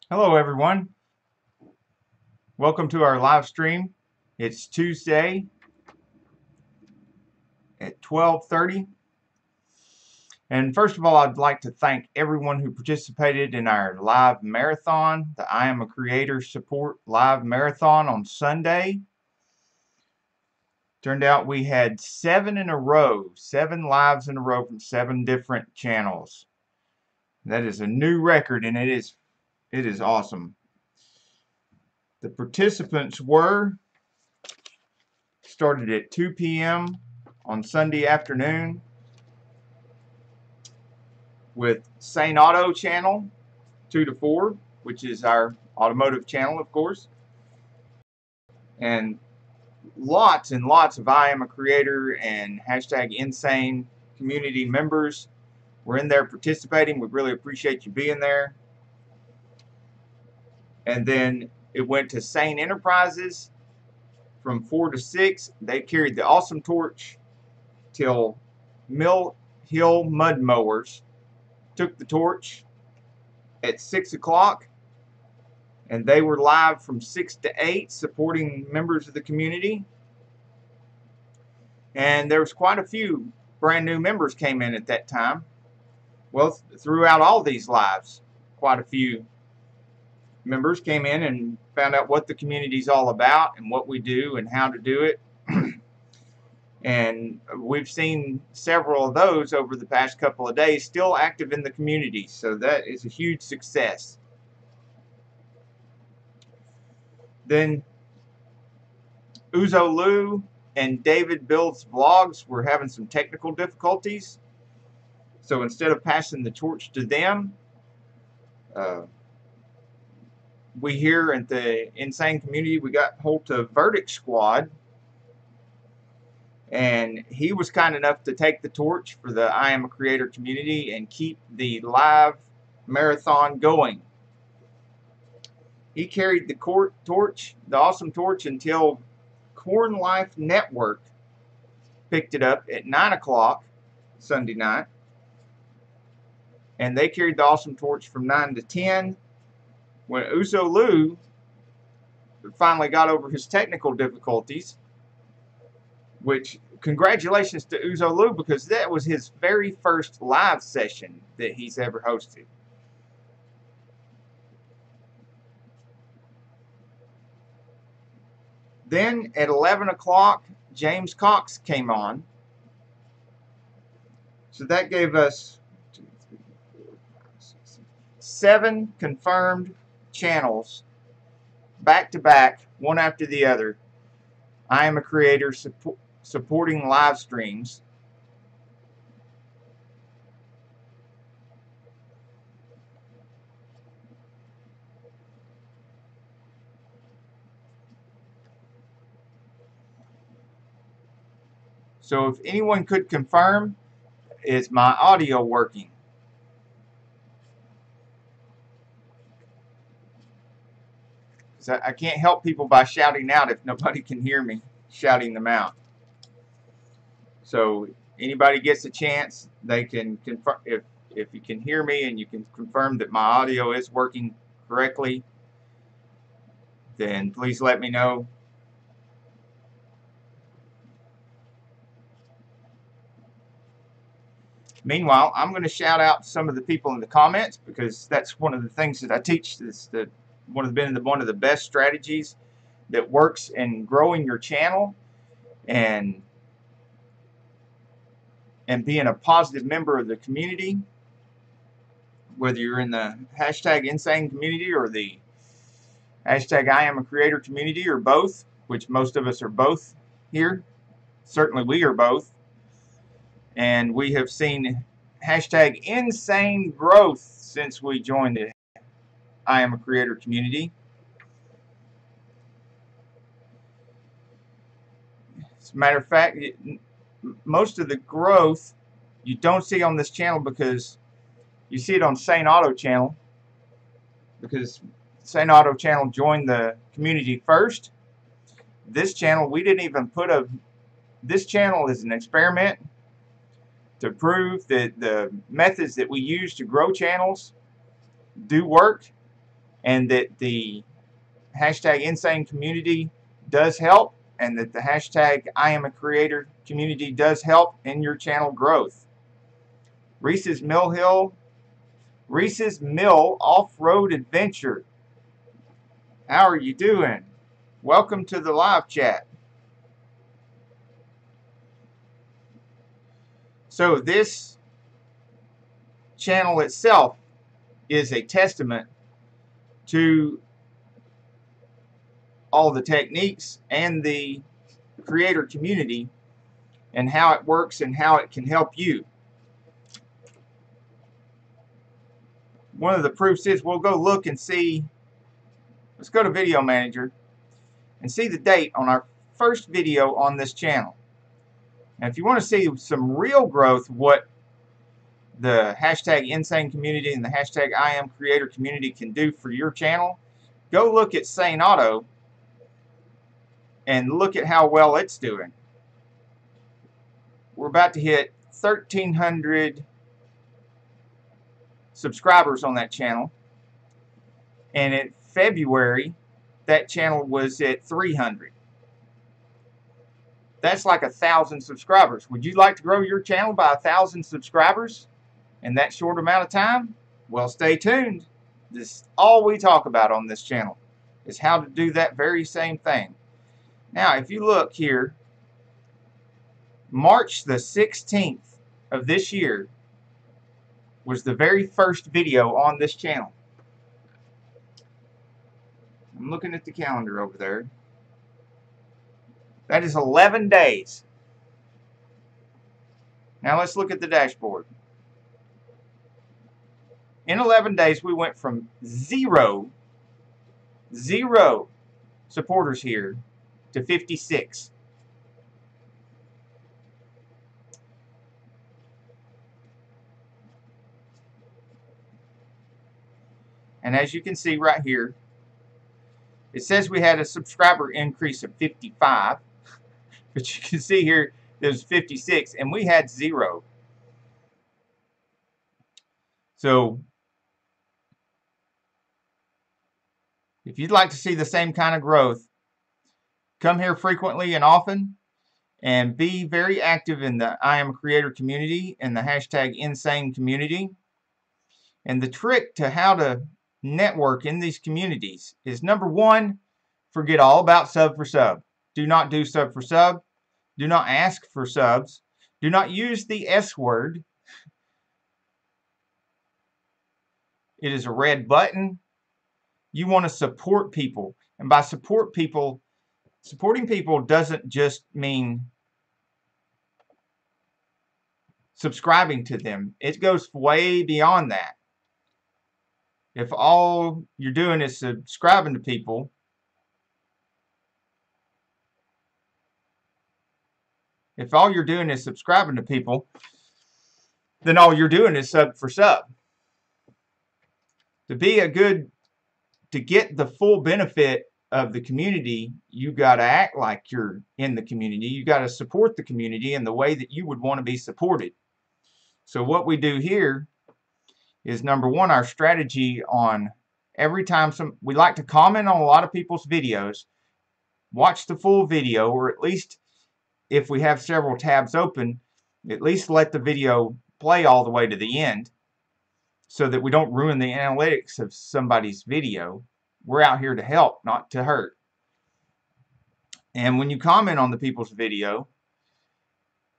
Hello everyone. Welcome to our live stream. It's Tuesday at 12:30. And first of all, I'd like to thank everyone who participated in our live marathon, the Iamacreator support live marathon on Sunday. Turned out we had 7 in a row, 7 lives in a row from 7 different channels. That is a new record and it is awesome. The participants started at 2 p.m. on Sunday afternoon with Sane Auto channel 2 to 4, which is our automotive channel, of course, and lots and lots of Iamacreator and #Insane community members were in there participating. We really appreciate you being there. And then it went to Sane Enterprises from 4 to 6. They carried the awesome torch till Mill Hill Mud Mowers took the torch at 6 o'clock, and they were live from 6 to 8 supporting members of the community. And there was quite a few brand new members came in at that time. Well, throughout all these lives, quite a few members came in and found out what the community is all about and what we do and how to do it. And we've seen several of those over the past couple of days still active in the community, so that is a huge success. Then Uzo Lou and David Builds Vlogs were having some technical difficulties, so instead of passing the torch to them, we here at the Insane community, we got hold of Verdict Squad, and he was kind enough to take the torch for the Iamacreator community and keep the live marathon going. He carried the torch, the awesome torch, until Corn Life Network picked it up at 9 o'clock Sunday night, and they carried the awesome torch from 9 to 10. When Uzo Lou finally got over his technical difficulties, which congratulations to Uzo Lou, because that was his very first live session that he's ever hosted. Then at 11 o'clock, James Cox came on. So that gave us 7 confirmed channels back to back, one after the other. Iamacreator supporting live streams. So if anyone could confirm, is my audio working? Because I can't help people by shouting out if nobody can hear me shouting them out. So anybody gets a chance, they can confirm. If you can hear me and you can confirm that my audio is working correctly, then please let me know. Meanwhile, I'm going to shout out some of the people in the comments, because that's one of the things that I teach. Is that one of the best strategies that works in growing your channel and being a positive member of the community, whether you're in the #Insane community or the #Iamacreator community, or both, which most of us are both here. Certainly we are both. And we have seen #Insane growth since we joined the Iamacreator community. As a matter of fact, most of the growth you don't see on this channel, because you see it on Sane Auto channel, because Sane Auto channel joined the community first. This channel, we didn't even put this channel is an experiment to prove that the methods that we use to grow channels do work. and that the hashtag Insane Community does help, and that the hashtag Iamacreator community does help in your channel growth. Reese's Mill Off-Road Adventure. How are you doing? Welcome to the live chat. So this channel itself is a testament to all the techniques and the creator community and how it works and how it can help you. One of the proofs is we'll go look and see. Let's go to Video Manager and see the date on our first video on this channel. Now, if you want to see some real growth, what the hashtag Insane Community and the hashtag Iamacreator community can do for your channel, go look at Sane Auto and look at how well it's doing. We're about to hit 1,300 subscribers on that channel, and in February that channel was at 300. That's like 1,000 subscribers. Would you like to grow your channel by 1,000 subscribers in that short amount of time? Well, stay tuned. This is all we talk about on this channel, is how to do that very same thing. Now, if you look here, March the 16th of this year was the very first video on this channel. I'm looking at the calendar over there. That is 11 days. Now let's look at the dashboard. In 11 days, we went from zero supporters here to 56. And as you can see right here, it says we had a subscriber increase of 55, but you can see here there's 56, and we had 0. So if you'd like to see the same kind of growth, come here frequently and often, and be very active in the Iamacreator community and the hashtag Insane Community. And the trick to how to network in these communities is, number one, forget all about sub for sub. Do not do sub for sub. Do not ask for subs. Do not use the S word. It is a red button. You want to support people. And by support people, supporting people doesn't just mean subscribing to them. It goes way beyond that. If all you're doing is subscribing to people, then all you're doing is sub for sub. To get the full benefit of the community, you got to act like you're in the community. You got to support the community in the way that you would want to be supported. So what we do here is, number one, our strategy on every time we like to comment on a lot of people's videos, watch the full video, or at least if we have several tabs open, at least let the video play all the way to the end so that we don't ruin the analytics of somebody's video. We're out here to help, not to hurt. And when you comment on the people's video,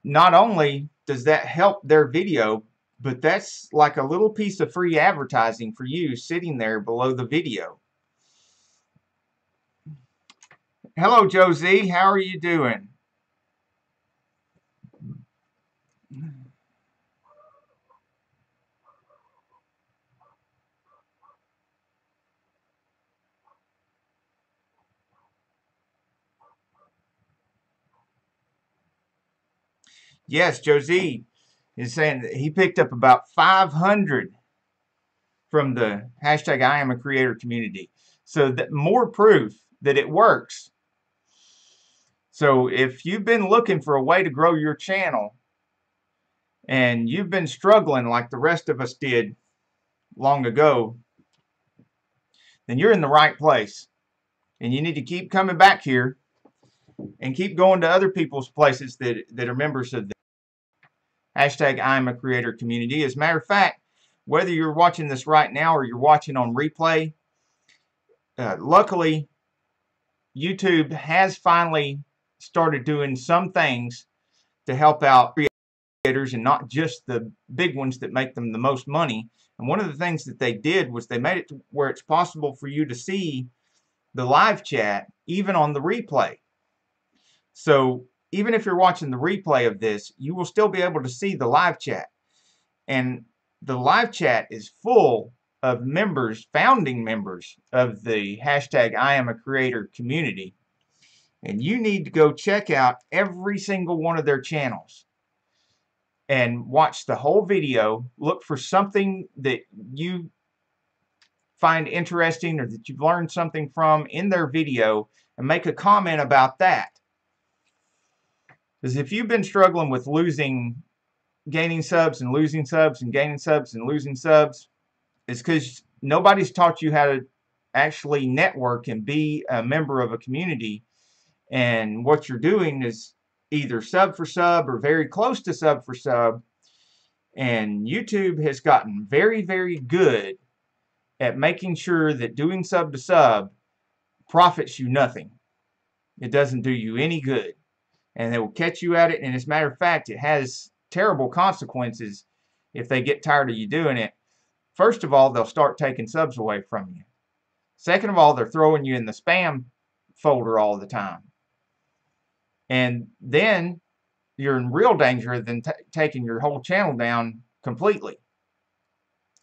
not only does that help their video, but that's like a little piece of free advertising for you sitting there below the video. Hello, Josie. How are you doing? Yes, Josie is saying that he picked up about 500 from the hashtag Iamacreator community. So that more proof that it works. So if you've been looking for a way to grow your channel and you've been struggling like the rest of us did long ago, then you're in the right place. And you need to keep coming back here and keep going to other people's places that are members of the hashtag Iamacreator community. As a matter of fact, whether you're watching this right now or you're watching on replay, luckily, YouTube has finally started doing some things to help out creators, and not just the big ones that make them the most money. And one of the things that they did was they made it to where it's possible for you to see the live chat even on the replay. So even if you're watching the replay of this, you will still be able to see the live chat. And the live chat is full of members, founding members of the hashtag Iamacreator community. And you need to go check out every single one of their channels and watch the whole video. Look for something that you find interesting or that you've learned something from in their video and make a comment about that. Because if you've been struggling with gaining subs and losing subs and gaining subs and losing subs, it's because nobody's taught you how to actually network and be a member of a community. And what you're doing is either sub for sub or very close to sub for sub. And YouTube has gotten very, very good at making sure that doing sub to sub profits you nothing. It doesn't do you any good. And they will catch you at it. And as a matter of fact, it has terrible consequences if they get tired of you doing it. First of all, they'll start taking subs away from you. Second of all, they're throwing you in the spam folder all the time. And then you're in real danger than taking your whole channel down completely.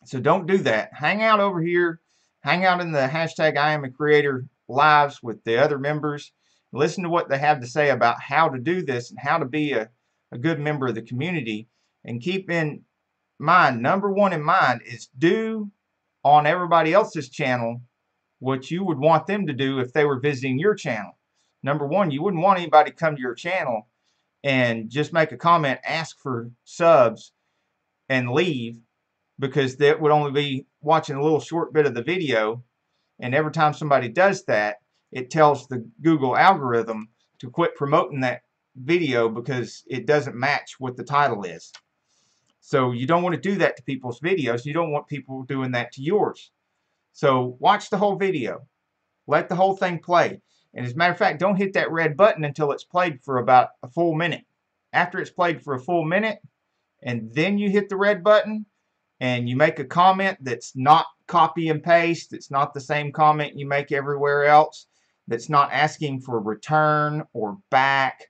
So don't do that. Hang out over here. Hang out in the hashtag Iamacreator lives with the other members. Listen to what they have to say about how to do this and how to be a good member of the community. And keep in mind, number one in mind is do on everybody else's channel what you would want them to do if they were visiting your channel. Number one, you wouldn't want anybody to come to your channel and just make a comment, ask for subs, and leave, because they would only be watching a little short bit of the video. And every time somebody does that, it tells the Google algorithm to quit promoting that video because it doesn't match what the title is. So you don't want to do that to people's videos. You don't want people doing that to yours. So watch the whole video. Let the whole thing play. And as a matter of fact, don't hit that red button until it's played for about a full minute. After it's played for a full minute, and then you hit the red button, and you make a comment that's not copy and paste, that's not the same comment you make everywhere else, that's not asking for return or back.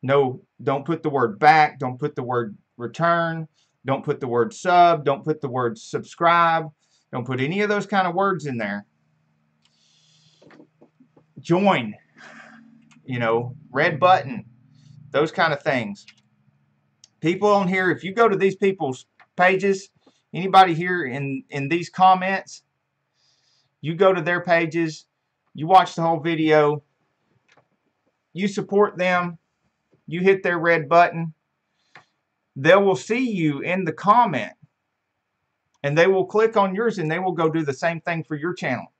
No, don't put the word back, don't put the word return, don't put the word sub, don't put the word subscribe, don't put any of those kind of words in there. Join, red button, those kind of things. People on here, if you go to these people's pages, anybody here in these comments, you go to their pages, you watch the whole video, you support them, you hit their red button, they will see you in the comment, and they will click on yours, and they will go do the same thing for your channel.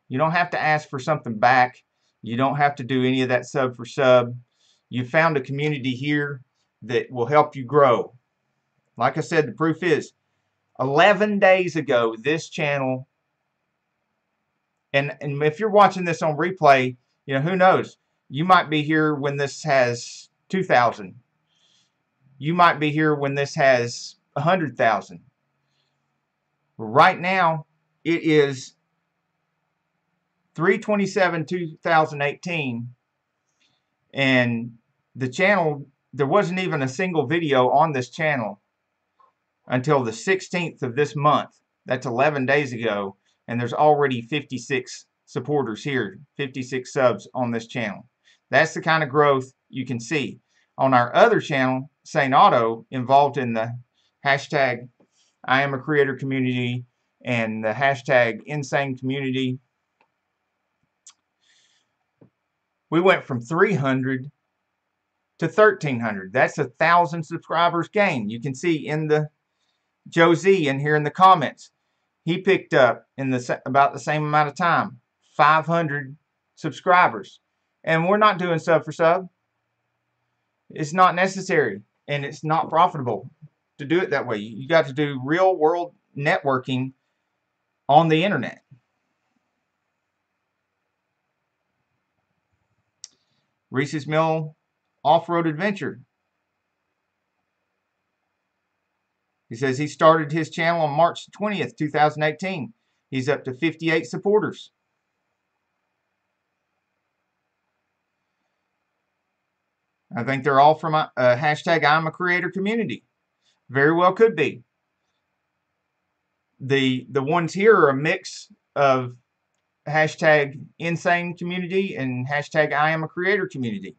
You don't have to ask for something back. You don't have to do any of that sub for sub. You found a community here that will help you grow. Like I said, the proof is 11 days ago, this channel, and if you're watching this on replay, who knows? You might be here when this has 2,000. You might be here when this has 100,000. Right now, it is 3/27/2018, and the channel, there wasn't even a single video on this channel until the 16th of this month. That's 11 days ago, and there's already 56 supporters here, 56 subs on this channel. That's the kind of growth you can see. On our other channel, Sane Auto, involved in the hashtag Iamacreator community and the hashtag Insane community, we went from 300 to 1,300. That's 1,000 subscribers gain. You can see in the Josie in here in the comments. he picked up in about the same amount of time 500 subscribers. And we're not doing sub for sub. It's not necessary, and it's not profitable to do it that way. You got to do real world networking on the internet. Reese's Mill Off-Road Adventure. He says he started his channel on March 20th, 2018. He's up to 58 supporters. I think they're all from hashtag Iamacreator community. Very well could be. The ones here are a mix of hashtag Insane community and hashtag Iamacreator community.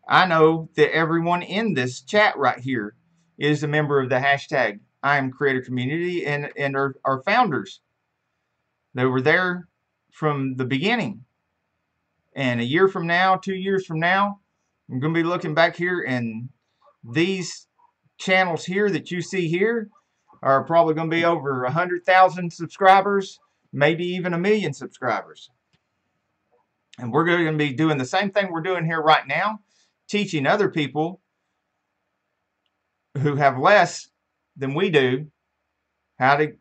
I know that everyone in this chat right here is a member of the hashtag Iamacreator community and are founders. They were there from the beginning. And a year from now, 2 years from now, I'm going to be looking back here, and these channels here that you see here are probably going to be over 100,000 subscribers, maybe even 1 million subscribers. And we're going to be doing the same thing we're doing here right now, teaching other people who have less than we do how to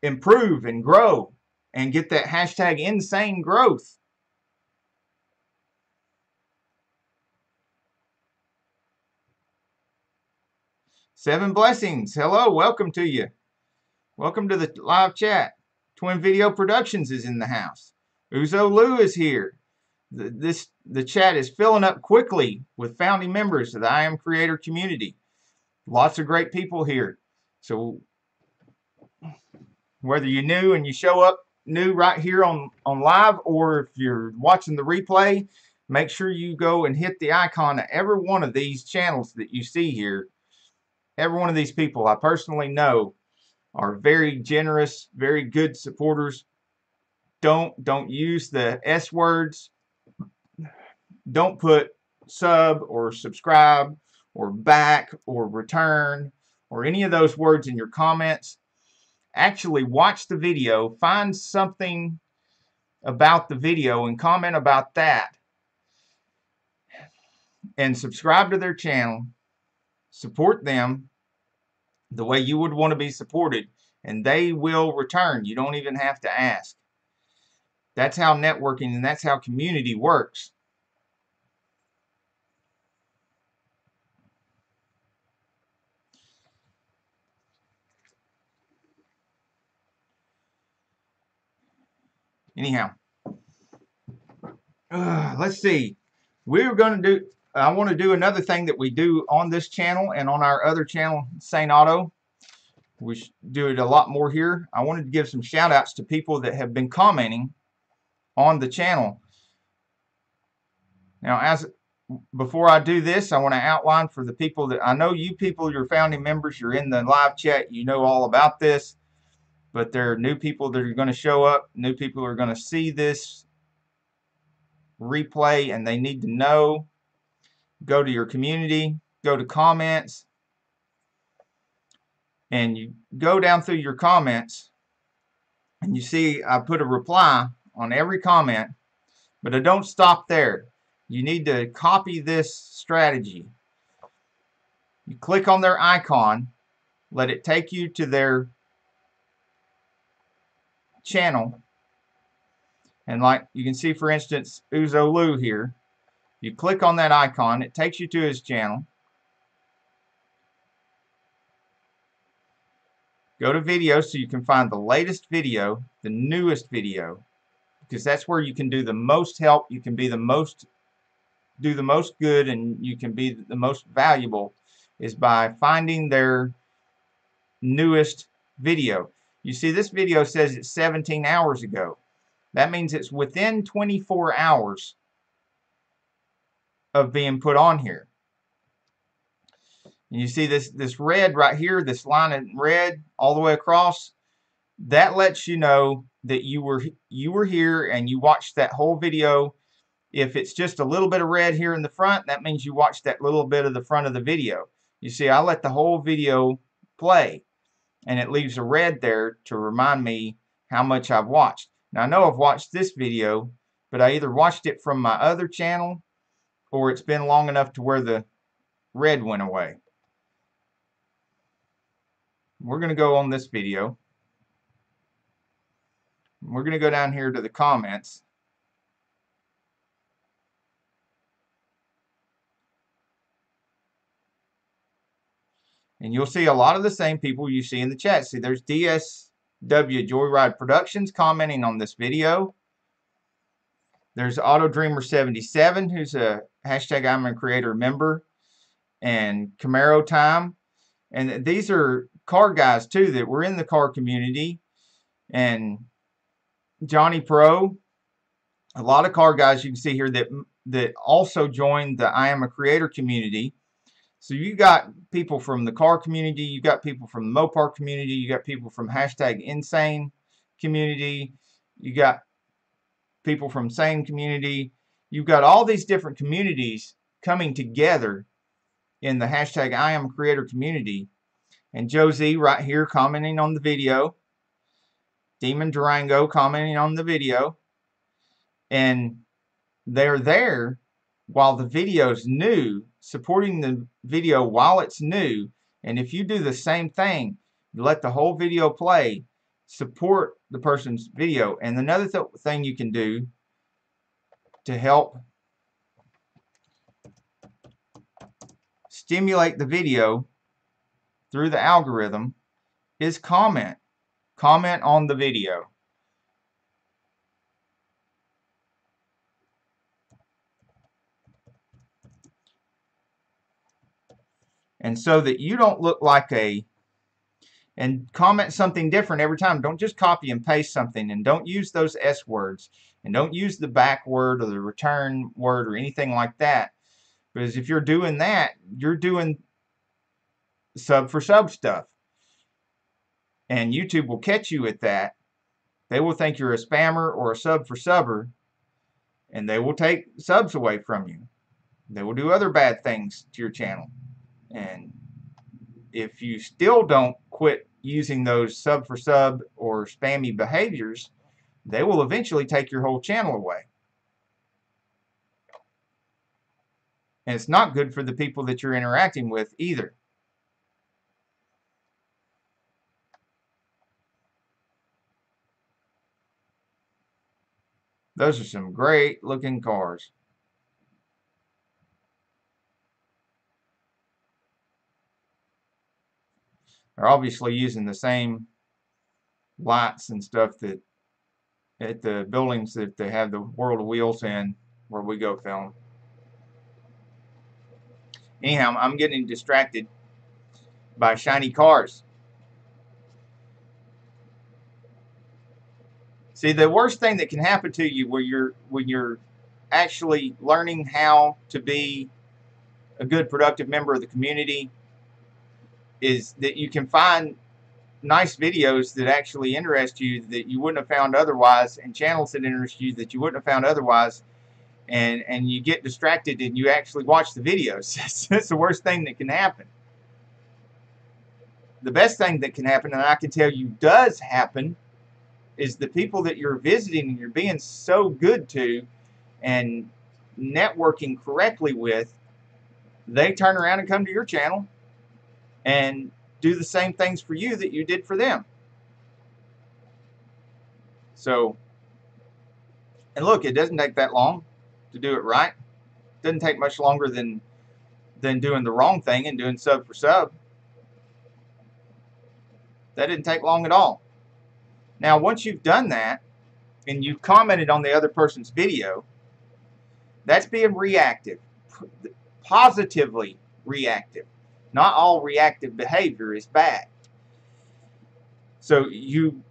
improve and grow and get that hashtag insane growth. Seven Blessings, hello, welcome to you. Welcome to the live chat. Twin Video Productions is in the house. Uzo Lou is here. The chat is filling up quickly with founding members of the Iamacreator community. Lots of great people here. So whether you're new and you show up new right here on live, or if you're watching the replay, make sure you go and hit the icon of every one of these channels that you see here. Every one of these people I personally know are very generous, very good supporters. Don't use the S words. Don't put sub or subscribe or back or return or any of those words in your comments. Actually watch the video, find something about the video and comment about that, and subscribe to their channel. Support them the way you would want to be supported, and they will return. You don't even have to ask. That's how networking and that's how community works. Anyhow, let's see. We're going to do, I want to do another thing that we do on this channel and on our other channel, Sane Auto. We do it a lot more here. I wanted to give some shout outs to people that have been commenting on the channel. Now, before I do this, I want to outline for the people that I know you people, you're founding members, you're in the live chat, you know all about this, but there are new people that are going to show up, new people are going to see this replay, and they need to know. Go to your community, go to comments, and you go down through your comments, and you see I put a reply on every comment, but I don't stop there. You need to copy this strategy. You click on their icon, let it take you to their channel, and like you can see, for instance, Uzo Lou here. You click on that icon, it takes you to his channel. Go to video so you can find the latest video, the newest video, because that's where you can do the most help, you can be the most, do the most good, and you can be the most valuable, is by finding their newest video. You see, this video says it's 17 hours ago. That means it's within 24 hours of being put on here. And you see this red right here, this line in red all the way across, that lets you know that you were here and you watched that whole video. If it's just a little bit of red here in the front, that means you watched that little bit of the front of the video. You see, I let the whole video play. and it leaves a red there to remind me how much I've watched. Now I know I've watched this video, but I either watched it from my other channel or it's been long enough to where the red went away. We're going to go on this video. We're going to go down here to the comments. And you'll see a lot of the same people you see in the chat. See, there's DSW Joyride Productions commenting on this video. There's AutoDreamer77, who's a hashtag Iamacreator member, and Camaro Time. And these are car guys too that were in the car community. And jonypro, a lot of car guys you can see here that also joined the Iamacreator community. So you got people from the car community, you got people from the Mopar community, you got people from hashtag Insane community, you got people from Sane community. You've got all these different communities coming together in the hashtag Iamacreator community. And Josie right here commenting on the video. Demon Durango commenting on the video. And they're there while the video's new, supporting the video while it's new. And if you do the same thing, you let the whole video play, support the person's video. And another thing you can do to help stimulate the video through the algorithm is comment. Comment on the video. And so that you don't look like and comment something different every time. Don't just copy and paste something, and don't use those S words, and don't use the back word or the return word or anything like that. Because if you're doing that, you're doing sub for sub stuff. And YouTube will catch you at that. They will think you're a spammer or a sub for subber, and they will take subs away from you. They will do other bad things to your channel. And if you still don't quit using those sub for sub or spammy behaviors, they will eventually take your whole channel away. And it's not good for the people that you're interacting with either. Those are some great looking cars. They're obviously using the same lights and stuff that at the buildings that they have the World of Wheels in where we go film. Anyhow, I'm getting distracted by shiny cars. See, the worst thing that can happen to you when you're actually learning how to be a good, productive member of the community is that you can find nice videos that actually interest you that you wouldn't have found otherwise, and channels that interest you that you wouldn't have found otherwise, and you get distracted and you actually watch the videos. That's the worst thing that can happen. The best thing that can happen, and I can tell you does happen, is the people that you're visiting and you're being so good to and networking correctly with, they turn around and come to your channel and do the same things for you that you did for them. So, and look, it doesn't take that long to do it right. It doesn't take much longer than doing the wrong thing and doing sub for sub. That didn't take long at all. Now, once you've done that and you've commented on the other person's video, that's being reactive, positively reactive. Not all reactive behavior is bad. So you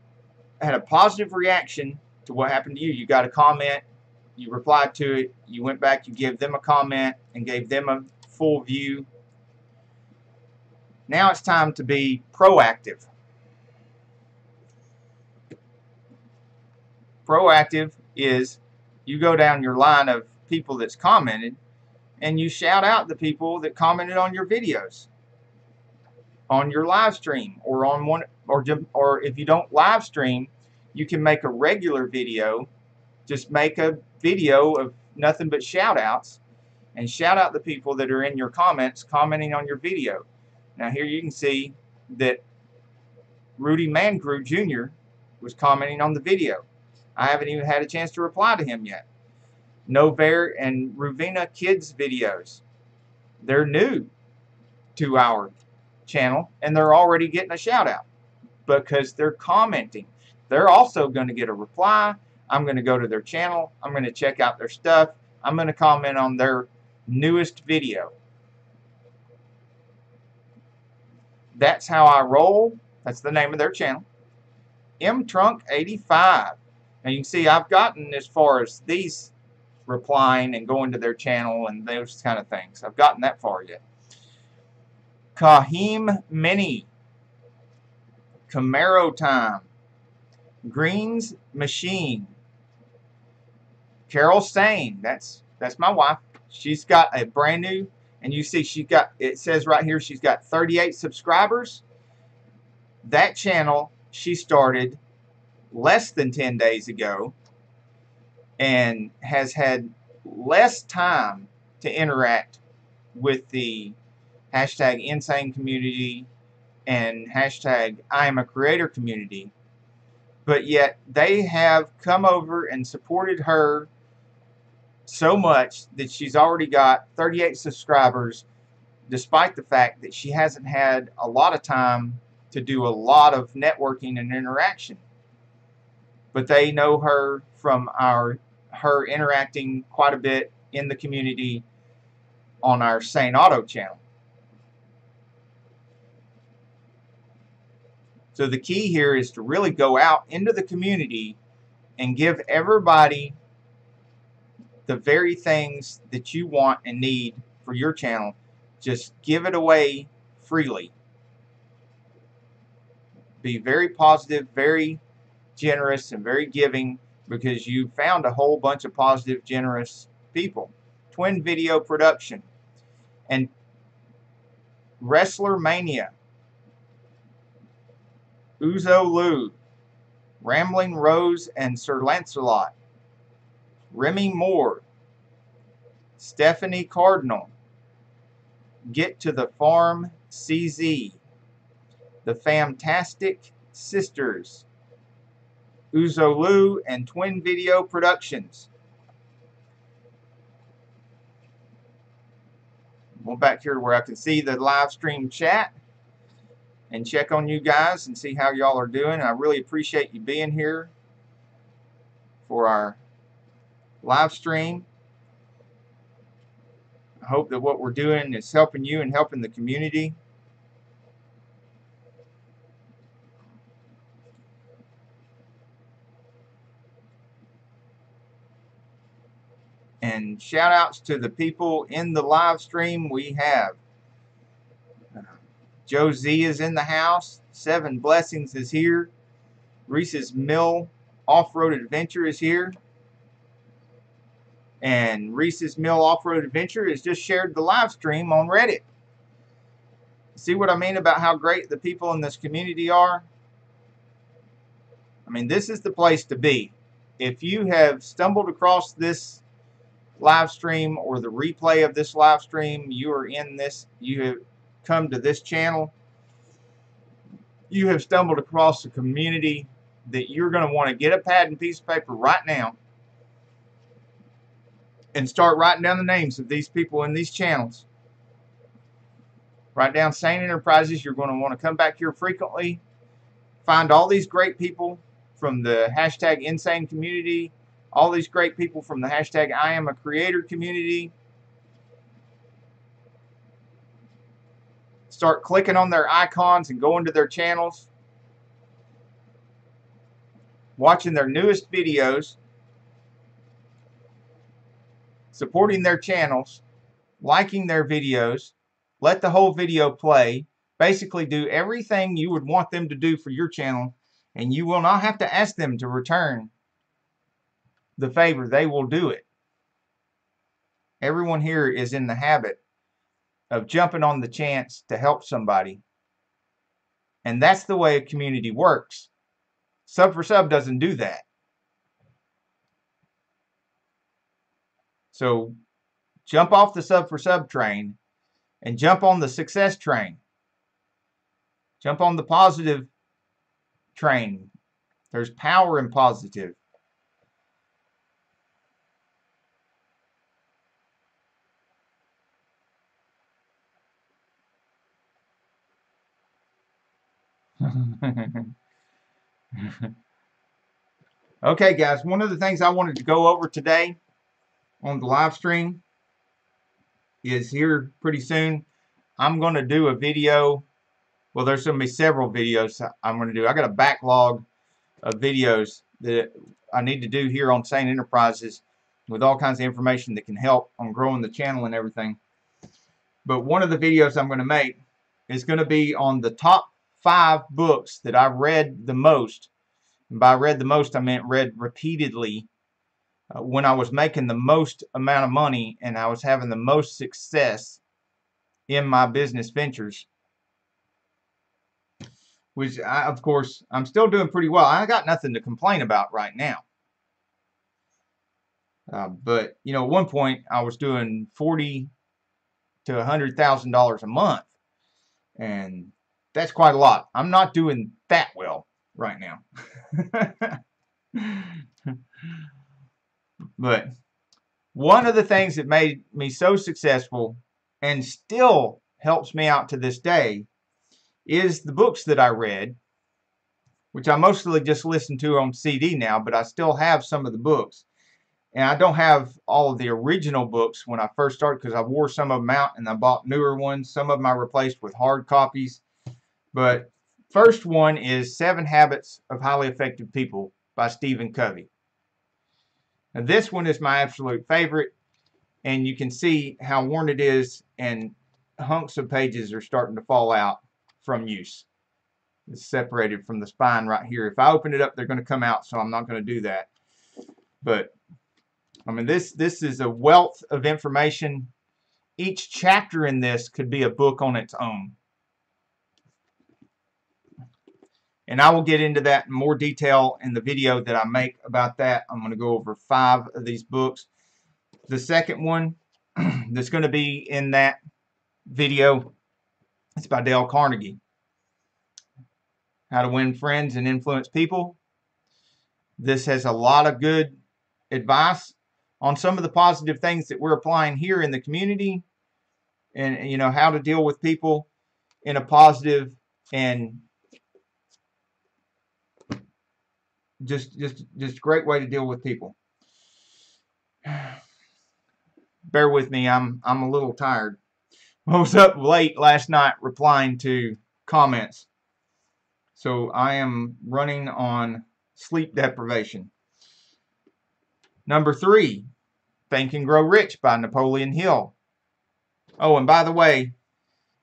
had a positive reaction to what happened to you. You got a comment, you replied to it, you went back, you gave them a comment and gave them a full view. Now it's time to be proactive. Proactive is you go down your line of people that's commented and you shout out the people that commented on your videos. on your live stream, or on one, or if you don't live stream, you can make a regular video. Just make a video of nothing but shout outs, and shout out the people that are in your comments commenting on your video. Now here you can see that Rudy Mangrew Jr. was commenting on the video. I haven't even had a chance to reply to him yet. Novair and Ruvina Kids videos. They're new to our channel, and they're already getting a shout out because they're commenting. They're also going to get a reply. I'm going to go to their channel. I'm going to check out their stuff. I'm going to comment on their newest video. That's how I roll. That's the name of their channel. mtrunk85. Now you can see I've gotten as far as these replying and going to their channel and those kind of things. I've gotten that far yet. Kahim Mini. Camaro Time. Greens Machine. Carol Sane. That's my wife. She's got a brand new, and you see she got, it says right here she's got 38 subscribers. That channel she started less than 10 days ago and has had less time to interact with the hashtag Insane community and hashtag Iamacreator community, but yet they have come over and supported her so much that she's already got 38 subscribers, despite the fact that she hasn't had a lot of time to do a lot of networking and interaction. But they know her from her interacting quite a bit in the community on our Sane Auto channel. So the key here is to really go out into the community and give everybody the very things that you want and need for your channel. Just give it away freely. Be very positive, very generous, and very giving, because you found a whole bunch of positive, generous people. Twin Video Production and Wrestler Mania, Uzo Lou, Rambling Rose and Sir Lancelot, Remy Moore, Stephanie Cardinal, Get to the Farm CZ, The Fantastic Sisters, Uzo Lou, and Twin Video Productions. Go back here where I can see the live stream chat and check on you guys and see how y'all are doing. I really appreciate you being here for our live stream. I hope that what we're doing is helping you and helping the community. And shout outs to the people in the live stream. We have Joe Z is in the house. Seven Blessings is here. Reese's Mill Off-Road Adventure is here. And Reese's Mill Off-Road Adventure has just shared the live stream on Reddit. See what I mean about how great the people in this community are? I mean, this is the place to be. If you have stumbled across this live stream or the replay of this live stream, you are in this, you have come to this channel, you have stumbled across a community that you're going to want to get a pad and piece of paper right now and start writing down the names of these people in these channels. Write down Sane Enterprises. You're going to want to come back here frequently. Find all these great people from the hashtag Insane community, all these great people from the hashtag Iamacreator community. Start clicking on their icons and going to their channels. Watching their newest videos. Supporting their channels. Liking their videos. Let the whole video play. Basically do everything you would want them to do for your channel, and you will not have to ask them to return the favor. They will do it. Everyone here is in the habit of jumping on the chance to help somebody. And that's the way a community works. Sub for sub doesn't do that. So jump off the sub for sub train and jump on the success train. Jump on the positive train. There's power in positive. Okay, guys, one of the things I wanted to go over today on the live stream is here pretty soon. I'm going to do a video. Well, there's going to be several videos I'm going to do. I got a backlog of videos that I need to do here on Sane Enterprises with all kinds of information that can help on growing the channel and everything. But one of the videos I'm going to make is going to be on the top 5 books that I read the most. And by read the most, I meant read repeatedly when I was making the most amount of money and I was having the most success in my business ventures. Which, of course, I'm still doing pretty well. I got nothing to complain about right now. But, you know, at one point, I was doing $40,000 to $100,000 a month. And that's quite a lot. I'm not doing that well right now. But one of the things that made me so successful and still helps me out to this day is the books that I read, which I mostly just listen to on CD now, but I still have some of the books. And I don't have all of the original books when I first started because I wore some of them out and I bought newer ones. Some of them I replaced with hard copies. But first one is 7 Habits of Highly Effective People by Stephen Covey. Now this one is my absolute favorite, and you can see how worn it is, and hunks of pages are starting to fall out from use. It's separated from the spine right here. If I open it up, they're going to come out, so I'm not going to do that. But I mean, this is a wealth of information. Each chapter in this could be a book on its own. And I will get into that in more detail in the video that I make about that. I'm going to go over 5 of these books. The second one that's going to be in that video is by Dale Carnegie. How to Win Friends and Influence People. This has a lot of good advice on some of the positive things that we're applying here in the community, and you know, how to deal with people in a positive and just great way to deal with people. Bear with me, I'm a little tired. I was up late last night replying to comments, so I am running on sleep deprivation. Number 3, Think and Grow Rich by Napoleon Hill. Oh, and by the way,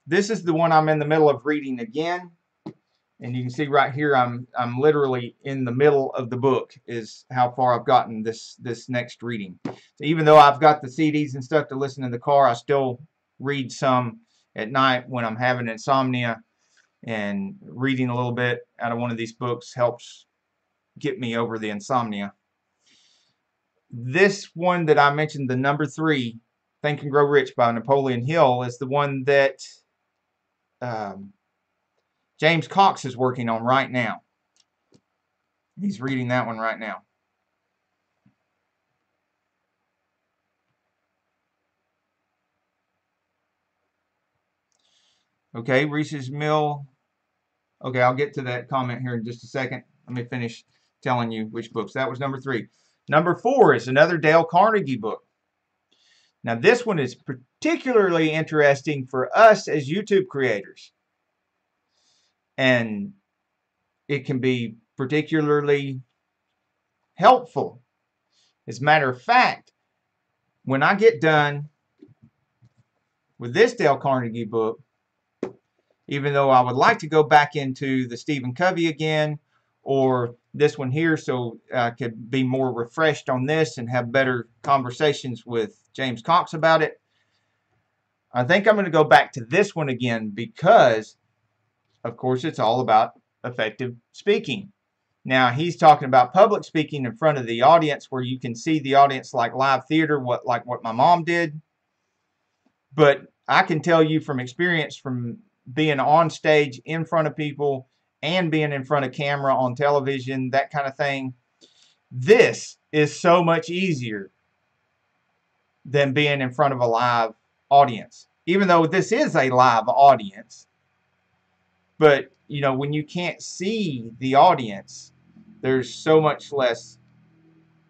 this is the one I'm in the middle of reading again. And you can see right here, I'm literally in the middle of the book is how far I've gotten this next reading. So even though I've got the CDs and stuff to listen in the car, I still read some at night when I'm having insomnia. And reading a little bit out of one of these books helps get me over the insomnia. This one that I mentioned, the number 3, Think and Grow Rich by Napoleon Hill, is the one that James Cox is working on right now. He's reading that one right now. Okay, Reese's Mill. Okay, I'll get to that comment here in just a second. Let me finish telling you which books. That was number 3. Number 4 is another Dale Carnegie book. Now this one is particularly interesting for us as YouTube creators. And it can be particularly helpful. As a matter of fact, when I get done with this Dale Carnegie book, even though I would like to go back into the Stephen Covey again, or this one here, so I could be more refreshed on this and have better conversations with James Cox about it, I think I'm going to go back to this one again, because of course, it's all about effective speaking. Now, he's talking about public speaking in front of the audience, where you can see the audience like live theater, like what my mom did. But I can tell you from experience, from being on stage in front of people and being in front of camera on television, that kind of thing, this is so much easier than being in front of a live audience. Even though this is a live audience, but you know, when you can't see the audience, there's so much less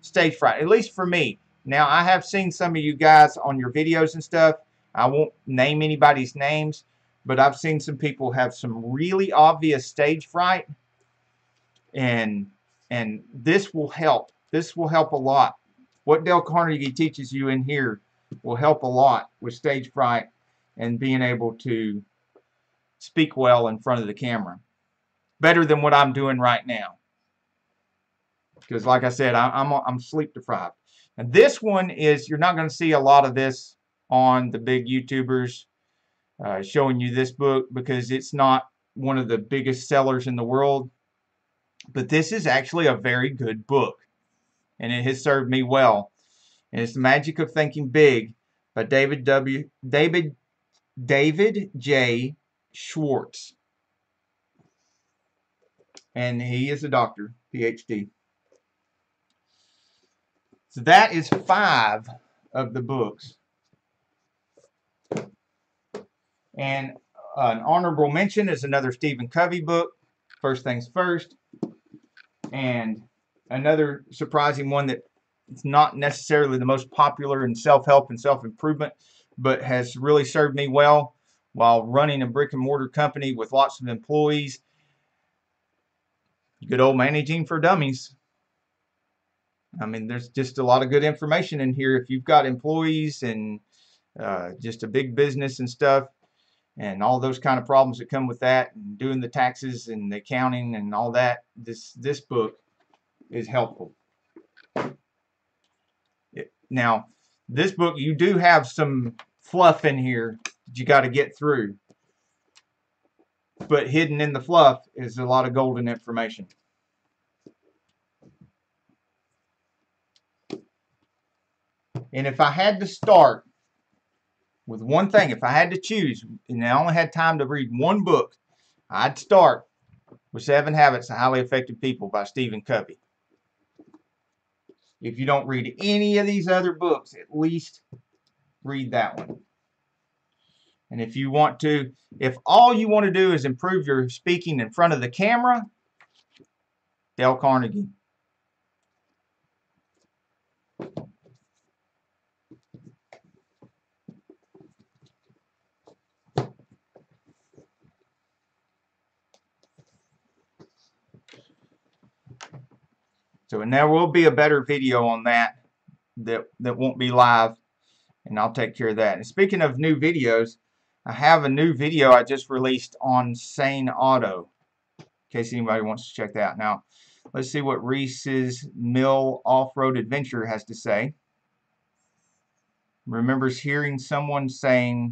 stage fright, at least for me. Now, I have seen some of you guys on your videos and stuff. I won't name anybody's names, but I've seen some people have some really obvious stage fright, and this will help. This will help a lot. What Dale Carnegie teaches you in here will help a lot with stage fright and being able to speak well in front of the camera. Better than what I'm doing right now. Because like I said, I'm sleep deprived. And this one is, you're not going to see a lot of this on the big YouTubers showing you this book, because it's not one of the biggest sellers in the world. But this is actually a very good book, and it has served me well. And it's The Magic of Thinking Big by David J. Schwartz. And he is a doctor, PhD. So that is 5 of the books. And an honorable mention is another Stephen Covey book, First Things First. And another surprising one that it's not necessarily the most popular in self-help and self-improvement, but has really served me well while running a brick-and-mortar company with lots of employees. Good old Managing for Dummies. I mean, there's just a lot of good information in here if you've got employees and just a big business and stuff, and all those kind of problems that come with that, and doing the taxes and the accounting and all that. This book is helpful. Now, this book, you do have some fluff in here that you got to get through, but hidden in the fluff is a lot of golden information. And if I had to start with one thing, if I had to choose, and I only had time to read one book, I'd start with 7 Habits of Highly Effective People by Stephen Covey. If you don't read any of these other books, at least read that one. And if you want to, if all you want to do is improve your speaking in front of the camera, Dale Carnegie. So, and there will be a better video on that won't be live, and I'll take care of that. And speaking of new videos, I have a new video I just released on Sane Auto, in case anybody wants to check that out. Now, let's see what Reese's Mill Off-Road Adventure has to say. Remembers hearing someone saying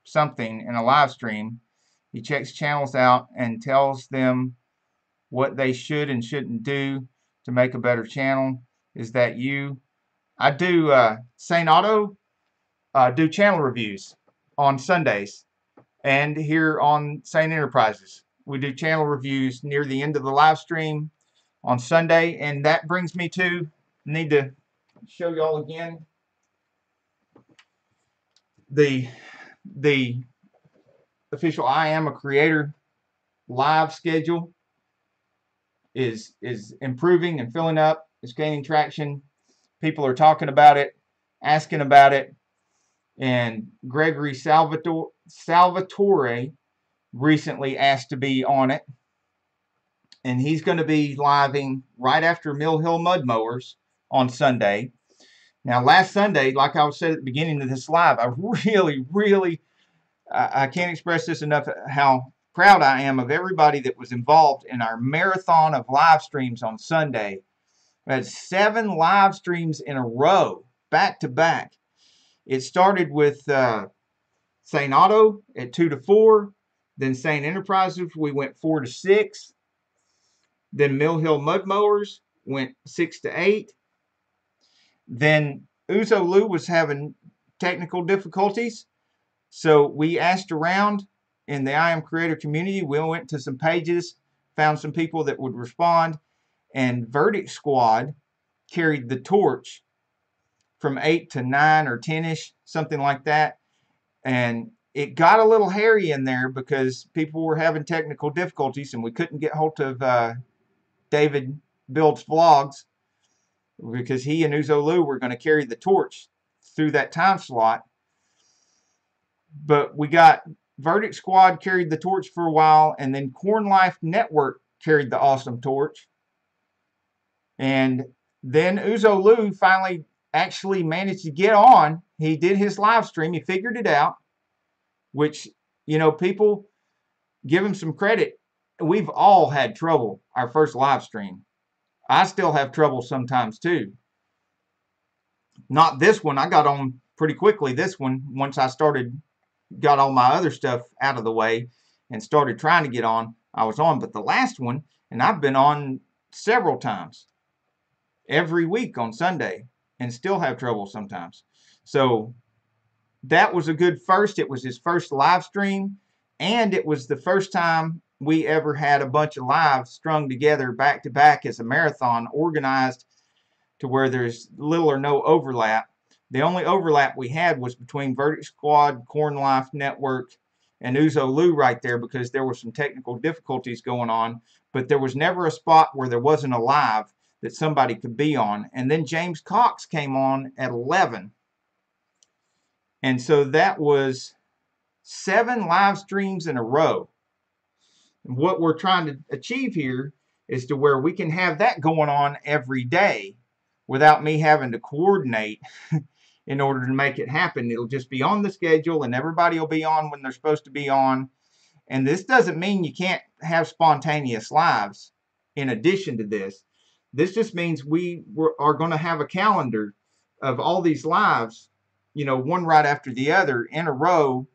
something in a live stream. He checks channels out and tells them what they should and shouldn't do to make a better channel. Is that you? I do Sane Auto do channel reviews on Sundays, and here on Sane Enterprises we do channel reviews near the end of the live stream on Sunday. And that brings me to, need to show y'all again, the official Iamacreator live schedule is improving and filling up. It's gaining traction. People are talking about it, asking about it, and Gregory Salvatore recently asked to be on it, and he's going to be living right after Mill Hill Mud Mowers on Sunday. Now, last Sunday, like I said at the beginning of this live, I really I can't express this enough, how proud I am of everybody that was involved in our marathon of live streams on Sunday. We had 7 live streams in a row, back to back. It started with Sane Auto at 2 to 4. Then Sane Enterprises, we went 4 to 6. Then Mill Hill Mud Mowers went 6 to 8. Then Lou was having technical difficulties, so we asked around in the Iamacreator community. We went to some pages, found some people that would respond, and Verdict Squad carried the torch from 8 to 9 or 10ish, something like that. And it got a little hairy in there because people were having technical difficulties, and we couldn't get hold of David Builds Vlogs, because he and Lou were going to carry the torch through that time slot. But we got Verdict Squad carried the torch for a while, and then Corn Life Network carried the awesome torch. And then Lou finally actually managed to get on. He did his live stream. He figured it out, which, you know, people give him some credit. We've all had trouble our first live stream. I still have trouble sometimes too. Not this one. I got on pretty quickly this one once I got all my other stuff out of the way and started trying to get on. I was on. But the last one, and I've been on several times every week on Sunday and still have trouble sometimes. So that was a good first. It was his first live stream, and it was the first time we ever had a bunch of lives strung together back to back as a marathon, organized to where there's little or no overlap. The only overlap we had was between Verdict Squad, Corn Life Network, and Lou right there, because there were some technical difficulties going on, but there was never a spot where there wasn't a live that somebody could be on. And then James Cox came on at 11. And so that was 7 live streams in a row. And what we're trying to achieve here is to where we can have that going on every day without me having to coordinate in order to make it happen. It'll just be on the schedule, and everybody will be on when they're supposed to be on. And this doesn't mean you can't have spontaneous lives in addition to this. This just means we are going to have a calendar of all these lives, you know, one right after the other in a row,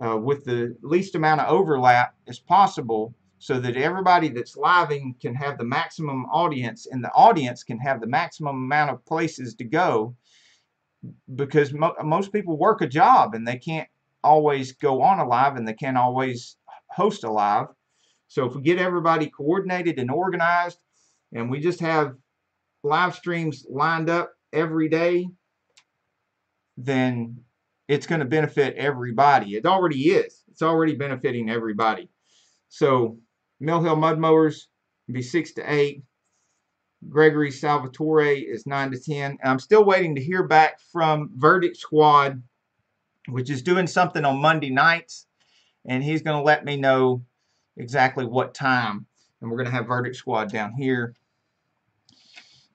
with the least amount of overlap as possible, so that everybody that's living can have the maximum audience, and the audience can have the maximum amount of places to go, because most people work a job and they can't always go on a live, and they can't always host a live. So if we get everybody coordinated and organized, and we just have live streams lined up every day, then it's going to benefit everybody. It already is. It's already benefiting everybody. So Mill Hill Mud Mowers will be 6 to 8. Gregory Salvatore is 9 to 10. And I'm still waiting to hear back from Verdict Squad, which is doing something on Monday nights. And he's going to let me know exactly what time. And we're going to have Verdict Squad down here.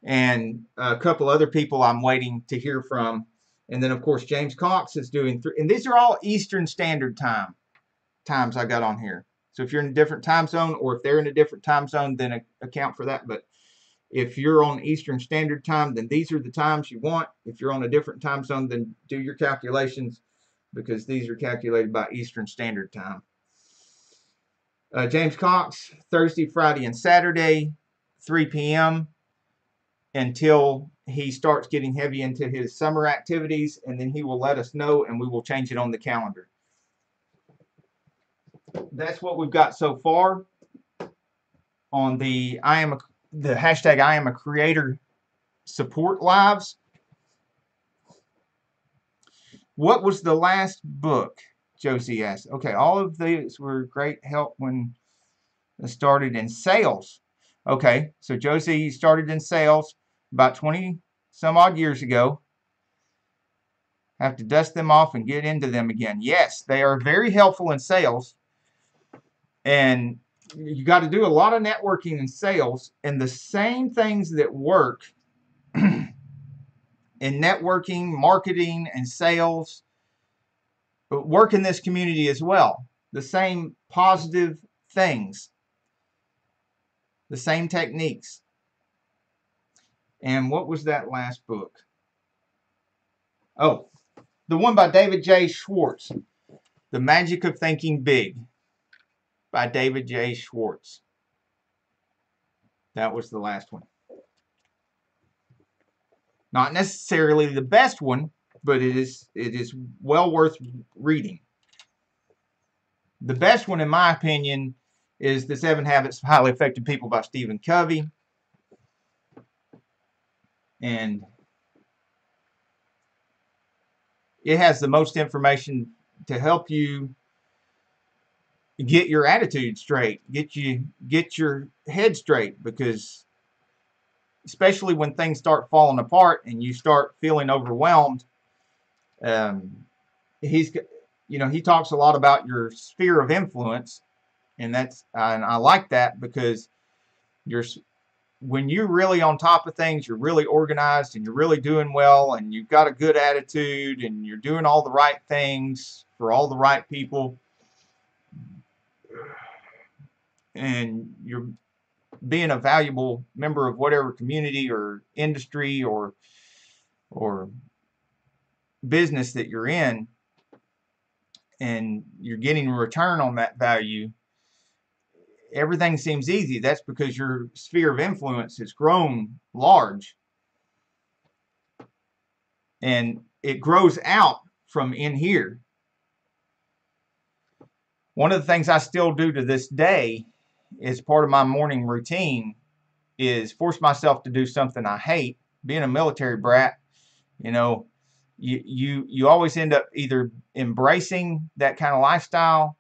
And a couple other people I'm waiting to hear from. And then, of course, James Cox is doing 3. And these are all Eastern Standard times I got on here. So if you're in a different time zone, or if they're in a different time zone, then account for that. But if you're on Eastern Standard Time, then these are the times you want. If you're on a different time zone, then do your calculations, because these are calculated by Eastern Standard Time. James Cox, Thursday, Friday, and Saturday, 3 p.m. until he starts getting heavy into his summer activities, and then he will let us know, and we will change it on the calendar. That's what we've got so far on the hashtag Iamacreator support lives. What was the last book? Josie asked. Okay, all of these were great help when I started in sales. Okay, so Josie started in sales about 20 some odd years ago. Have to dust them off and get into them again. Yes, they are very helpful in sales. And you got to do a lot of networking in sales. And the same things that work in networking, marketing, and sales work in this community as well. The same positive things. The same techniques. And what was that last book? Oh, the one by David J. Schwartz, The Magic of Thinking Big. by David J. Schwartz. That was the last one. Not necessarily the best one, but it is well worth reading. The best one, in my opinion, is The 7 Habits of Highly Effective People by Stephen Covey. And it has the most information to help you get your attitude straight, get your head straight, because especially when things start falling apart and you start feeling overwhelmed, he talks a lot about your sphere of influence, and I like that, because when you're really on top of things, you're really organized and you're really doing well and you've got a good attitude and you're doing all the right things for all the right people, and you're being a valuable member of whatever community or industry or business that you're in, and you're getting a return on that value, everything seems easy. That's because your sphere of influence has grown large, and it grows out from in here. One of the things I still do to this day as part of my morning routine is force myself to do something I hate. Being a military brat, you always end up either embracing that kind of lifestyle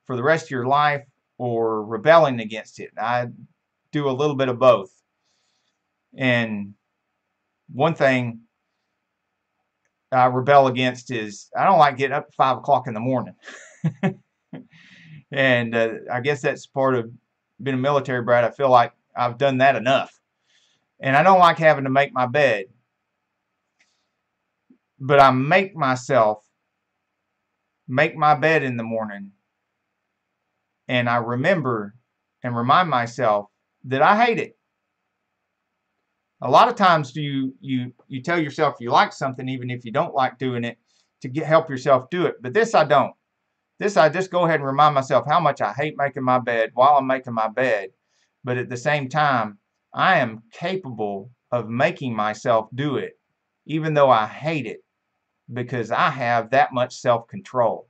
for the rest of your life or rebelling against it. I do a little bit of both. And one thing I rebel against is I don't like getting up at 5 o'clock in the morning. And I guess that's part of being a military brat. I feel like I've done that enough. And I don't like having to make my bed. But I make myself make my bed in the morning. And I remember and remind myself that I hate it. A lot of times you tell yourself you like something even if you don't like doing it to help yourself do it. But this I don't. This I just go ahead and remind myself how much I hate making my bed while I'm making my bed. But at the same time, I am capable of making myself do it, even though I hate it, because I have that much self-control.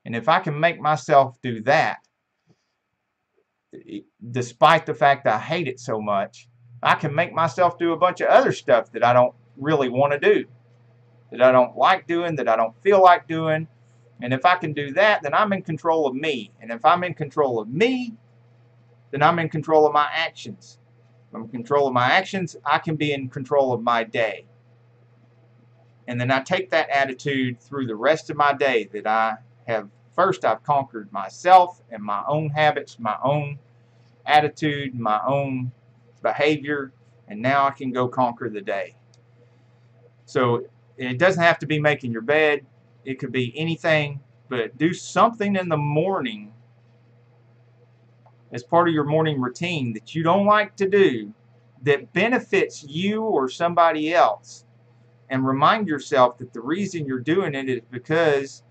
And if I can make myself do that, despite the fact that I hate it so much, I can make myself do a bunch of other stuff that I don't really want to do, that I don't like doing, that I don't feel like doing. And if I can do that, then I'm in control of me. And if I'm in control of me, then I'm in control of my actions. If I'm in control of my actions, I can be in control of my day. And then I take that attitude through the rest of my day, that I've conquered myself and my own habits, my own attitude, my own behavior, and now I can go conquer the day. So it doesn't have to be making your bed. It could be anything, but do something in the morning as part of your morning routine that you don't like to do, that benefits you or somebody else. And remind yourself that the reason you're doing it is because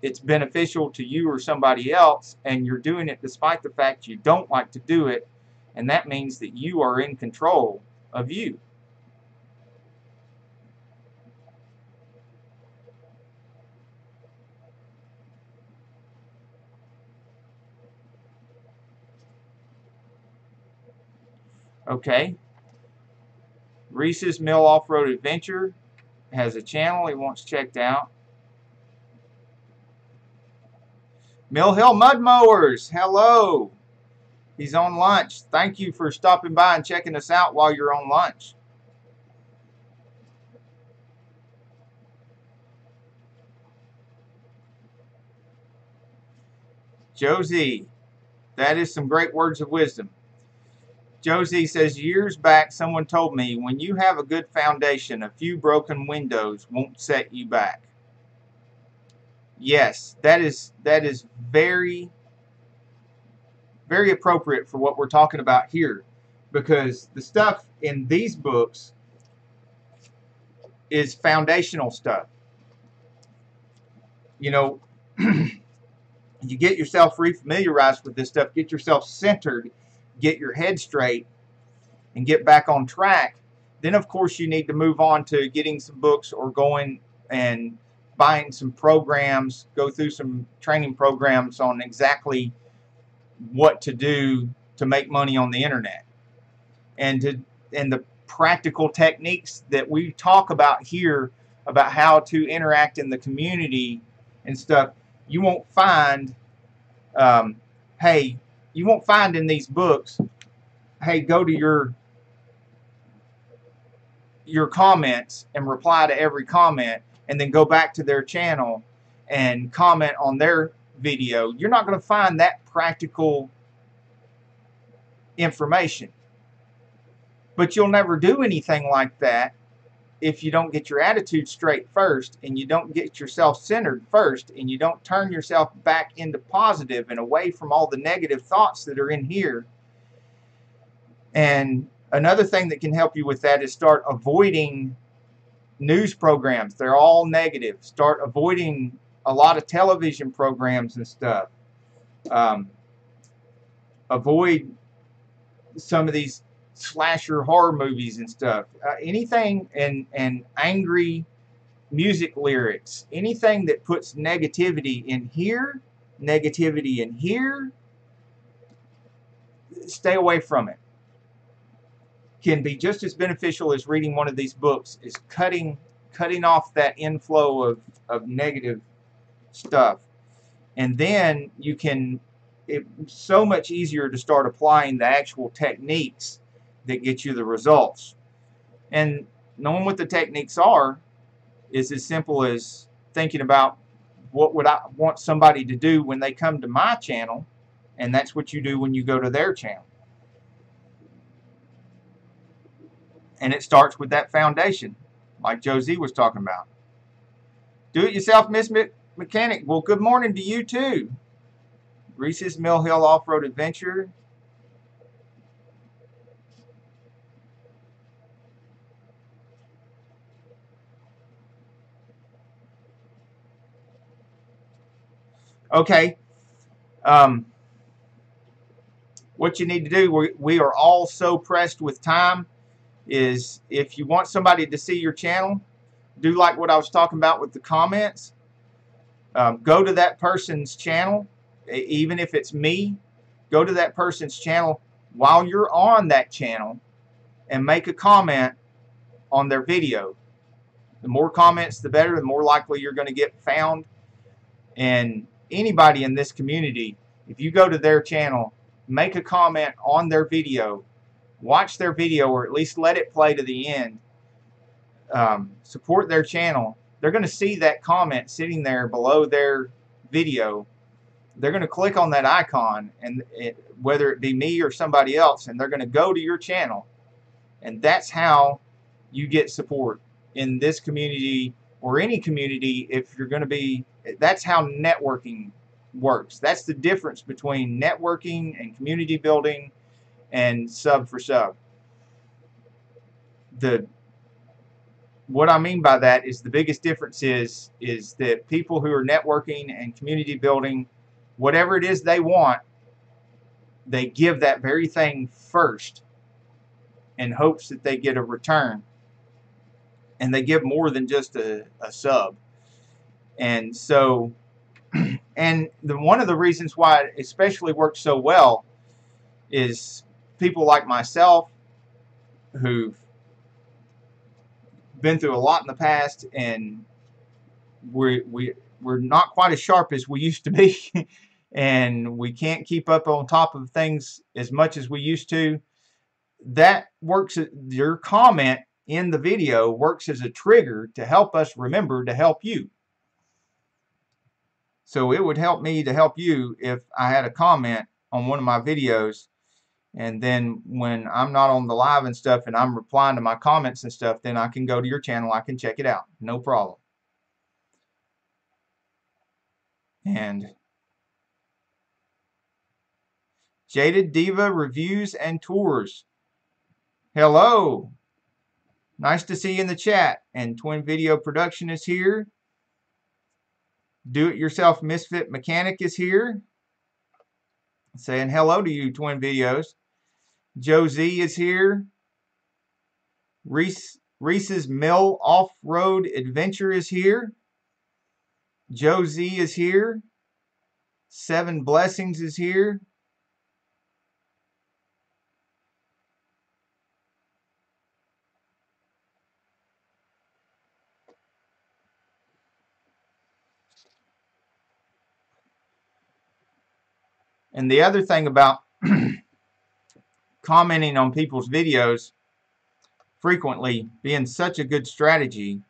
it's beneficial to you or somebody else, and you're doing it despite the fact you don't like to do it, and that means that you are in control of you. Okay. Reese's Mill Off-Road Adventure has a channel he wants checked out. Mill Hill Mud Mowers, hello. He's on lunch. Thank you for stopping by and checking us out while you're on lunch. Josie, that is some great words of wisdom. Josie says, years back someone told me, when you have a good foundation, a few broken windows won't set you back. Yes, that is very, very appropriate for what we're talking about here, because the stuff in these books is foundational stuff. You get yourself refamiliarized with this stuff, get yourself centered, get your head straight, and get back on track. Then, of course, you need to move on to getting some books or going and buying some programs, go through some training programs on exactly what to do to make money on the internet. And the practical techniques that we talk about here about how to interact in the community and stuff, you won't find, hey, you won't find in these books, hey, go to your comments and reply to every comment and then go back to their channel and comment on their video. You're not going to find that practical information. But you'll never do anything like that if you don't get your attitude straight first, and you don't get yourself centered first, and you don't turn yourself back into positive and away from all the negative thoughts that are in here. And another thing that can help you with that is start avoiding news programs. They're all negative. Start avoiding a lot of television programs and stuff. Avoid some of these slasher horror movies and stuff. Anything and angry music lyrics. Anything that puts negativity in here, stay away from it. Can be just as beneficial as reading one of these books, is cutting off that inflow of negative stuff. And then you can, it's so much easier to start applying the actual techniques that get you the results. And knowing what the techniques are is as simple as thinking about what would I want somebody to do when they come to my channel, and that's what you do when you go to their channel. And it starts with that foundation, like Josie was talking about. Do it yourself, Miss Mechanic. Well, good morning to you too. Reese's Mill Hill Off-Road Adventure. Okay. What you need to do, we are all so pressed with time, is if you want somebody to see your channel, do like what I was talking about with the comments. Go to that person's channel, even if it's me, go to that person's channel while you're on that channel and make a comment on their video. The more comments, the better, the more likely you're going to get found. And anybody in this community, if you go to their channel, make a comment on their video, watch their video, or at least let it play to the end, support their channel, they're going to see that comment sitting there below their video. They're going to click on that icon, and whether it be me or somebody else, and they're going to go to your channel. And that's how you get support in this community or any community. If you're going to be, that's how networking works. That's the difference between networking and community building and sub for sub. What I mean by that is the biggest difference is that people who are networking and community building, whatever it is they want, they give that very thing first in hopes that they get a return. And they give more than just a sub. And so, and one of the reasons why it especially works so well is people like myself who've been through a lot in the past, and we're not quite as sharp as we used to be, and we can't keep up on top of things as much as we used to. That works. Your comment in the video works as a trigger to help us remember to help you. So it would help me to help you if I had a comment on one of my videos, and then when I'm not on the live and stuff and I'm replying to my comments and stuff, then I can go to your channel, I can check it out, no problem. And Jaded Diva Reviews and Tours, hello, nice to see you in the chat. And Twin Video Production is here. Do-it-yourself misfit mechanic is here, saying hello to you, Twin Videos. Joe Z is here. Reese's Mill Off-Road Adventure is here. Joe Z is here. Seven Blessings is here. And the other thing about commenting on people's videos frequently being such a good strategy.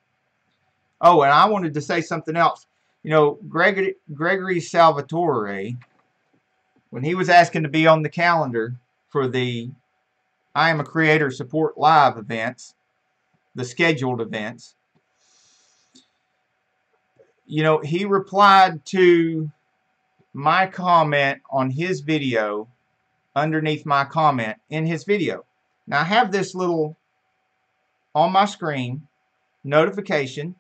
Oh, and I wanted to say something else. You know, Gregory Salvatore, when he was asking to be on the calendar for the Iamacreator Support Live events, the scheduled events, you know, he replied to my comment on his video underneath my comment in his video. Now, I have this little on my screen notification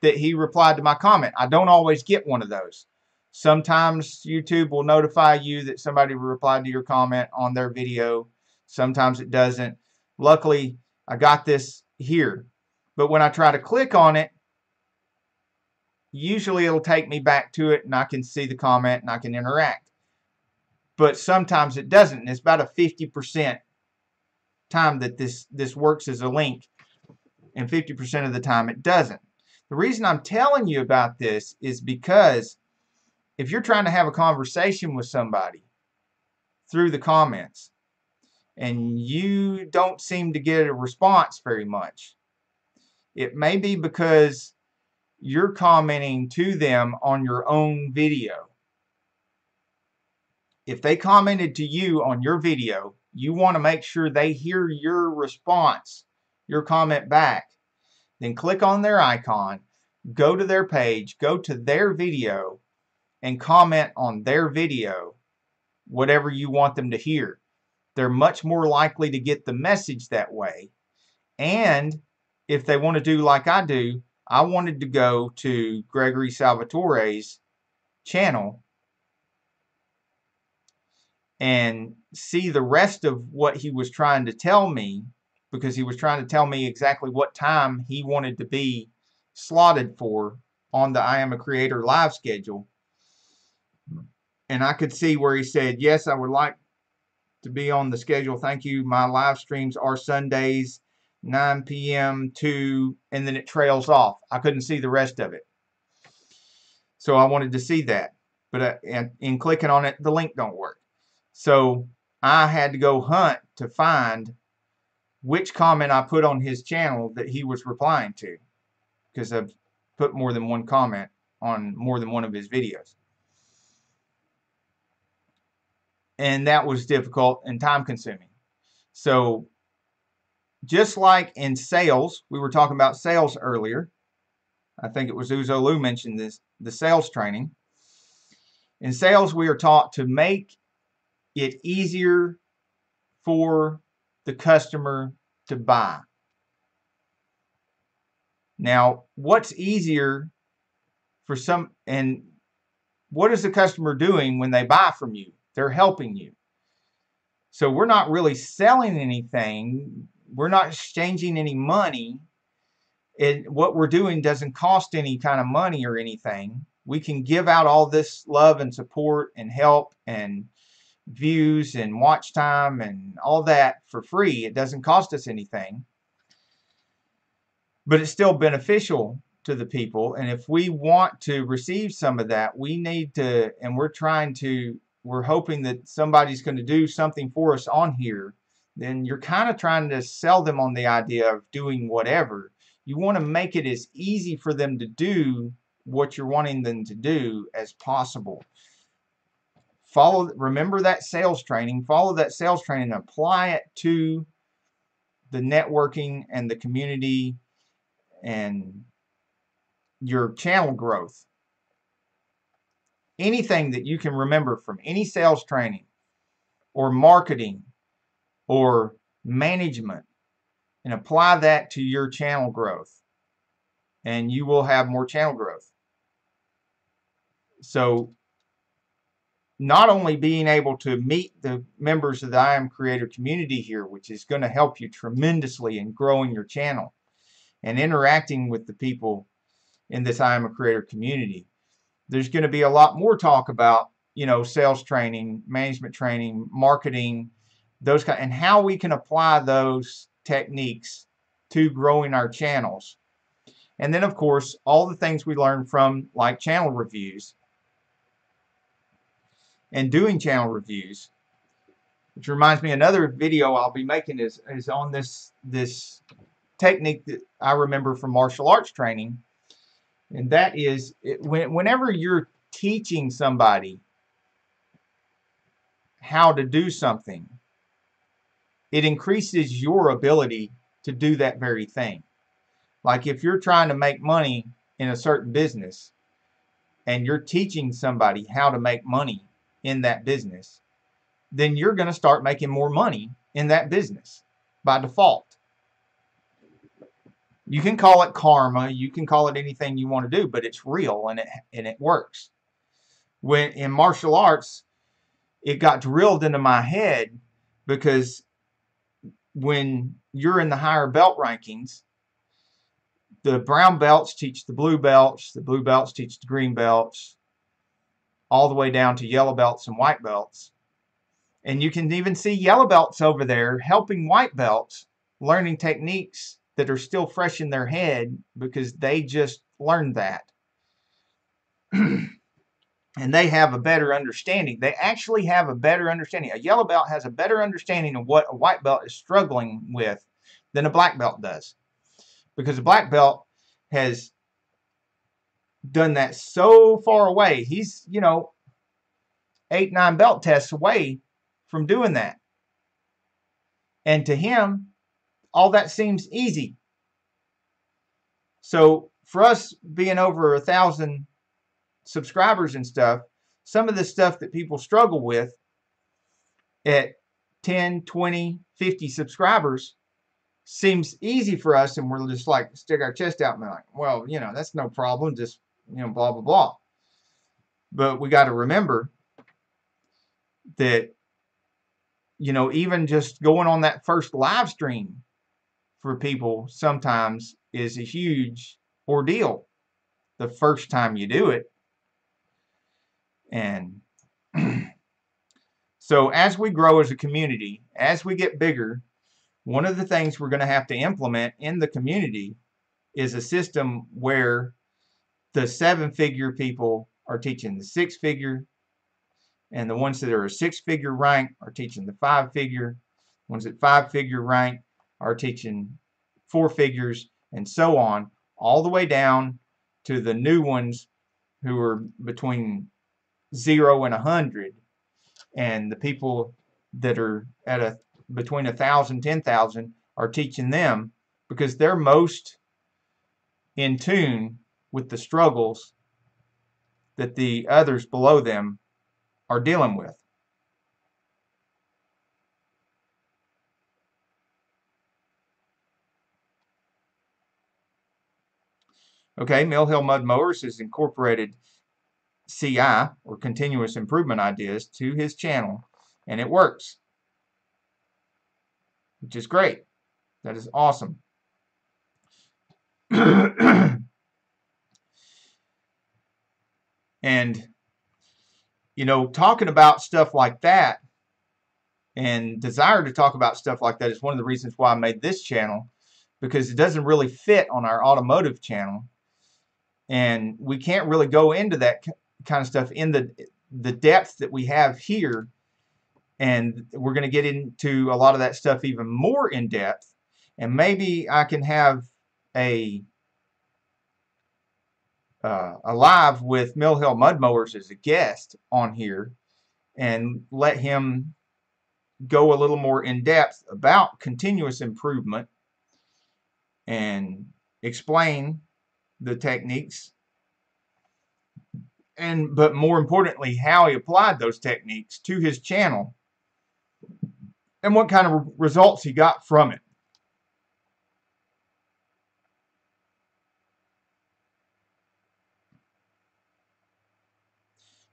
that he replied to my comment. I don't always get one of those. Sometimes YouTube will notify you that somebody replied to your comment on their video. Sometimes it doesn't. Luckily, I got this here. But when I try to click on it, usually it'll take me back to it and I can see the comment and I can interact. But sometimes it doesn't. And it's about a 50% time that this works as a link, and 50% of the time it doesn't. The reason I'm telling you about this is because if you're trying to have a conversation with somebody through the comments and you don't seem to get a response very much, it may be because you're commenting to them on your own video. If they commented to you on your video, you want to make sure they hear your response, your comment back. Then click on their icon, go to their page, go to their video, and comment on their video whatever you want them to hear. They're much more likely to get the message that way. And if they want to do like I do, I wanted to go to Gregory Salvatore's channel and see the rest of what he was trying to tell me, because he was trying to tell me exactly what time he wanted to be slotted for on the Iamacreator live schedule. And I could see where he said, yes, I would like to be on the schedule. Thank you. My live streams are Sundays, 9 p.m. to, and then it trails off. I couldn't see the rest of it. So I wanted to see that. But in clicking on it, the link don't work. So I had to go hunt to find which comment I put on his channel that he was replying to, because I've put more than one comment on more than one of his videos. And that was difficult and time consuming. So just like in sales, we were talking about sales earlier. I think it was Uzolu mentioned this, the sales training. In sales, we are taught to make it easier for the customer to buy. Now, what's easier for some, and what is the customer doing when they buy from you? They're helping you. So we're not really selling anything. We're not exchanging any money. What we're doing doesn't cost any kind of money or anything. We can give out all this love and support and help and views and watch time and all that for free. It doesn't cost us anything, but it's still beneficial to the people. And if we want to receive some of that, we need to, and we're hoping that somebody's going to do something for us on here, then you're kind of trying to sell them on the idea of doing whatever. You want to make it as easy for them to do what you're wanting them to do as possible. Remember that sales training, follow that sales training and apply it to the networking and the community and your channel growth. Anything that you can remember from any sales training or marketing or management, and apply that to your channel growth, and you will have more channel growth. So not only being able to meet the members of the Iamacreator community here, which is going to help you tremendously in growing your channel and interacting with the people in this Iamacreator community, there's going to be a lot more talk about, you know, sales training, management training, marketing, those kind, and how we can apply those techniques to growing our channels. And then, of course, all the things we learn from, like channel reviews and doing channel reviews, which reminds me, another video I'll be making is on this technique that I remember from martial arts training, and that is whenever you're teaching somebody how to do something, it increases your ability to do that very thing. Like if you're trying to make money in a certain business and you're teaching somebody how to make money in that business, then you're going to start making more money in that business by default. You can call it karma, you can call it anything you want to do, but it's real and it works. When in martial arts, it got drilled into my head because when you're in the higher belt rankings, the brown belts teach the blue belts teach the green belts, all the way down to yellow belts and white belts. And you can even see yellow belts over there helping white belts learning techniques that are still fresh in their head because they just learned that. And they have a better understanding. They actually have a better understanding. A yellow belt has a better understanding of what a white belt is struggling with than a black belt does. Because a black belt has done that so far away. He's, you know, 8, 9 belt tests away from doing that. And to him, all that seems easy. So for us being over 1,000 subscribers and stuff, some of the stuff that people struggle with at 10, 20, 50 subscribers seems easy for us, and we're just like stick our chest out and be like, well, you know, that's no problem, just, you know, blah blah blah. But we got to remember that, you know, even just going on that first live stream for people sometimes is a huge ordeal the first time you do it. And so as we grow as a community, as we get bigger, one of the things we're going to have to implement in the community is a system where the 7-figure people are teaching the 6-figure, and the ones that are a 6-figure rank are teaching the 5-figure. Ones at 5-figure rank are teaching 4 figures, and so on, all the way down to the new ones who are between 0 and 100, and the people that are at between 1,000 10,000 are teaching them because they're most in tune with the struggles that the others below them are dealing with. Okay, Mill Hill Mud Mowers has incorporated CI, or continuous improvement ideas, to his channel, and it works, which is great. That is awesome. And, you know, talking about stuff like that and desire to talk about stuff like that is one of the reasons why I made this channel, because it doesn't really fit on our automotive channel, and we can't really go into that kind of stuff in the depth that we have here. And we're going to get into a lot of that stuff even more in depth, and maybe I can have a live with Mill Hill Mud Mowers as a guest on here and let him go a little more in depth about continuous improvement and explain the techniques, but more importantly, how he applied those techniques to his channel and what kind of results he got from it.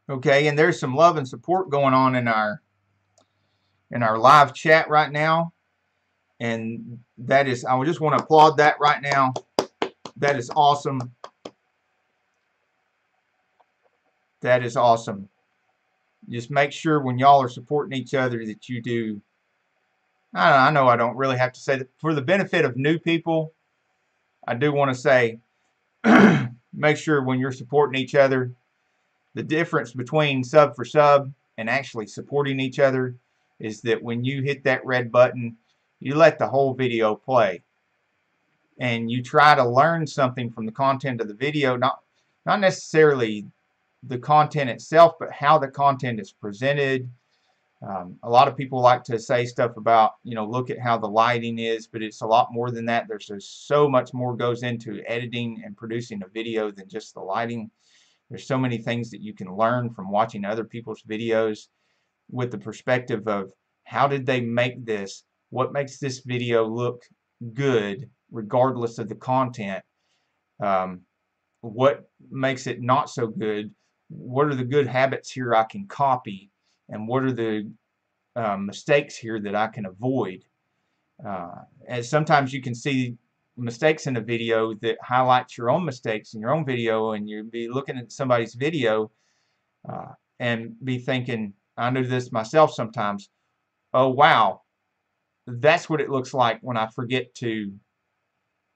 Okay, and there's some love and support going on in our live chat right now, and that is, I just want to applaud that right now. That is awesome. That is awesome. Just make sure when y'all are supporting each other that you do. I know I don't really have to say that. For the benefit of new people, I do want to say, make sure when you're supporting each other, the difference between sub for sub and actually supporting each other is that when you hit that red button, you let the whole video play. And you try to learn something from the content of the video, not necessarily the content itself, but how the content is presented. A lot of people like to say stuff about, look at how the lighting is, but it's a lot more than that. There's just so much more goes into editing and producing a video than just the lighting. There's so many things that you can learn from watching other people's videos with the perspective of how did they make this? What makes this video look good regardless of the content? What makes it not so good? What are the good habits here I can copy? And what are the mistakes here that I can avoid? And sometimes you can see mistakes in a video that highlights your own mistakes in your own video, and you'll be looking at somebody's video and be thinking, I do this myself sometimes, oh wow, that's what it looks like when I forget to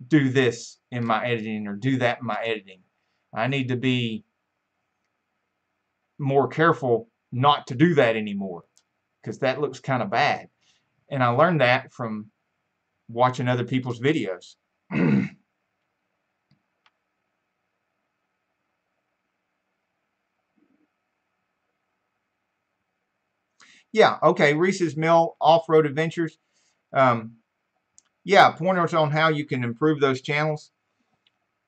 do this in my editing or do that in my editing. I need to be more careful not to do that anymore, because that looks kind of bad. And I learned that from watching other people's videos. Yeah, okay, Reese's Mill Off-Road Adventures. Yeah, pointers on how you can improve those channels.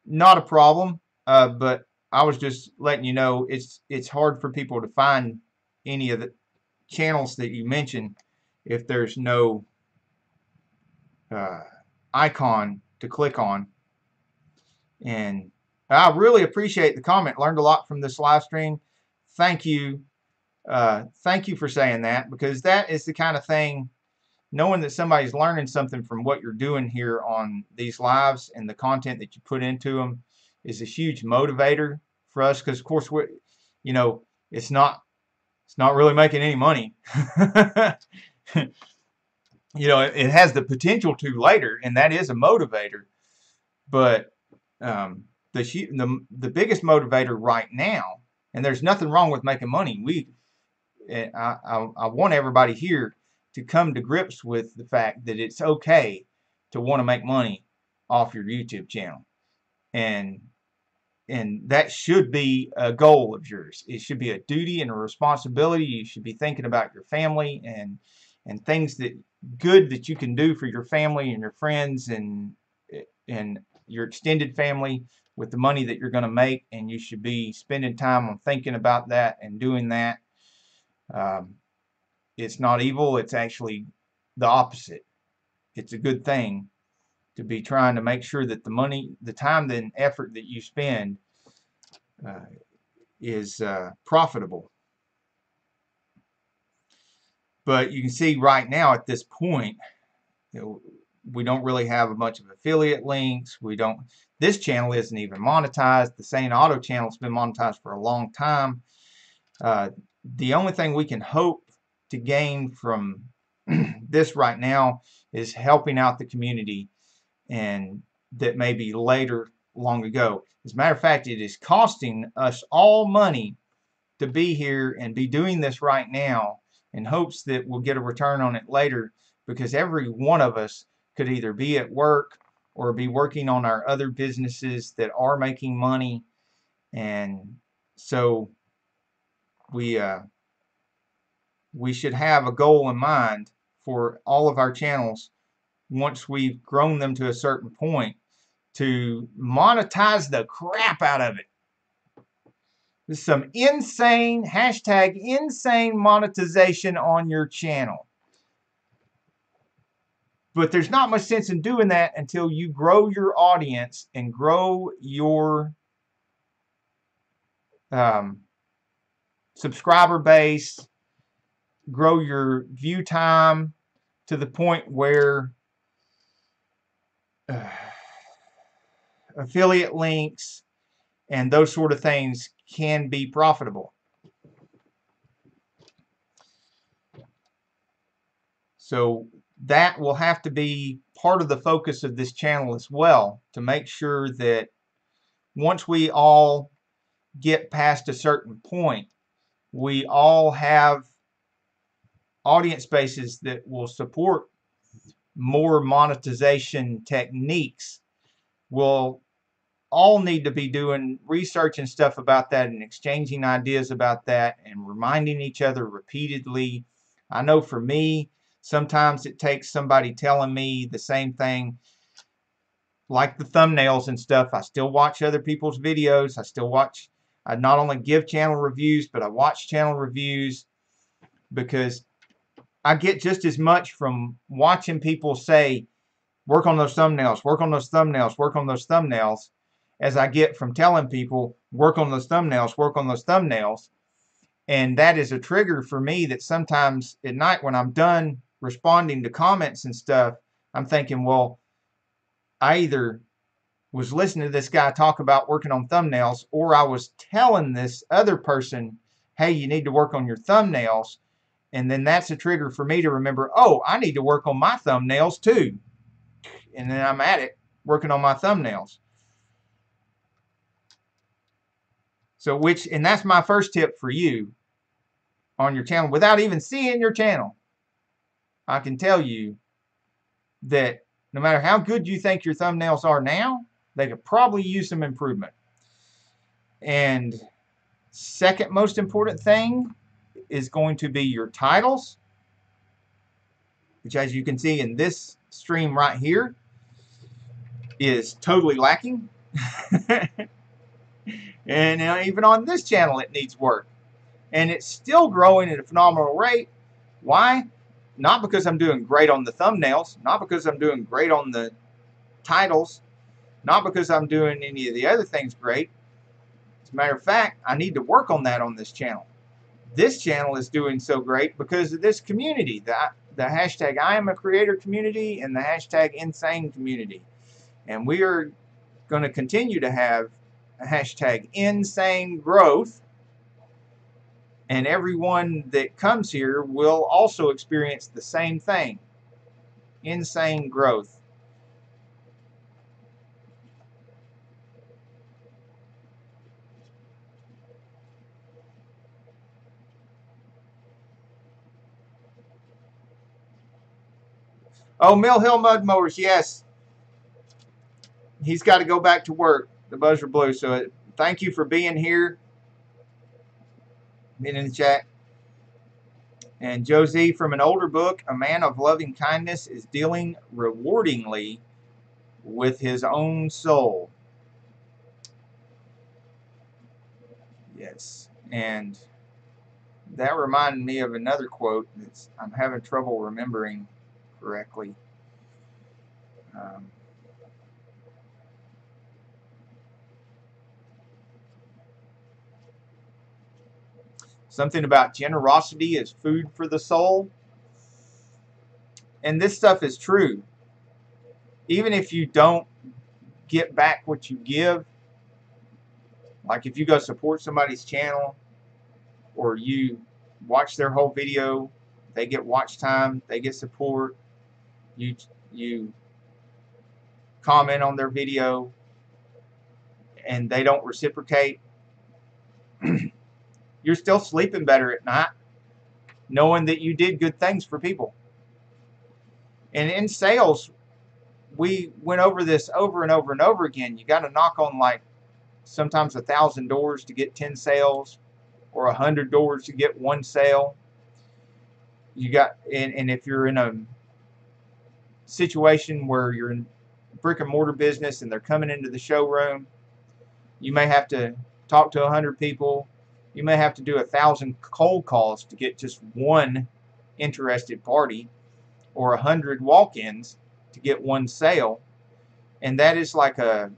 Not a problem, but I was just letting you know it's hard for people to find any of the channels that you mentioned if there's no icon to click on. And I really appreciate the comment. Learned a lot from this live stream. Thank you. Thank you for saying that, because that is the kind of thing, knowing that somebody's learning something from what you're doing here on these lives and the content that you put into them is a huge motivator for us, because of course it's not really making any money. It has the potential to later, and that is a motivator, but the biggest motivator right now, and there's nothing wrong with making money. I want everybody here to come to grips with the fact that it's okay to want to make money off your YouTube channel, and that should be a goal of yours. It should be a duty and a responsibility. You should be thinking about your family and things good that you can do for your family and your friends and your extended family with the money that you're going to make, and you should be spending time on thinking about that and doing that. It's not evil. It's actually the opposite. It's a good thing to be trying to make sure that the money, the time, and effort that you spend is profitable. But you can see right now at this point, we don't really have a bunch of affiliate links. This channel isn't even monetized. The Sane Auto channel has been monetized for a long time. The only thing we can hope to gain from this right now is helping out the community, and that maybe later, long ago. As a matter of fact, it is costing us all money to be here and be doing this right now in hopes that we'll get a return on it later, because every one of us could either be at work or be working on our other businesses that are making money. And so we should have a goal in mind for all of our channels once we've grown them to a certain point to monetize the crap out of it. There's some insane, #insane monetization on your channel. But there's not much sense in doing that until you grow your audience and grow your subscriber base, grow your view time to the point where affiliate links and those sort of things can be profitable. So that will have to be part of the focus of this channel as well, to make sure that once we all get past a certain point, we all have audience bases that will support more monetization techniques. We'll all need to be doing research and stuff about that and exchanging ideas about that and reminding each other repeatedly. I know for me, sometimes it takes somebody telling me the same thing, like the thumbnails and stuff. I still watch other people's videos. I not only give channel reviews, but I watch channel reviews, because I get just as much from watching people say, work on those thumbnails, work on those thumbnails, work on those thumbnails, as I get from telling people, work on those thumbnails, work on those thumbnails. And that is a trigger for me that sometimes at night when I'm done responding to comments and stuff, I'm thinking, well, I either was listening to this guy talk about working on thumbnails, or I was telling this other person, hey, you need to work on your thumbnails. And then that's a trigger for me to remember, oh, I need to work on my thumbnails too. And then I'm at it, working on my thumbnails. So and that's my first tip for you on your channel. Without even seeing your channel, I can tell you that no matter how good you think your thumbnails are now, they could probably use some improvement. And second most important thing is going to be your titles, which, as you can see in this stream right here, is totally lacking. And even on this channel it needs work, and it's still growing at a phenomenal rate. Why? Not because I'm doing great on the thumbnails, not because I'm doing great on the titles, not because I'm doing any of the other things great. As a matter of fact, I need to work on that on this channel. This channel is doing so great because of this community, the hashtag Iamacreator community and the hashtag Insane community. And we are going to continue to have a hashtag Insane growth, and everyone that comes here will also experience the same thing, insane growth. Oh, Mill Hill Mud Mowers, yes. He's got to go back to work, the buzzer blew. So thank you for being here, being in the chat. And Josie, from an older book, a man of loving kindness is dealing rewardingly with his own soul. Yes, and that reminded me of another quote that I'm having trouble remembering correctly. Something about generosity is food for the soul. And this stuff is true. Even if you don't get back what you give, like if you go support somebody's channel or you watch their whole video, they get watch time, they get support, you comment on their video and they don't reciprocate, you're still sleeping better at night knowing that you did good things for people. And in sales, we went over this over and over and over again. You got to knock on like sometimes 1,000 doors to get 10 sales, or 100 doors to get 1 sale. You got, and if you're in a situation where you're in brick and mortar business and they're coming into the showroom, you may have to talk to 100 people. You may have to do 1,000 cold calls to get just 1 interested party, or 100 walk-ins to get 1 sale. And that is like a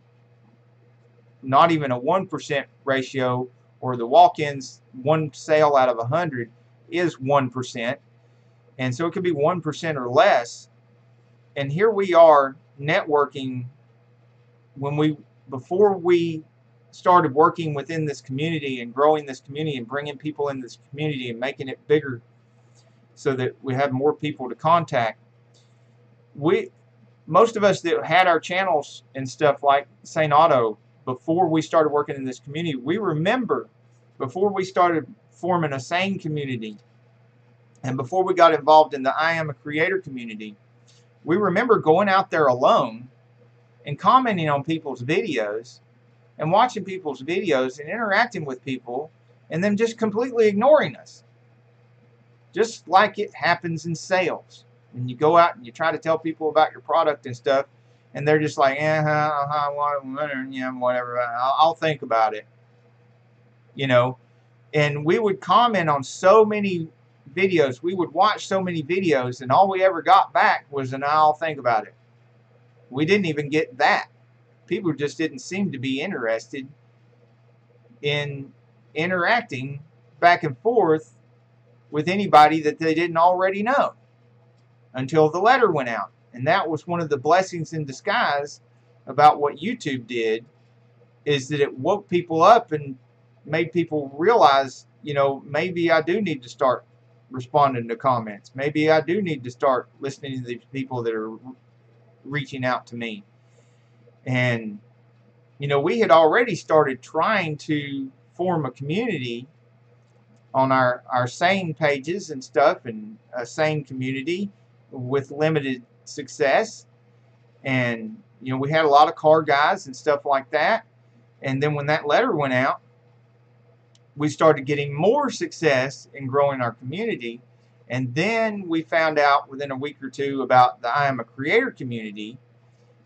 not even a 1% ratio or the walk-ins, one sale out of 100 is 1%, and so it could be 1% or less. And here we are networking before we started working within this community and growing this community and bringing people in this community and making it bigger so that we have more people to contact. Most of us that had our channels and stuff like Sane Auto, before we started working in this community, we remember before we started forming a Sane community and before we got involved in the Iamacreator community, we remember going out there alone and commenting on people's videos and watching people's videos and interacting with people and them just completely ignoring us. Just like it happens in sales. When you go out and you try to tell people about your product and stuff, and they're just like, whatever, I'll think about it. You know, and we would comment on so many videos, we would watch so many videos, and all we ever got back was an I'll think about it. We didn't even get that. People just didn't seem to be interested in interacting back and forth with anybody that they didn't already know until the letter went out. And that was one of the blessings in disguise about what YouTube did, is that it woke people up and made people realize, you know, maybe I do need to start responding to comments. Maybe I do need to start listening to these people that are reaching out to me. And, you know, we had already started trying to form a community on our Sane pages and stuff, and a Sane community with limited success. And, you know, we had a lot of car guys and stuff like that. And then when that letter went out, we started getting more success in growing our community. And then we found out within a week or two about the Iamacreator community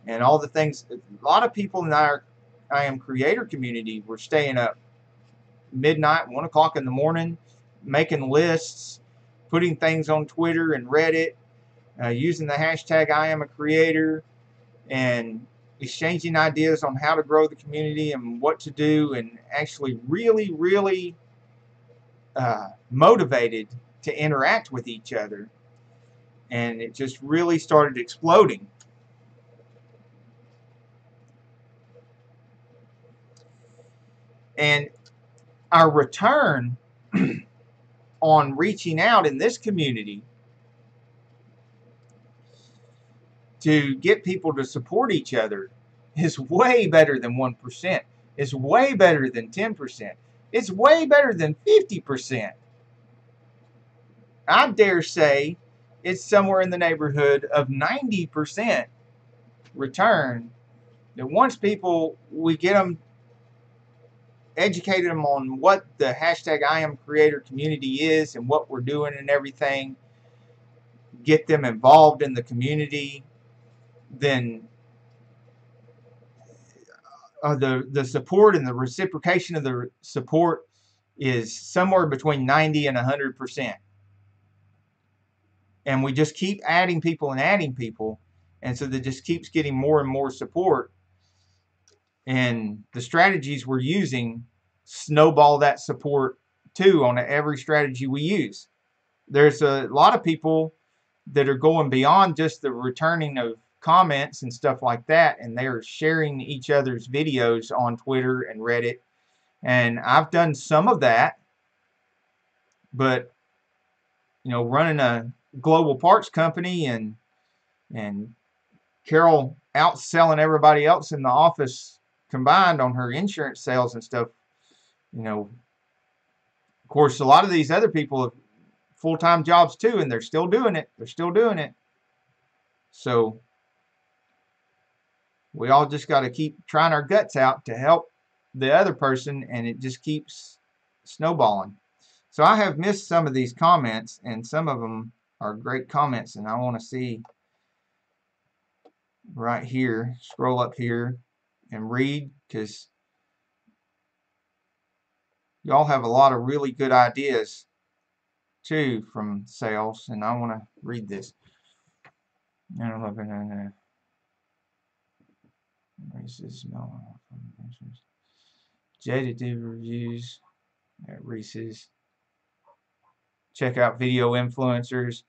and all the things. A lot of people in our Iamacreator community were staying up midnight, 1 o'clock in the morning, making lists, putting things on Twitter and Reddit, using the hashtag Iamacreator, and exchanging ideas on how to grow the community and what to do, and actually really, really motivated to interact with each other. And it just really started exploding. And our return on reaching out in this community to get people to support each other is way better than 1%. It's way better than 10%. It's way better than 50%. I dare say it's somewhere in the neighborhood of 90% return. That once we get them, educated them on what the hashtag Iamacreator community is and what we're doing and everything, get them involved in the community, then the support and the reciprocation of the support is somewhere between 90 and 100%. And we just keep adding people and adding people, and so that just keeps getting more and more support. And the strategies we're using snowball that support too on every strategy we use. There's a lot of people that are going beyond just the returning of comments and stuff like that, and they're sharing each other's videos on Twitter and Reddit. And I've done some of that, but, you know, running a global parts company and Carol outselling everybody else in the office combined on her insurance sales and stuff, you know, of course, a lot of these other people have full-time jobs too, and they're still doing it. They're still doing it. So we all just got to keep trying our guts out to help the other person, and it just keeps snowballing. So I have missed some of these comments, and some of them are great comments, and I want to see right here, scroll up here and read, because y'all have a lot of really good ideas too from sales, and I want to read this. I don't know if I'm racist, no. Jaded reviews. Reese's. Check out video influencers.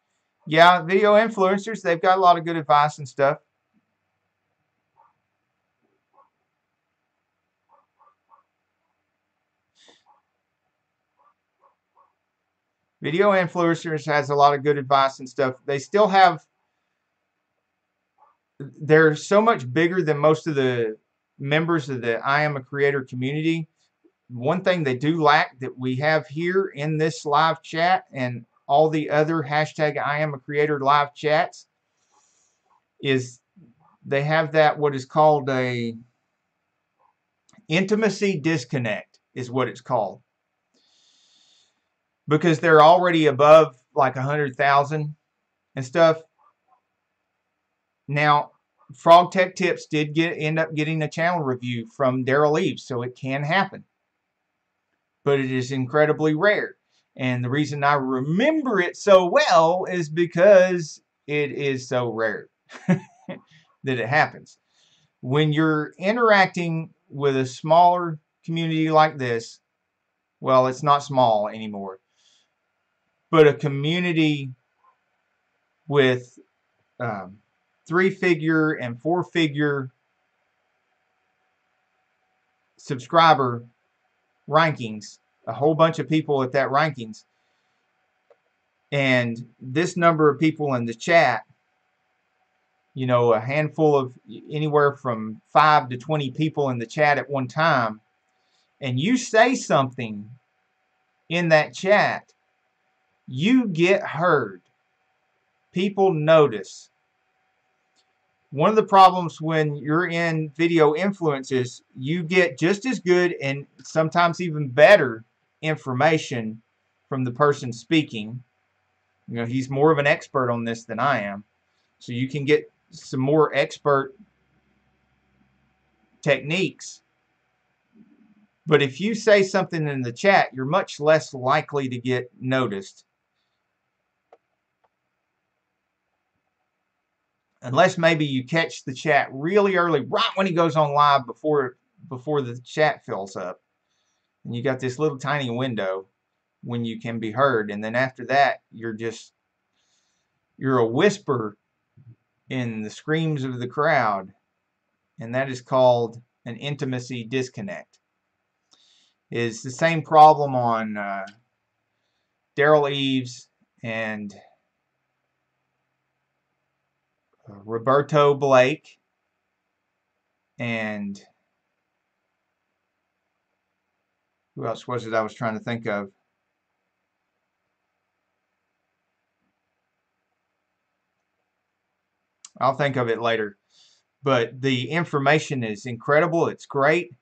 Yeah, video influencers, they've got a lot of good advice and stuff. Video influencers has a lot of good advice and stuff. They still have, they're so much bigger than most of the members of the Iamacreator community. One thing they do lack that we have here in this live chat and all the other hashtag Iamacreator live chats is they have that what is called a intimacy disconnect is what it's called. Because they're already above like 100,000 and stuff. Now, Frog Tech Tips did end up getting a channel review from Daryl Eves, so it can happen. But it is incredibly rare. And the reason I remember it so well is because it is so rare that it happens. When you're interacting with a smaller community like this, well, it's not small anymore, but a community with 3-figure and 4-figure subscriber rankings, a whole bunch of people at that rankings, and this number of people in the chat, you know, a handful of anywhere from 5 to 20 people in the chat at one time, and you say something in that chat, you get heard. People notice. One of the problems when you're in video influence is you get just as good and sometimes even better information from the person speaking. You know, he's more of an expert on this than I am. So you can get some more expert techniques. But if you say something in the chat, you're much less likely to get noticed. Unless maybe you catch the chat really early, right when he goes on live before the chat fills up. And you got this little tiny window when you can be heard. And then after that, you're a whisper in the screams of the crowd. And that is called an intimacy disconnect. It's the same problem on Daryl Eves and Roberto Blake and who else was it I was trying to think of? I'll think of it later. But the information is incredible. It's great.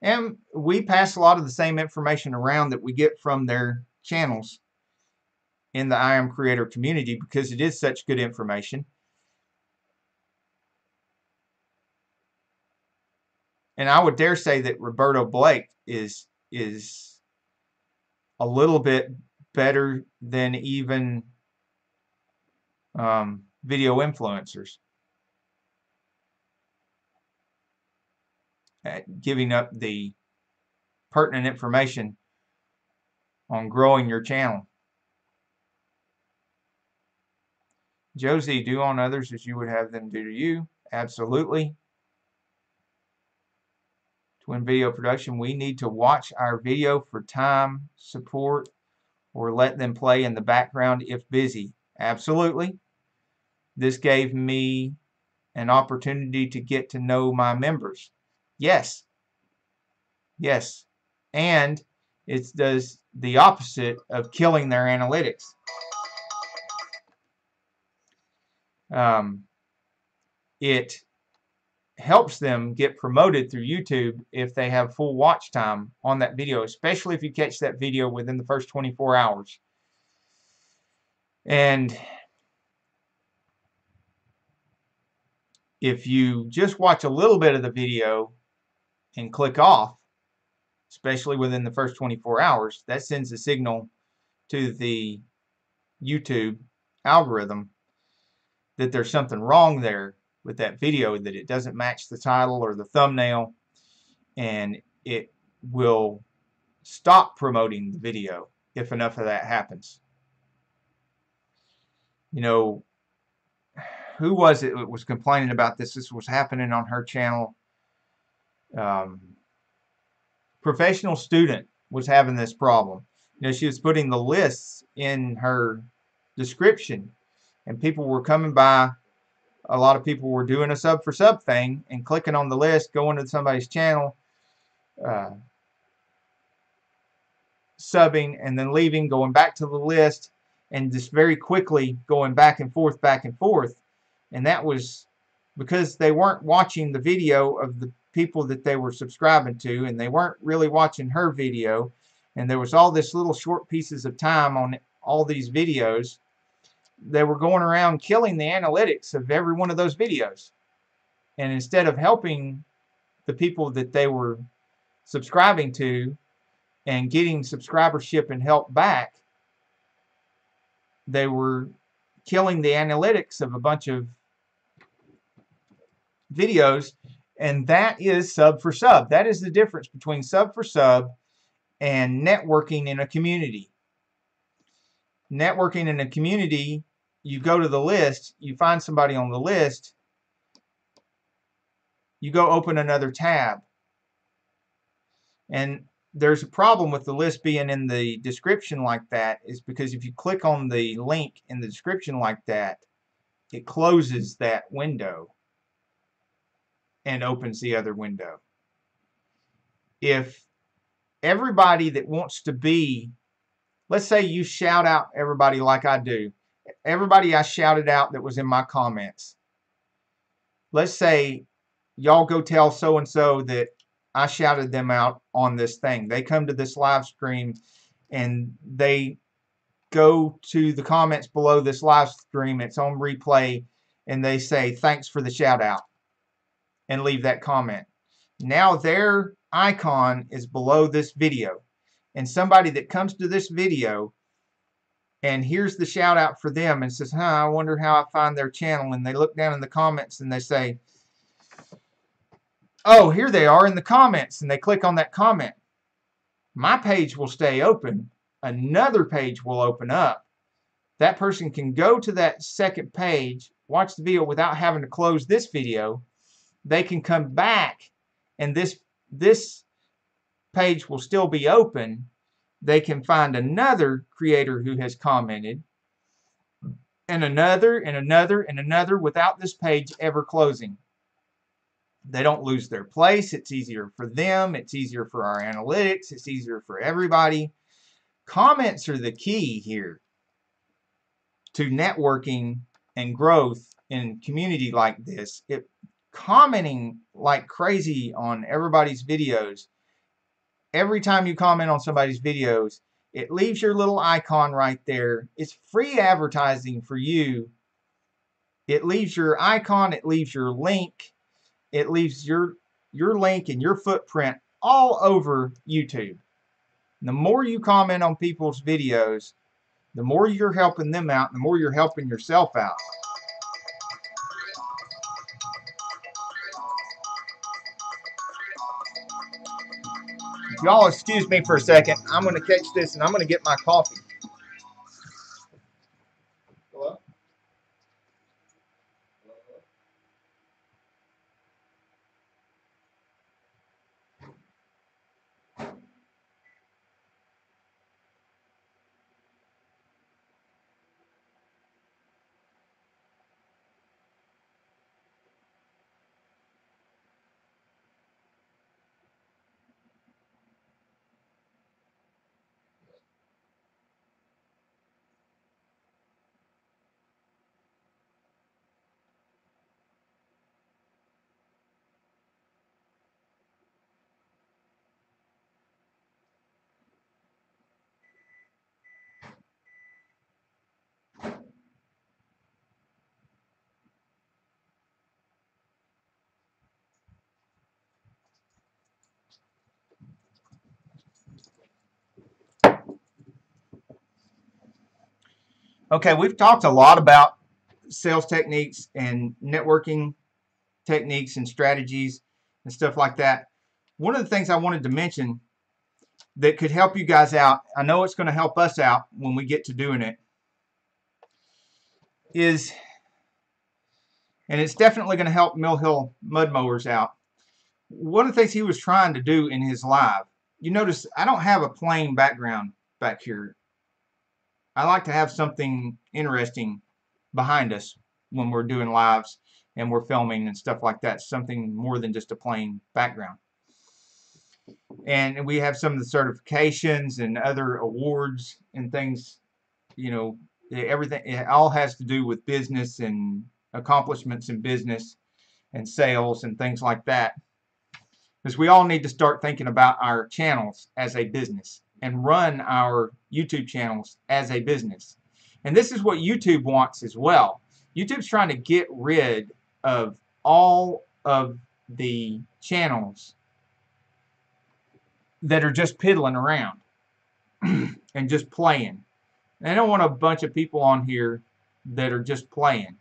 And we pass a lot of the same information around that we get from their channels in the Iamacreator community because it is such good information. And I would dare say that Roberto Blake is a little bit better than even video influencers at giving up the pertinent information on growing your channel. Josie, do on others as you would have them do to you. Absolutely. Twin video production, we need to watch our video for time support or let them play in the background if busy. Absolutely. This gave me an opportunity to get to know my members. Yes. Yes. And it does the opposite of killing their analytics. It helps them get promoted through YouTube if they have full watch time on that video, especially if you catch that video within the first 24 hours. And if you just watch a little bit of the video and click off, especially within the first 24 hours, that sends a signal to the YouTube algorithm that there's something wrong there with that video, that it doesn't match the title or the thumbnail, and it will stop promoting the video if enough of that happens. You know, who was it that was complaining about this? This was happening on her channel. Professional student was having this problem. You know, she was putting the lists in her description, and people were coming by. A lot of people were doing a sub for sub thing and clicking on the list, going to somebody's channel, subbing, and then leaving, going back to the list, and just very quickly going back and forth, back and forth. And that was because they weren't watching the video of the people that they were subscribing to, and they weren't really watching her video. And there was all this little short pieces of time on all these videos. They were going around killing the analytics of every one of those videos. And instead of helping the people that they were subscribing to and getting subscribership and help back, they were killing the analytics of a bunch of videos. And that is sub for sub. That is the difference between sub for sub and networking in a community. Networking in a community, you go to the list, you find somebody on the list, you go open another tab. And there's a problem with the list being in the description like that, is because if you click on the link in the description like that, it closes that window and opens the other window. If everybody that wants to be, let's say you shout out everybody like I do, everybody I shouted out that was in my comments, let's say y'all go tell so-and-so that I shouted them out on this thing. They come to this live stream and they go to the comments below this live stream, it's on replay, and they say thanks for the shout out and leave that comment. Now their icon is below this video, and somebody that comes to this video and here's the shout out for them and says, I wonder how I find their channel, and they look down in the comments and they say, oh, here they are in the comments, and they click on that comment. My page will stay open. Another page will open up. That person can go to that second page, watch the video without having to close this video. They can come back, and this page will still be open. They can find another creator who has commented, and another, and another, and another, without this page ever closing. They don't lose their place. It's easier for them. It's easier for our analytics. It's easier for everybody. Comments are the key here to networking and growth in a community like this. Commenting like crazy on everybody's videos. Every time you comment on somebody's videos, it leaves your little icon right there. It's free advertising for you. It leaves your icon. It leaves your link. It leaves your link and your footprint all over YouTube. And the more you comment on people's videos, the more you're helping them out, and the more you're helping yourself out. If y'all excuse me for a second, I'm going to catch this and I'm going to get my coffee. Hello? Okay, we've talked a lot about sales techniques and networking techniques and strategies and stuff like that. One of the things I wanted to mention that could help you guys out. I know it's going to help us out when we get to doing it. And it's definitely going to help Mill Hill mud mowers out. One of the things he was trying to do in his live, you notice I don't have a plain background back here. I like to have something interesting behind us when we're doing lives and we're filming and stuff like that. Something more than just a plain background. And we have some of the certifications and other awards and things, you know, everything, it all has to do with business and accomplishments in business and sales and things like that. Because we all need to start thinking about our channels as a business and run our YouTube channels as a business. And this is what YouTube wants as well. YouTube's trying to get rid of all of the channels that are just piddling around and just playing. They don't want a bunch of people on here that are just playing.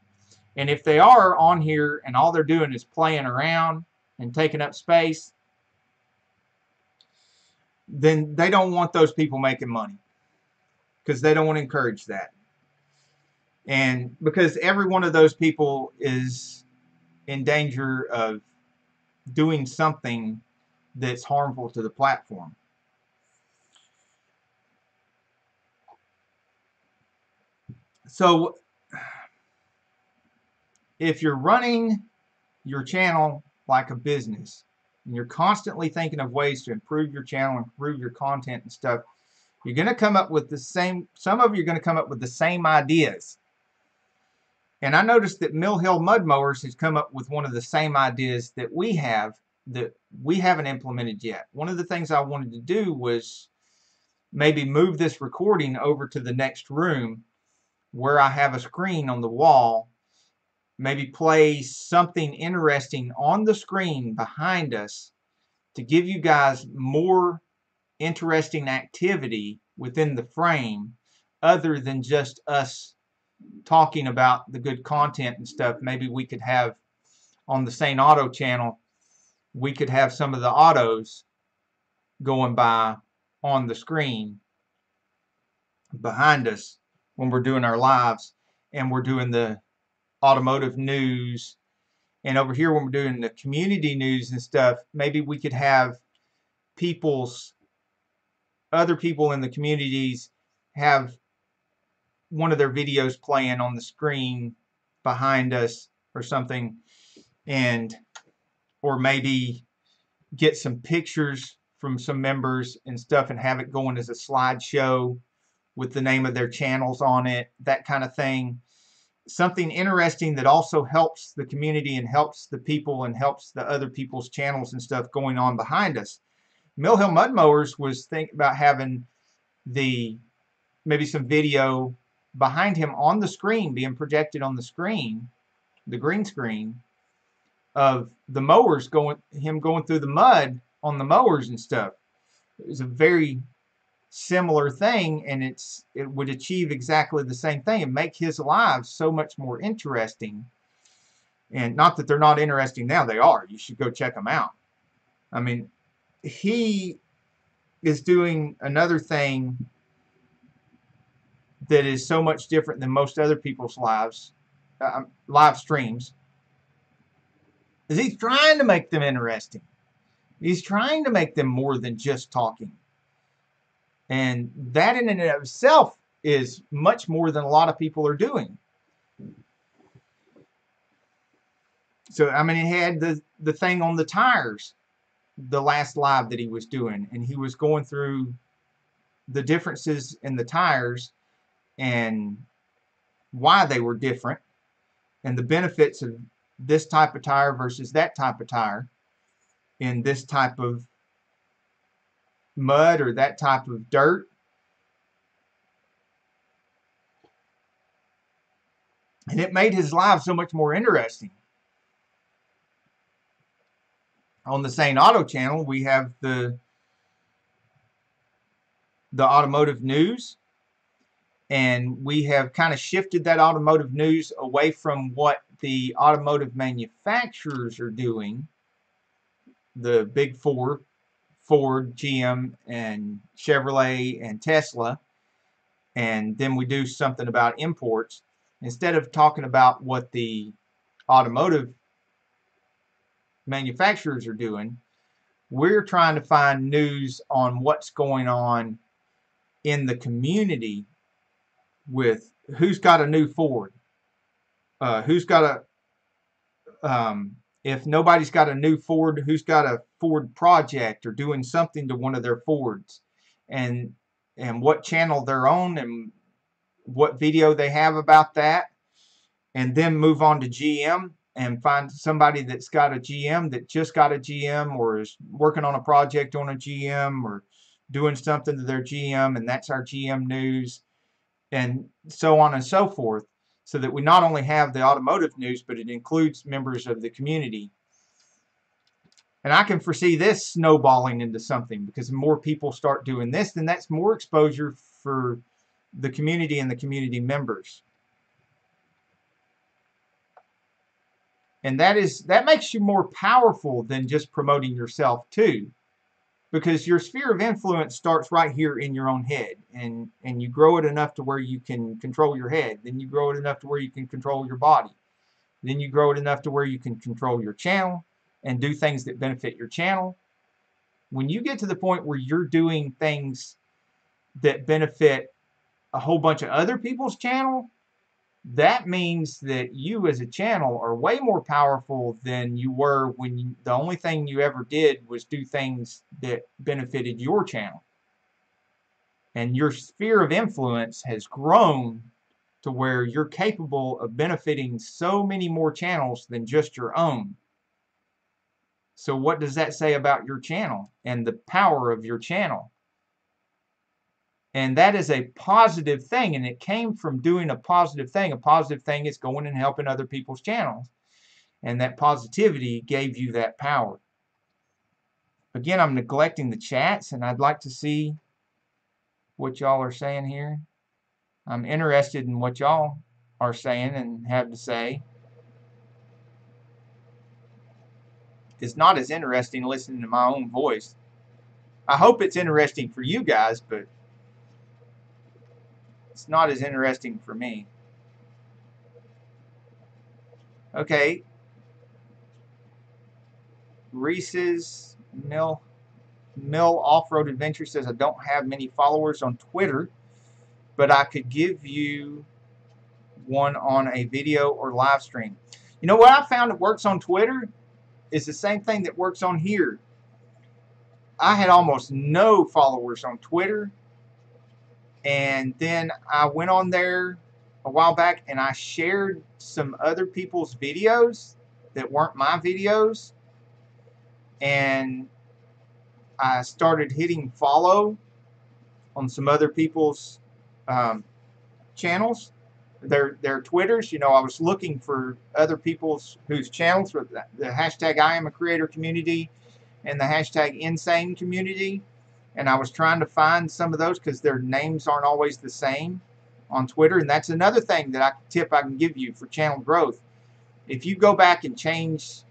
And if they are on here and all they're doing is playing around and taking up space, then they don't want those people making money, because they don't want to encourage that. And because every one of those people is in danger of doing something that's harmful to the platform. So if you're running your channel like a business and you're constantly thinking of ways to improve your channel, improve your content and stuff, you're going to come up with the same, some of you are going to come up with the same ideas. And I noticed that Mill Hill Mud Mowers has come up with one of the same ideas that we have that we haven't implemented yet. One of the things I wanted to do was maybe move this recording over to the next room where I have a screen on the wall, maybe play something interesting on the screen behind us to give you guys more interesting activity within the frame other than just us talking about the good content and stuff. Maybe we could have on the Sane Auto channel, we could have some of the autos going by on the screen behind us when we're doing our lives and we're doing the automotive news. And over here when we're doing the community news and stuff, maybe we could have other people in the communities have one of their videos playing on the screen behind us or something, and or maybe get some pictures from some members and stuff and have it going as a slideshow with the name of their channels on it, that kind of thing. Something interesting that also helps the community and helps the people and helps the other people's channels and stuff going on behind us. Mill Hill Mud Mowers was thinking about having maybe some video behind him on the screen, being projected on the screen, the green screen, of the mowers him going through the mud on the mowers and stuff. It was a very similar thing, and it would achieve exactly the same thing and make his lives so much more interesting. And not that they're not interesting now, they are. You should go check them out. I mean, he is doing another thing that is so much different than most other people's live streams, is he's trying to make them interesting. He's trying to make them more than just talking. And that in and of itself is much more than a lot of people are doing. So, I mean, he had the thing on the tires, the last live that he was doing, and he was going through the differences in the tires and why they were different and the benefits of this type of tire versus that type of tire in this type of mud or that type of dirt. And it made his life so much more interesting. On the Sane Auto channel, we have the automotive news, and we have kind of shifted that automotive news away from what the automotive manufacturers are doing, the big four Ford, GM, and Chevrolet, and Tesla, and then we do something about imports. Instead of talking about what the automotive manufacturers are doing, we're trying to find news on what's going on in the community with who's got a new Ford, who's got a, if nobody's got a new Ford, who's got a Ford project or doing something to one of their Fords, and what channel they're on, and what video they have about that, and then move on to GM and find somebody that's got a GM, that just got a GM, or is working on a project on a GM, or doing something to their GM, and that's our GM news, and so on and so forth, so that we not only have the automotive news, but it includes members of the community. And I can foresee this snowballing into something, because the more people start doing this, then that's more exposure for the community and the community members. And that makes you more powerful than just promoting yourself too, because your sphere of influence starts right here in your own head, and you grow it enough to where you can control your head, then you grow it enough to where you can control your body, then you grow it enough to where you can control your channel and do things that benefit your channel. When you get to the point where you're doing things that benefit a whole bunch of other people's channel, that means that you as a channel are way more powerful than you were when the only thing you ever did was do things that benefited your channel. And your sphere of influence has grown to where you're capable of benefiting so many more channels than just your own. So what does that say about your channel and the power of your channel? And that is a positive thing, and it came from doing a positive thing. A positive thing is going and helping other people's channels. And that positivity gave you that power. Again, I'm neglecting the chats, and I'd like to see what y'all are saying here. I'm interested in what y'all are saying and have to say. It's not as interesting listening to my own voice. I hope it's interesting for you guys, but it's not as interesting for me. Okay. Reese's Mill Off-Road Adventure says, I don't have many followers on Twitter, but I could give you one on a video or live stream. You know what I found that works on Twitter is the same thing that works on here. I had almost no followers on Twitter, and then I went on there a while back and I shared some other people's videos that weren't my videos, and I started hitting follow on some other people's channels, their Twitters. You know, I was looking for other people's whose channels were the hashtag Iamacreator community and the hashtag Insane community, and I was trying to find some of those because their names aren't always the same on Twitter. And that's another thing that tip I can give you for channel growth. If you go back and change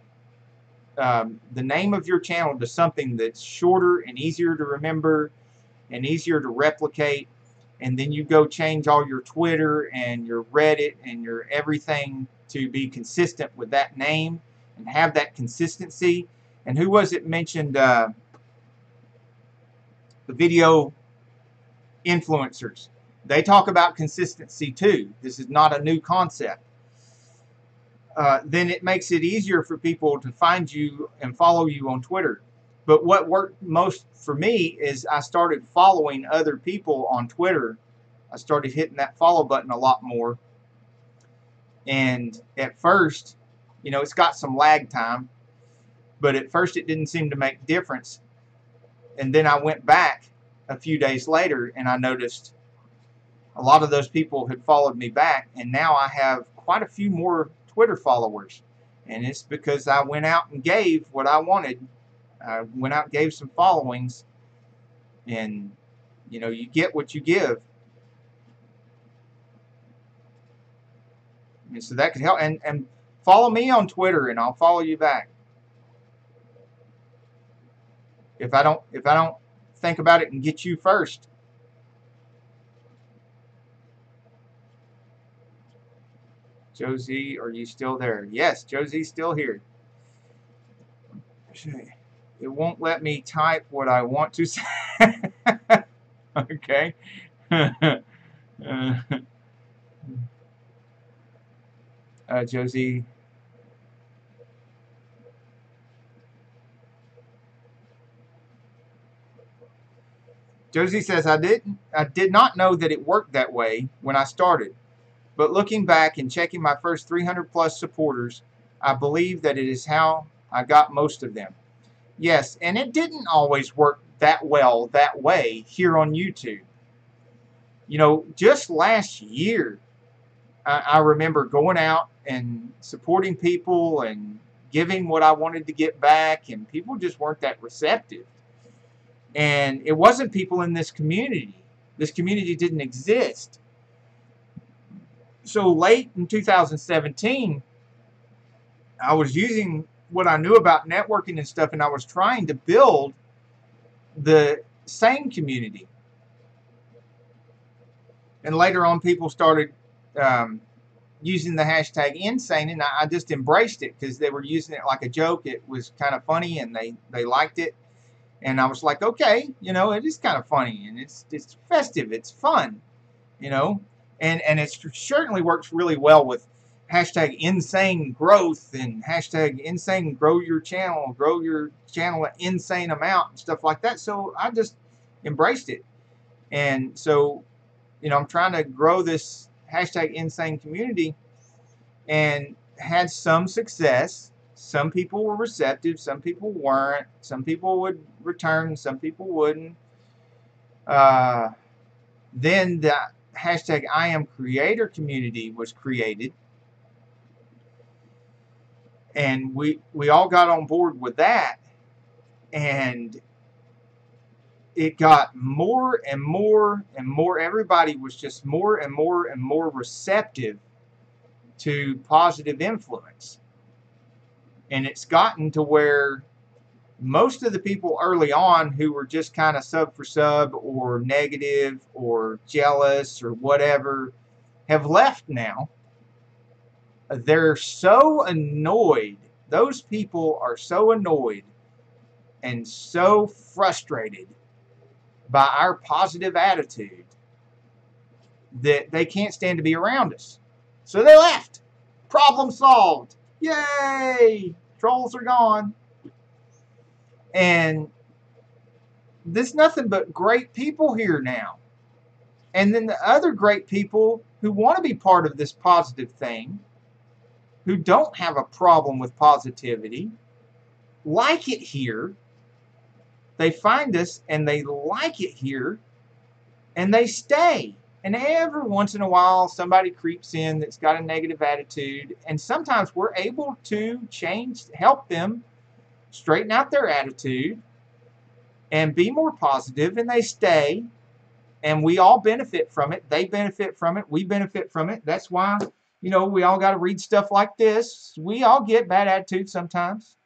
the name of your channel to something that's shorter and easier to remember and easier to replicate, and then you go change all your Twitter and your Reddit and your everything to be consistent with that name and have that consistency. And who was it mentioned the video influencers? They talk about consistency too. This is not a new concept. Then it makes it easier for people to find you and follow you on Twitter. But what worked most for me is I started following other people on Twitter. I started hitting that follow button a lot more. And at first, you know, it's got some lag time, but at first it didn't seem to make difference. And then I went back a few days later and I noticed a lot of those people had followed me back, and now I have quite a few more Twitter followers. And it's because I went out and gave what I wanted. I went out and gave some followings, and you know, you get what you give. And so that could help. And follow me on Twitter and I'll follow you back. If I don't think about it and get you first. Josie, are you still there? Yes, Josie's still here. It won't let me type what I want to say. Okay. Josie. Josie says, I did not know that it worked that way when I started, but looking back and checking my first 300 plus supporters, I believe that it is how I got most of them. Yes, and it didn't always work that well that way here on YouTube. You know, just last year, I remember going out and supporting people and giving what I wanted to get back, and people just weren't that receptive. And it wasn't people in this community. This community didn't exist. So late in 2017, I was using what I knew about networking and stuff, and I was trying to build the Sane community. And later on, people started using the hashtag insane, and I just embraced it because they were using it like a joke. It was kind of funny, and they liked it. And I was like, okay, you know, it is kind of funny, and it's festive, it's fun, you know, and it certainly works really well with hashtag insane growth and hashtag insane grow your channel an insane amount and stuff like that. So I just embraced it, and so, you know, I'm trying to grow this hashtag insane community, and had some success. Some people were receptive, some people weren't. Some people would return, some people wouldn't. Uh, then the hashtag Iamacreator community was created, and we all got on board with that, and it got more and more and more. Everybody was just more and more and more receptive to positive influence, and it's gotten to where most of the people early on who were just kind of sub for sub or negative or jealous or whatever have left now. They're so annoyed. Those people are so annoyed and so frustrated by our positive attitude that they can't stand to be around us. So they left. Problem solved. Yay! Trolls are gone. And there's nothing but great people here now. And then the other great people who want to be part of this positive thing, who don't have a problem with positivity, like it here. They find us and they like it here, and they stay. And every once in a while, somebody creeps in that's got a negative attitude, and sometimes we're able to help them straighten out their attitude and be more positive, and they stay. And we all benefit from it. They benefit from it. We benefit from it. That's why, you know, we all got to read stuff like this. We all get bad attitudes sometimes.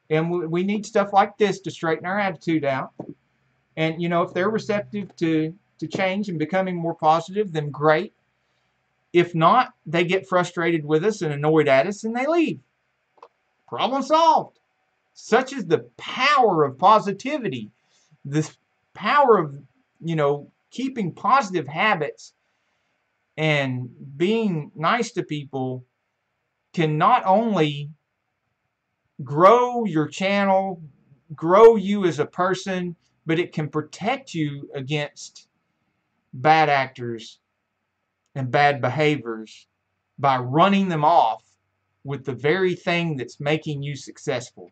And we need stuff like this to straighten our attitude out. And, you know, if they're receptive to change and becoming more positive, then great. If not, they get frustrated with us and annoyed at us and they leave. Problem solved. Such is the power of positivity. This power of, you know, keeping positive habits and being nice to people can not only grow your channel, grow you as a person, but it can protect you against bad actors and bad behaviors by running them off with the very thing that's making you successful.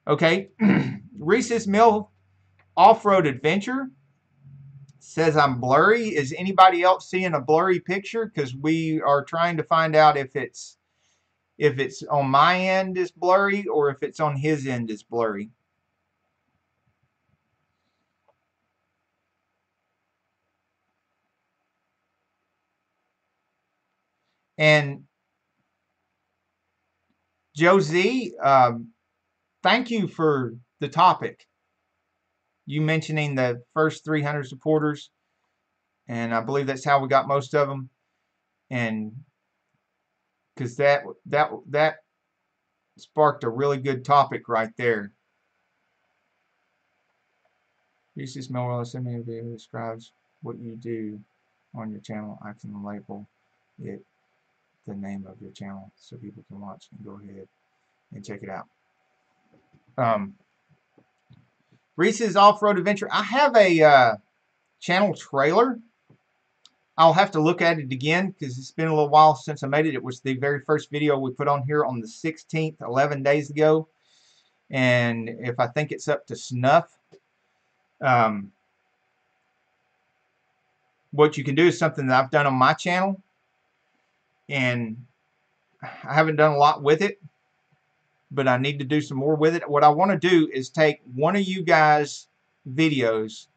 Okay, Reese's Mill Off-Road Adventure says I'm blurry. Is anybody else seeing a blurry picture? Because we are trying to find out if it's on my end is blurry or if it's on his end is blurry. And Joe Z, thank you for the topic. You mentioning the first 300 supporters, and I believe that's how we got most of them. And because that sparked a really good topic right there. Uses Miller video describes what you do on your channel. I can label it the name of your channel so people can watch and go ahead and check it out. Reese's Off-Road Adventure. I have a channel trailer. I'll have to look at it again because it's been a little while since I made it. It was the very first video we put on here on the 16th, 11 days ago. And if I think it's up to snuff, what you can do is something that I've done on my channel. And I haven't done a lot with it, but I need to do some more with it. What I want to do is take one of you guys' videos,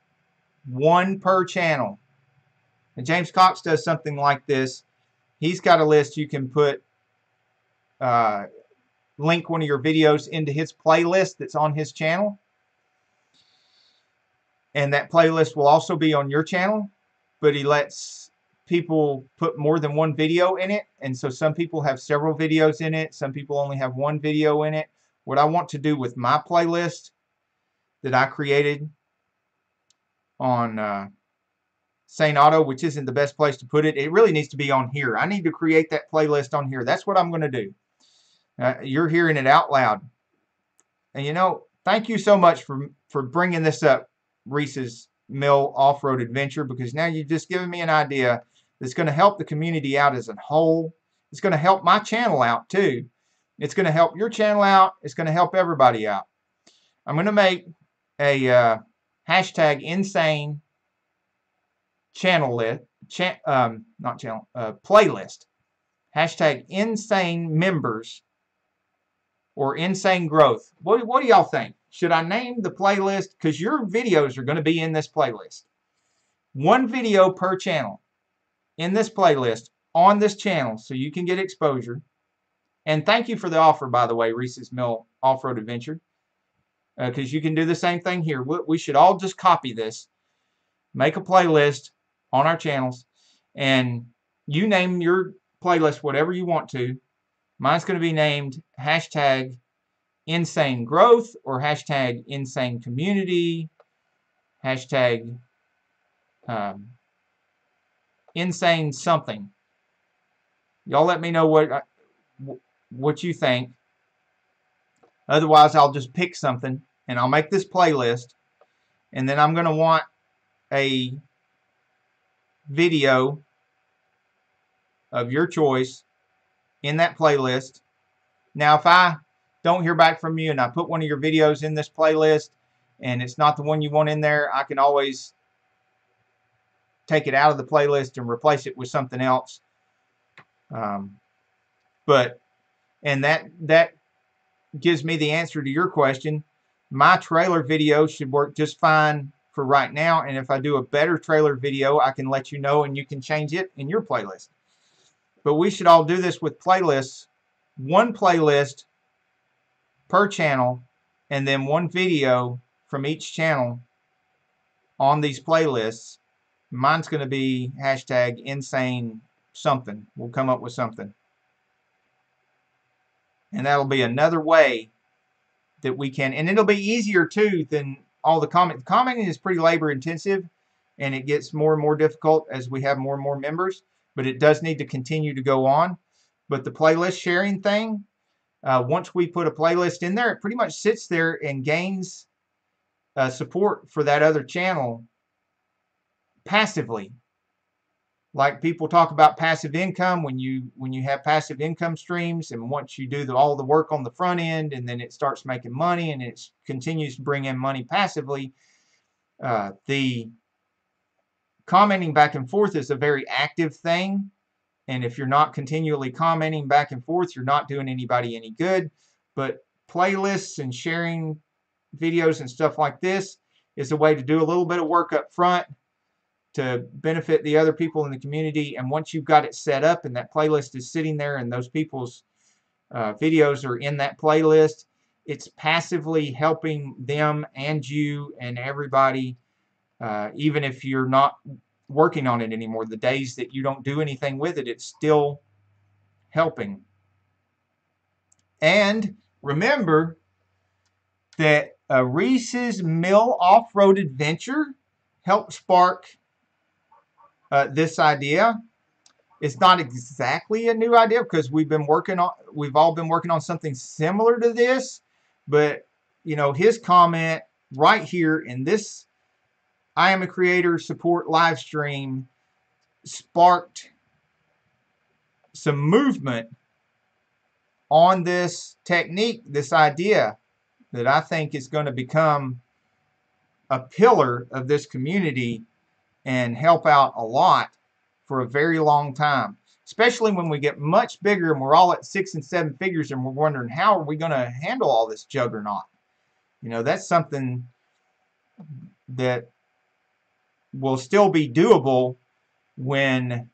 one per channel. And James Cox does something like this. He's got a list you can put, link one of your videos into his playlist that's on his channel. And that playlist will also be on your channel, but he lets people put more than one video in it. And so some people have several videos in it. Some people only have one video in it. What I want to do with my playlist that I created on Sane Auto, which isn't the best place to put it. It really needs to be on here. I need to create that playlist on here. That's what I'm going to do. You're hearing it out loud. And you know, thank you so much for bringing this up, Reese's Mill Off-Road Adventure, because now you've just given me an idea that's going to help the community out as a whole. It's going to help my channel out too. It's going to help your channel out. It's going to help everybody out. I'm going to make a hashtag insane channel list, playlist. Hashtag insane members or insane growth. What do y'all think? Should I name the playlist? Because your videos are going to be in this playlist. One video per channel in this playlist on this channel so you can get exposure. And thank you for the offer, by the way, Reese's Mill Off-Road Adventure. Because you can do the same thing here. We should all just copy this. Make a playlist on our channels. And you name your playlist whatever you want to. Mine's going to be named hashtag insane growth or hashtag insane community. Hashtag insane something. Y'all let me know what you think. Otherwise, I'll just pick something and I'll make this playlist. And then I'm going to want a video of your choice in that playlist. Now, if I don't hear back from you and I put one of your videos in this playlist and it's not the one you want in there, I can always take it out of the playlist and replace it with something else. And that gives me the answer to your question. My trailer video should work just fine for right now, and if I do a better trailer video, I can let you know and you can change it in your playlist. But we should all do this with playlists. One playlist per channel, and then one video from each channel on these playlists. Mine's going to be hashtag insane something. We'll come up with something. And that'll be another way that we can, and it'll be easier too than all the commenting. Commenting is pretty labor intensive, and it gets more and more difficult as we have more and more members, but it does need to continue to go on. But the playlist sharing thing, once we put a playlist in there, it pretty much sits there and gains support for that other channel passively. Like people talk about passive income, when you have passive income streams, and once you do all the work on the front end, and then it starts making money, and it continues to bring in money passively. The commenting back and forth is a very active thing, and if you're not continually commenting back and forth, you're not doing anybody any good. But playlists and sharing videos and stuff like this is a way to do a little bit of work up front to benefit the other people in the community. And once you've got it set up and that playlist is sitting there and those people's videos are in that playlist. It's passively helping them and you and everybody, even if you're not working on it anymore. The days that you don't do anything with it, it's still helping. And remember that Reese's Mill Off-Road Adventure helped spark this idea. It's not exactly a new idea because we've all been working on something similar to this, but you know, his comment right here in this Iamacreator support live stream sparked some movement on this technique, this idea that I think is going to become a pillar of this community and help out a lot for a very long time, especially when we get much bigger and we're all at 6 and 7 figures and we're wondering how are we going to handle all this juggernaut. You know, that's something that will still be doable when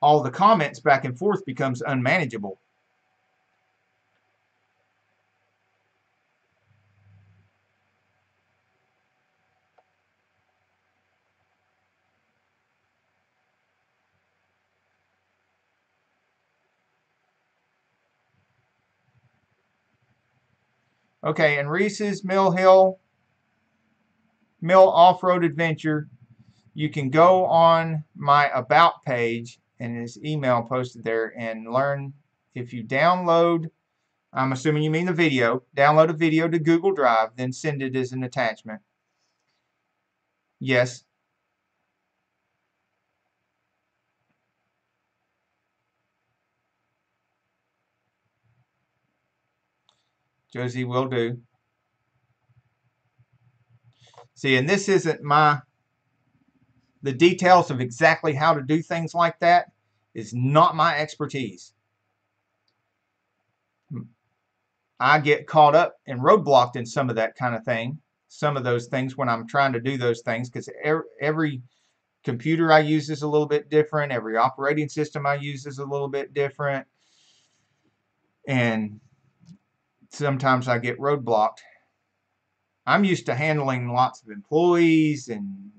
all the comments back and forth becomes unmanageable. Okay, and Reese's Mill Off-Road Adventure, you can go on my About page and his email posted there and learn. If you download, I'm assuming you mean the video, download a video to Google Drive, then send it as an attachment. Yes. Josie, will do. See, and this isn't the details of exactly how to do things like that is not my expertise. I get caught up and roadblocked in some of that kind of thing, some of those things when I'm trying to do those things, because every computer I use is a little bit different. Every operating system I use is a little bit different. And sometimes I get roadblocked. I'm used to handling lots of employees and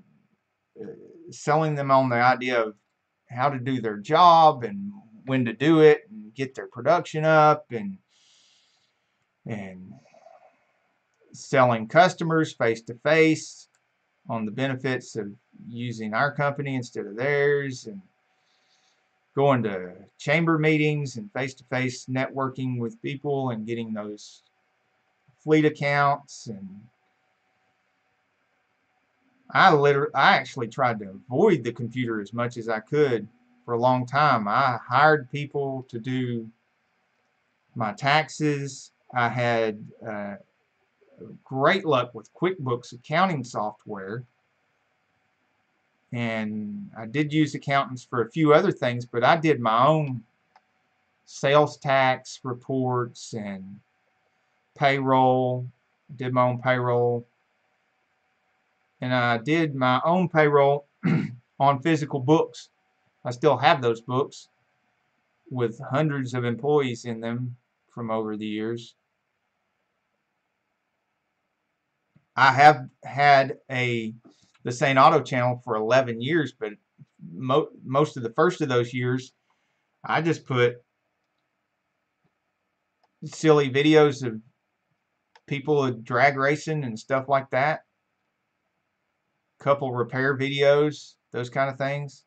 selling them on the idea of how to do their job and when to do it and get their production up and selling customers face to face on the benefits of using our company instead of theirs, and going to chamber meetings and face to face networking with people and getting those fleet accounts. And I actually tried to avoid the computer as much as I could for a long time. I hired people to do my taxes. I had great luck with QuickBooks accounting software, and I did use accountants for a few other things, but I did my own sales tax reports and payroll, did my own payroll, and I did my own payroll on physical books. I still have those books with hundreds of employees in them from over the years. I have had the Sane Auto channel for 11 years, but most of the first of those years, I just put silly videos of people drag racing and stuff like that. Couple repair videos, those kind of things.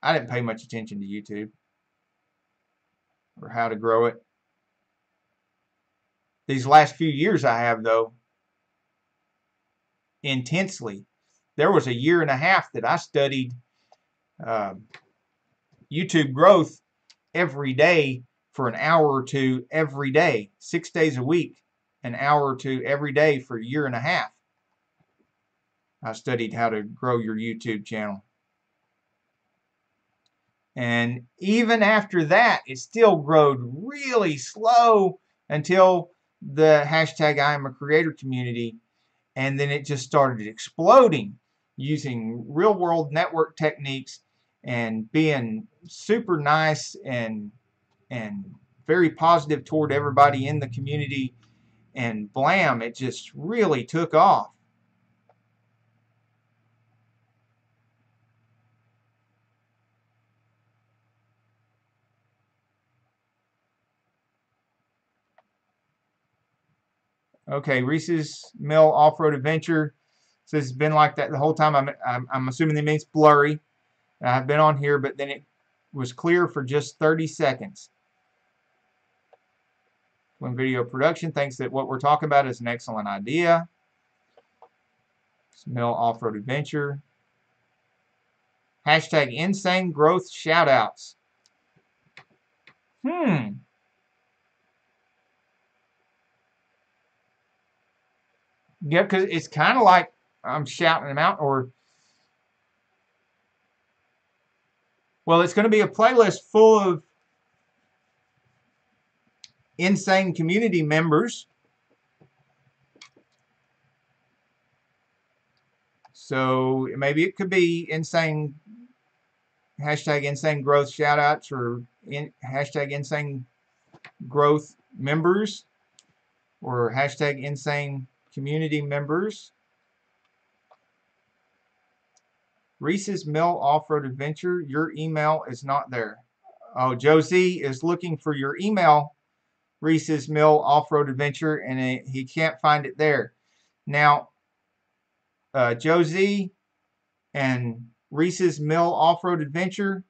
I didn't pay much attention to YouTube or how to grow it. These last few years I have, though, intensely. There was a year and a half that I studied YouTube growth every day for an hour or two every day, 6 days a week, an hour or two every day for a year and a half. I studied how to grow your YouTube channel. And even after that, it still growed really slow until the hashtag Iamacreator community, and then it just started exploding using real-world network techniques and being super nice and very positive toward everybody in the community, and blam, it just really took off. Okay, Reese's Mill Off-Road Adventure says it's been like that the whole time. I'm assuming that means blurry. I've been on here, but then it was clear for just 30 seconds. When video production thinks that what we're talking about is an excellent idea. Mill Off-Road Adventure. Hashtag insane growth shoutouts. Yeah, because it's kind of like I'm shouting them out, or well, it's going to be a playlist full of insane community members. So maybe it could be insane, hashtag insane growth shoutouts, or hashtag insane growth members, or hashtag insane community members. Reese's Mill Off-Road Adventure, your email is not there. Oh, Josie is looking for your email, Reese's Mill Off-Road Adventure, and he can't find it there. Now, Josie and Reese's Mill Off-Road Adventure,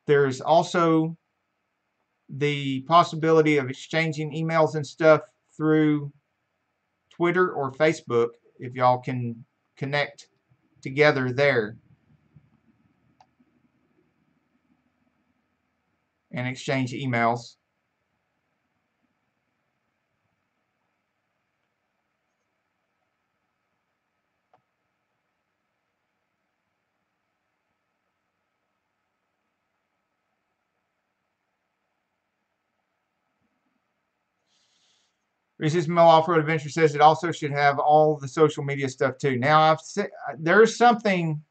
there's also the possibility of exchanging emails and stuff through Twitter or Facebook, if y'all can connect together there and exchange emails. Reese's Mill Off-Road Adventure says it also should have all the social media stuff too. Now, there's something,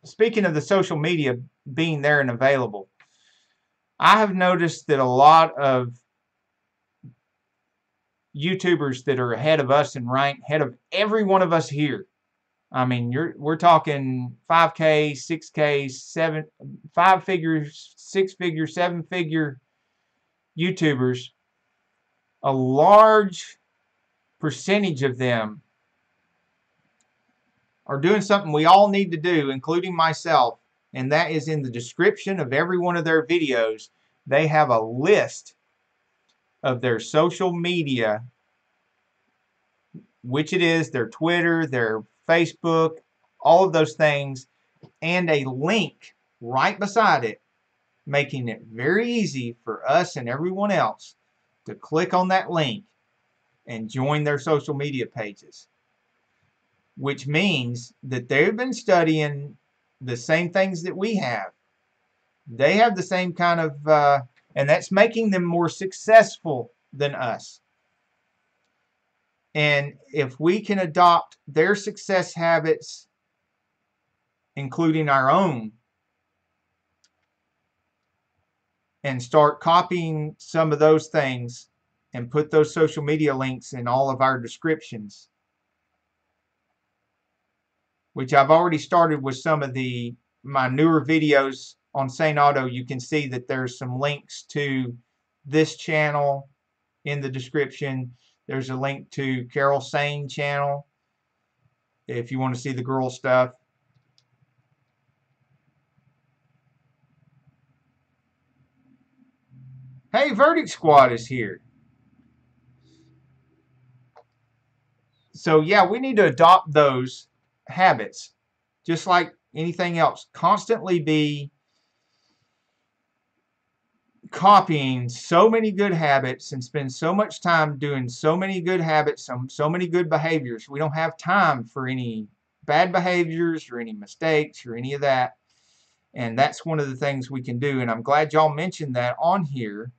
speaking of the social media being there and available, I have noticed that a lot of YouTubers that are ahead of us in rank, ahead of every one of us here. I mean, we're talking 5K, 6K, 5-figure, 6-figure, 7-figure YouTubers. A large percentage of them are doing something we all need to do, including myself, and that is in the description of every one of their videos. They have a list of their social media, which it is, their Twitter, their Facebook, all of those things, and a link right beside it, making it very easy for us and everyone else to click on that link and join their social media pages, which means that they've been studying the same things that we have. They have the same kind of, and that's making them more successful than us. And if we can adopt their success habits, including our own, and start copying some of those things and put those social media links in all of our descriptions, which I've already started with some of my newer videos on Sane Auto. You can see that there's some links to this channel in the description. There's a link to Carol Sane channel if you want to see the girl stuff. Hey, Verdict Squad is here. So yeah, we need to adopt those habits, just like anything else. Constantly be copying so many good habits and spend so much time doing so many good habits, so many good behaviors. We don't have time for any bad behaviors or any mistakes or any of that. And that's one of the things we can do. And I'm glad y'all mentioned that on here.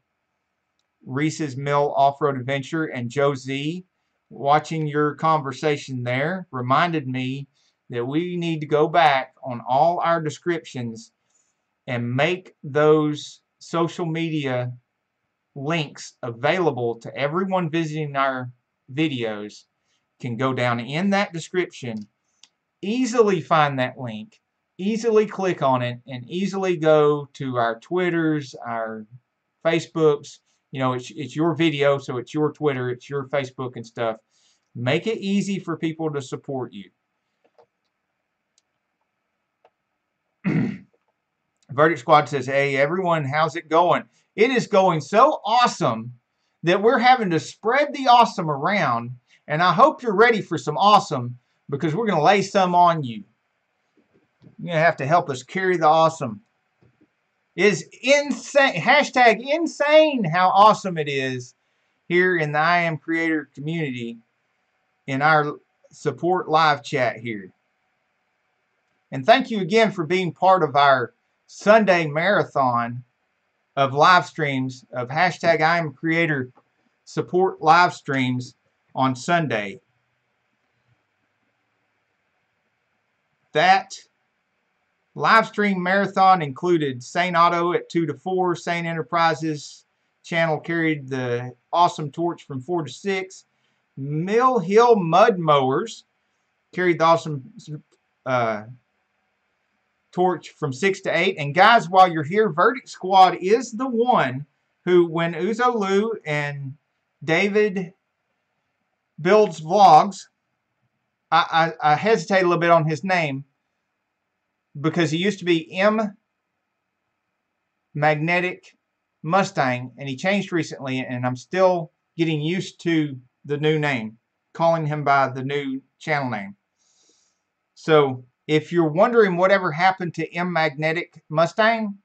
Reese's Mill Off-Road Adventure and Joe Z, watching your conversation there reminded me that we need to go back on all our descriptions and make those social media links available to everyone visiting our videos can go down in that description, easily find that link, easily click on it, and easily go to our Twitters, our Facebooks. You know, it's your video, so it's your Twitter, it's your Facebook and stuff. Make it easy for people to support you. Verdict Squad says, hey, everyone, how's it going? It is going so awesome that we're having to spread the awesome around, and I hope you're ready for some awesome, because we're going to lay some on you. You're going to have to help us carry the awesome. It is insane. Hashtag insane how awesome it is here in the Iamacreator community in our support live chat here. And thank you again for being part of our Sunday marathon of live streams of hashtag Iamacreator support live streams on Sunday. That live stream marathon included Sane Auto at 2 to 4. Sane Enterprises channel carried the awesome torch from 4 to 6. Mill Hill Mud Mowers carried the awesome torch from 6 to 8. And guys, while you're here, Verdict Squad is the one who, when Uzo Lou and David builds vlogs, I hesitate a little bit on his name because he used to be Magnetic Mustang, and he changed recently, and I'm still getting used to the new name, calling him by the new channel name. So if you're wondering whatever happened to Magnetic Mustang,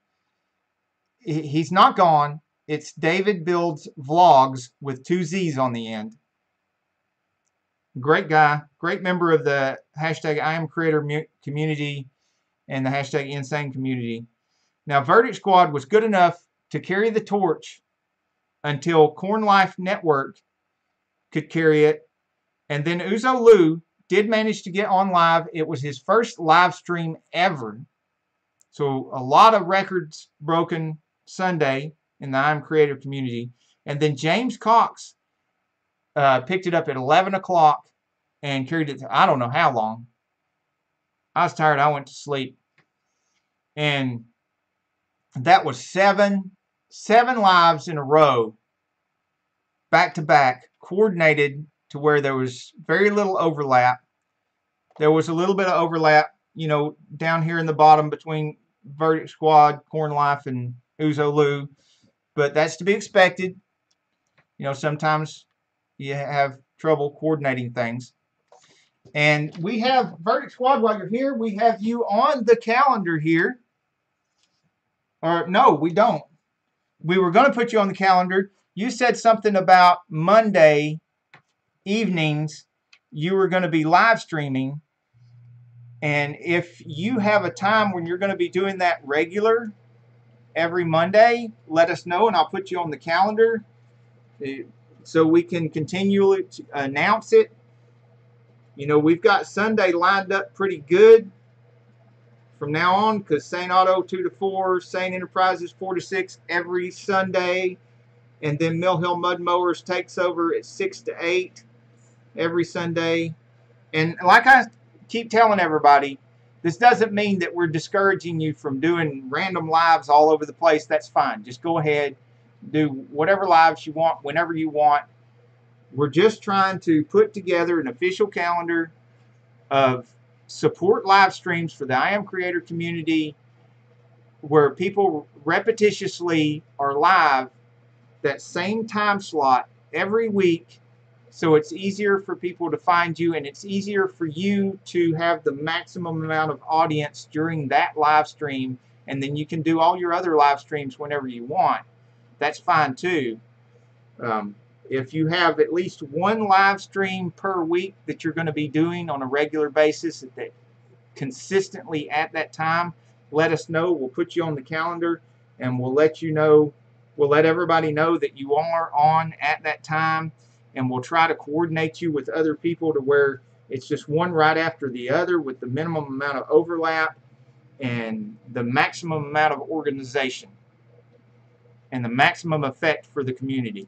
he's not gone. It's David Builds Vlogs with 2 Z's on the end. Great guy, great member of the hashtag Iamacreator community and the hashtag Insane community. Now, Verdict Squad was good enough to carry the torch until Corn Life Network could carry it. And then Uzo Lou did manage to get on live. It was his first live stream ever. So a lot of records broken Sunday in the Iamacreator community. And then James Cox picked it up at 11 o'clock and carried it to, I don't know how long. I was tired. I went to sleep. And that was seven lives in a row, back to back, coordinated to where there was very little overlap. There was a little bit of overlap, you know, down here in the bottom between Verdict Squad, Corn Life, and Uzo Lou. But that's to be expected. You know, sometimes you have trouble coordinating things. And we have, Verdict Squad, while you're here, we have you on the calendar here. Or, no, we don't. We were going to put you on the calendar. You said something about Monday evenings you were going to be live streaming. And if you have a time when you're going to be doing that regular every Monday, let us know and I'll put you on the calendar so we can continually announce it. You know, we've got Sunday lined up pretty good from now on, because Sane Auto 2 to 4, Sane Enterprises 4 to 6 every Sunday, and then Mill Hill Mud Mowers takes over at 6 to 8 every Sunday. And like I keep telling everybody, this doesn't mean that we're discouraging you from doing random lives all over the place. That's fine. Just go ahead, do whatever lives you want, whenever you want. We're just trying to put together an official calendar of support live streams for the Iamacreator community where people repetitiously are live that same time slot every week, so it's easier for people to find you and it's easier for you to have the maximum amount of audience during that live stream, and then you can do all your other live streams whenever you want. That's fine too. If you have at least one live stream per week that you're going to be doing on a regular basis that consistently at that time, let us know. We'll put you on the calendar and we'll let you know. We'll let everybody know that you are on at that time, and we'll try to coordinate you with other people to where it's just one right after the other with the minimum amount of overlap and the maximum amount of organization. and the maximum effect for the community.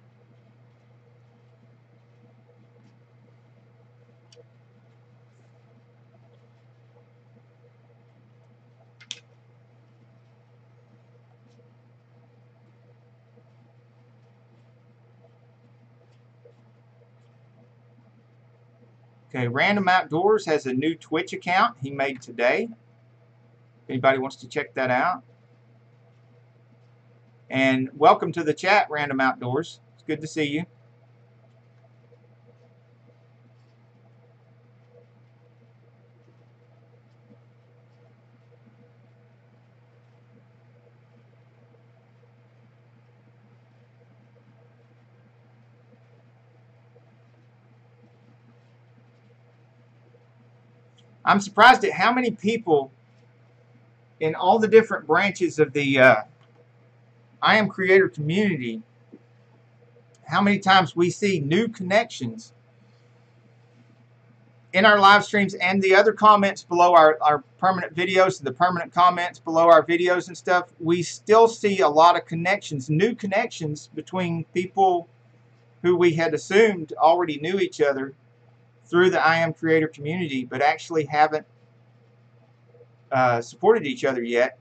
Okay, Random Outdoors has a new Twitch account he made today. If anybody wants to check that out. And welcome to the chat, Random Outdoors. It's good to see you. I'm surprised at how many people in all the different branches of the Iamacreator community, how many times we see new connections in our live streams and the other comments below our permanent videos, the permanent comments below our videos and stuff. We still see a lot of connections, new connections between people who we had assumed already knew each other through the Iamacreator community, but actually haven't supported each other yet,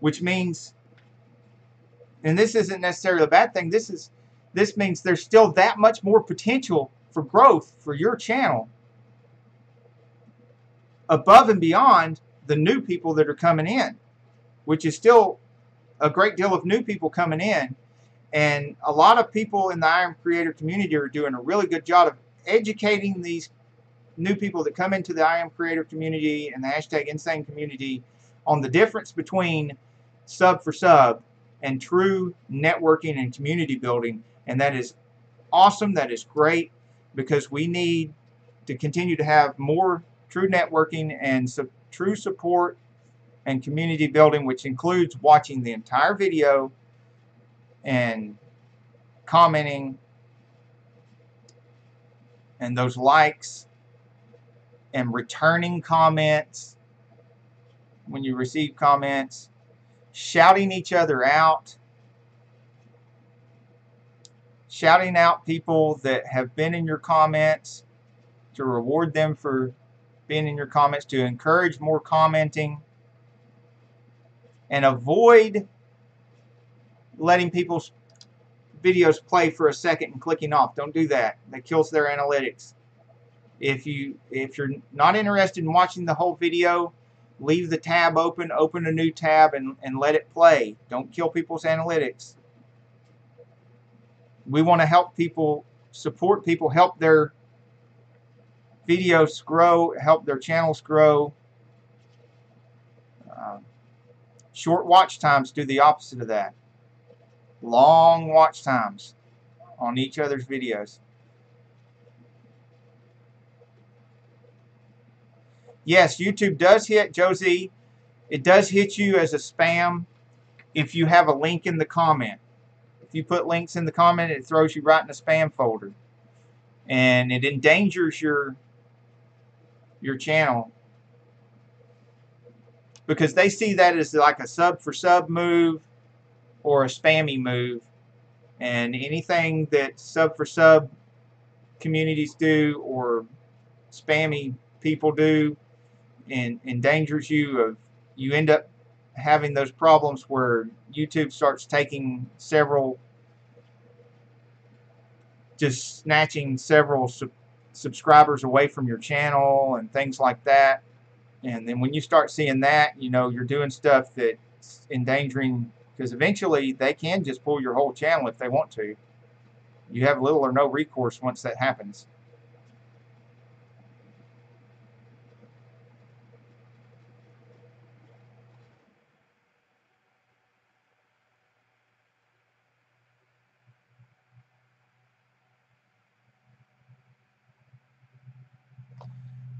which means, and this isn't necessarily a bad thing, this means there's still that much more potential for growth for your channel above and beyond the new people that are coming in, which is still a great deal of new people coming in. And a lot of people in the Iamacreator community are doing a really good job of educating these new people that come into the Iamacreator community and the hashtag Insane community on the difference between sub for sub and true networking and community building. And that is awesome. That is great, because we need to continue to have more true networking and true support and community building, which includes watching the entire video and commenting and those likes and returning comments when you receive comments, shouting each other out, shouting out people that have been in your comments to reward them for being in your comments, to encourage more commenting, and avoid letting people's videos play for a second and clicking off. Don't do that. That kills their analytics. If you're not interested in watching the whole video, leave the tab open, open a new tab, and let it play. Don't kill people's analytics. We want to help people, support people, help their videos grow, help their channels grow. Short watch times do the opposite of that. Long watch times on each other's videos. Yes, YouTube does hit, Josie, it does hit you as a spam if you have a link in the comment. If you put links in the comment, it throws you right in the spam folder. And it endangers your channel, because they see that as like a sub for sub move or a spammy move. And anything that sub for sub communities do or spammy people do endangers you. You end up having those problems where YouTube starts taking just snatching several subscribers away from your channel and things like that. And then when you start seeing that, you know you're doing stuff that's endangering, because eventually they can just pull your whole channel if they want to. You have little or no recourse once that happens.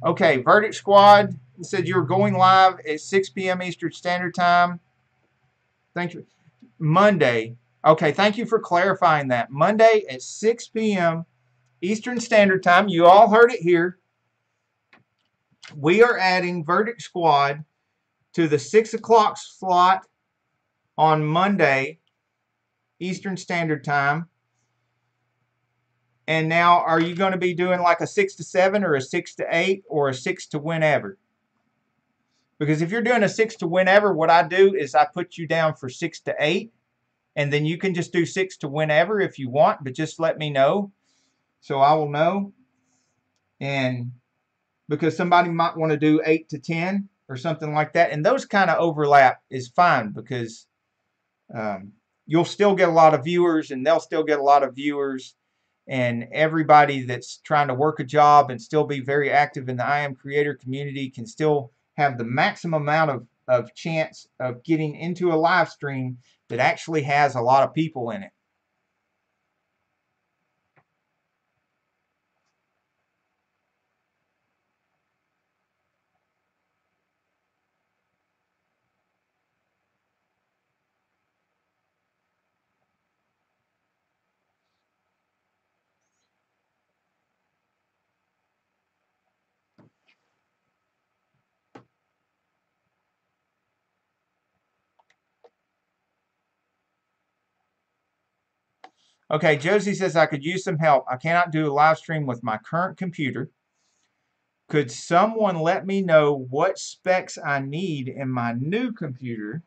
Okay, Verdict Squad said you're going live at 6 p.m. Eastern Standard Time. Thank you. Monday. Okay, thank you for clarifying that. Monday at 6 p.m. Eastern Standard Time. You all heard it here. We are adding Verdict Squad to the 6 o'clock slot on Monday Eastern Standard Time. And now, are you going to be doing like a 6 to 7 or a 6 to 8 or a 6 to whenever? Because if you're doing a 6 to whenever, what I do is I put you down for 6 to 8. And then you can just do 6 to whenever if you want, but just let me know so I will know. And because somebody might want to do 8 to 10 or something like that. And those kind of overlap is fine because you'll still get a lot of viewers and they'll still get a lot of viewers. And everybody that's trying to work a job and still be very active in the Iamacreator community can still have the maximum amount of chance of getting into a live stream that actually has a lot of people in it. Okay, Josie says, I could use some help. I cannot do a live stream with my current computer. Could someone let me know what specs I need in my new computer?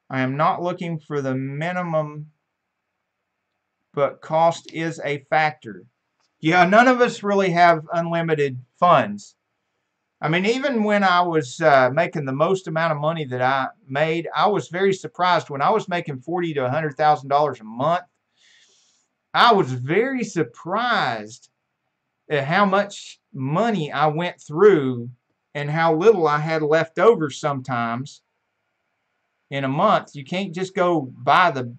I am not looking for the minimum, but cost is a factor. Yeah, none of us really have unlimited funds. I mean, even when I was making the most amount of money that I made, I was very surprised. When I was making $40,000 to $100,000 a month, I was very surprised at how much money I went through and how little I had left over sometimes in a month. You can't just go buy the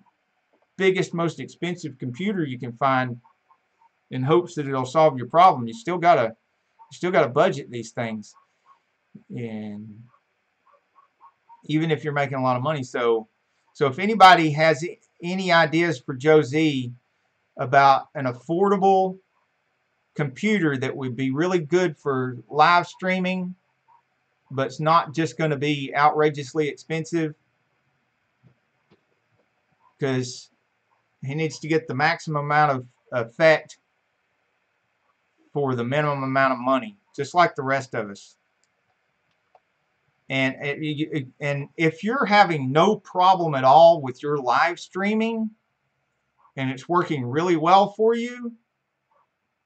biggest, most expensive computer you can find in hopes that it'll solve your problem. You still gotta budget these things, and even if you're making a lot of money. So if anybody has any ideas for Josie about an affordable computer that would be really good for live streaming, but it's not just going to be outrageously expensive, because he needs to get the maximum amount of effect for the minimum amount of money, just like the rest of us. And if you're having no problem at all with your live streaming and it's working really well for you,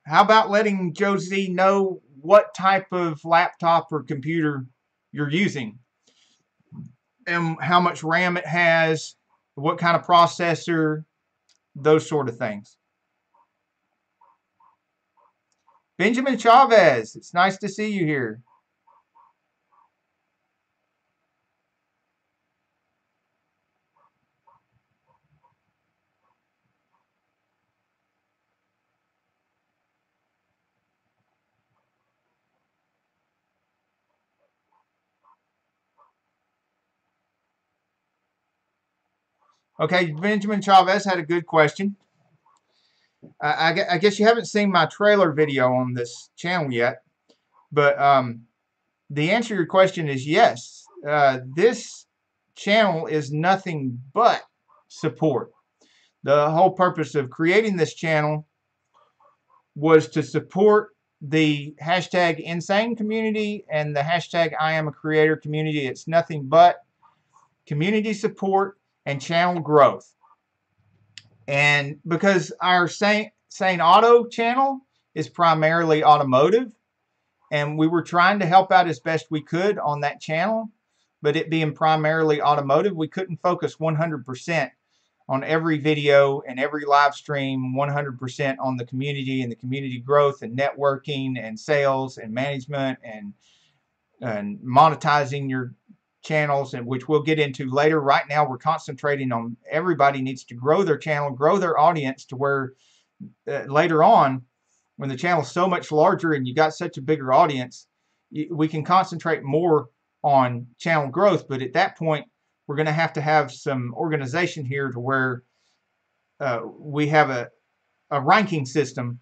how about letting Josie know what type of laptop or computer you're using and how much RAM it has, what kind of processor, those sort of things. Benjamin Chavez, it's nice to see you here. Okay, Benjamin Chavez had a good question. I guess you haven't seen my trailer video on this channel yet, but the answer to your question is yes. This channel is nothing but support. The whole purpose of creating this channel was to support the hashtag Insane community and the hashtag Iamacreator community. It's nothing but community support and channel growth. And because our Sane Auto channel is primarily automotive, and we were trying to help out as best we could on that channel, but it being primarily automotive, we couldn't focus 100% on every video and every live stream, 100% on the community and the community growth and networking and sales and management and monetizing your channels, and which we'll get into later. Right now we're concentrating on everybody needs to grow their channel, grow their audience to where later on, when the channel is so much larger and you got such a bigger audience, we can concentrate more on channel growth. But at that point, we're going to have some organization here to where we have a ranking system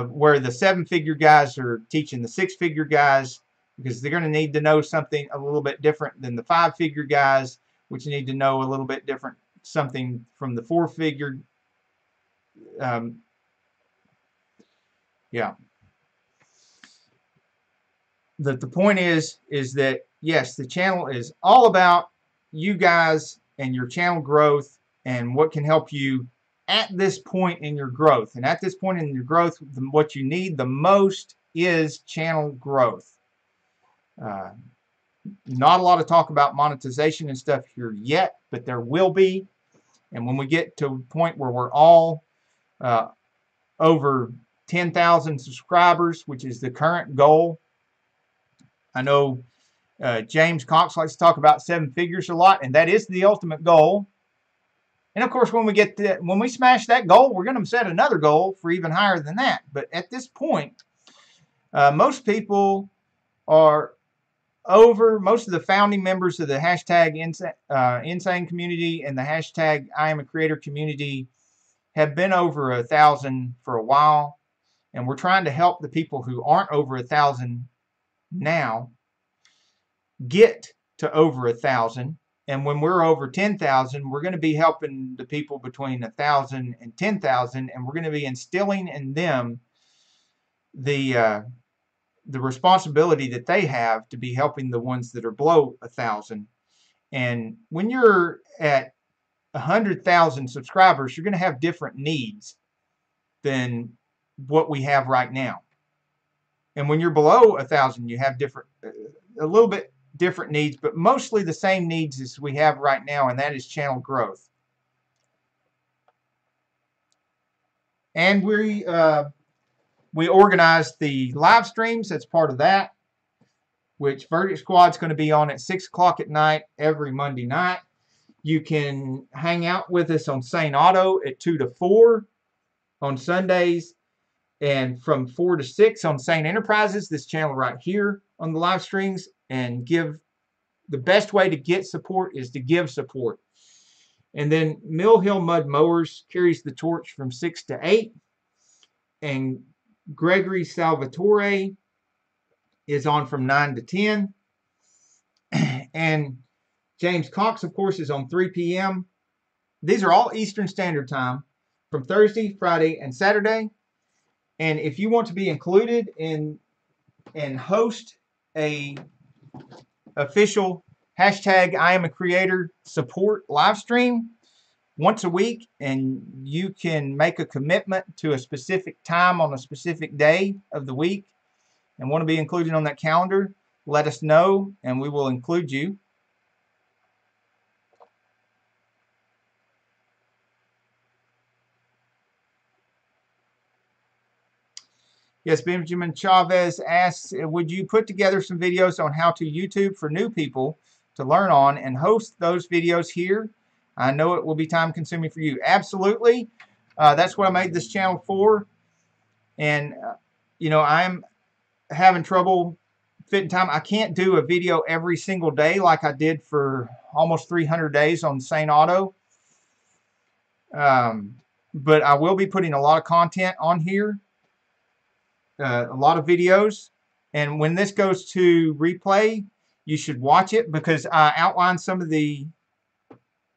where the 7-figure guys are teaching the 6-figure guys, because they're going to need to know something a little bit different than the 5-figure guys. which you need to know a little bit different, something from the four-figure. Yeah. The point is that, yes, the channel is all about you guys and your channel growth and what can help you at this point in your growth. And at this point in your growth, what you need the most is channel growth. Not a lot of talk about monetization and stuff here yet, but there will be. And when we get to a point where we're all over 10,000 subscribers, which is the current goal. I know James Cox likes to talk about 7 figures a lot, and that is the ultimate goal. And of course, when we smash that goal, we're going to set another goal for even higher than that. But at this point, most people are over. Most of the founding members of the hashtag Insane community and the hashtag Iamacreator community have been over 1,000 for a while, and we're trying to help the people who aren't over 1,000 now get to over 1,000. And when we're over 10,000, we're going to be helping the people between 1,000 and 10,000, and we're going to be instilling in them the responsibility that they have to be helping the ones that are below 1,000. And when you're at 100,000 subscribers, you're going to have different needs than what we have right now. And when you're below 1,000, you have different, a little bit different needs, but mostly the same needs as we have right now, and that is channel growth. And we organized the live streams. That's part of that, which Verdict Squad's going to be on at 6 o'clock at night every Monday night. You can hang out with us on Sane Auto at 2 to 4 on Sundays, and from 4 to 6 on Sane Enterprises, this channel right here on the live streams. And the best way to get support is to give support. And then Mill Hill Mud Mowers carries the torch from 6 to 8. And Gregory Salvatore is on from 9 to 10. And James Cox, of course, is on 3 p.m. These are all Eastern Standard Time from Thursday, Friday, and Saturday. And if you want to be included in and host a official hashtag Iamacreator support live stream once a week, and you can make a commitment to a specific time on a specific day of the week and want to be included on that calendar, let us know and we will include you. Yes, Benjamin Chavez asks, would you put together some videos on how to YouTube for new people to learn on and host those videos here? I know it will be time consuming for you. Absolutely. That's what I made this channel for. And, you know, I'm having trouble fitting time. I can't do a video every single day like I did for almost 300 days on Sane Auto. But I will be putting a lot of content on here. A lot of videos, and when this goes to replay, you should watch it because I outline some of the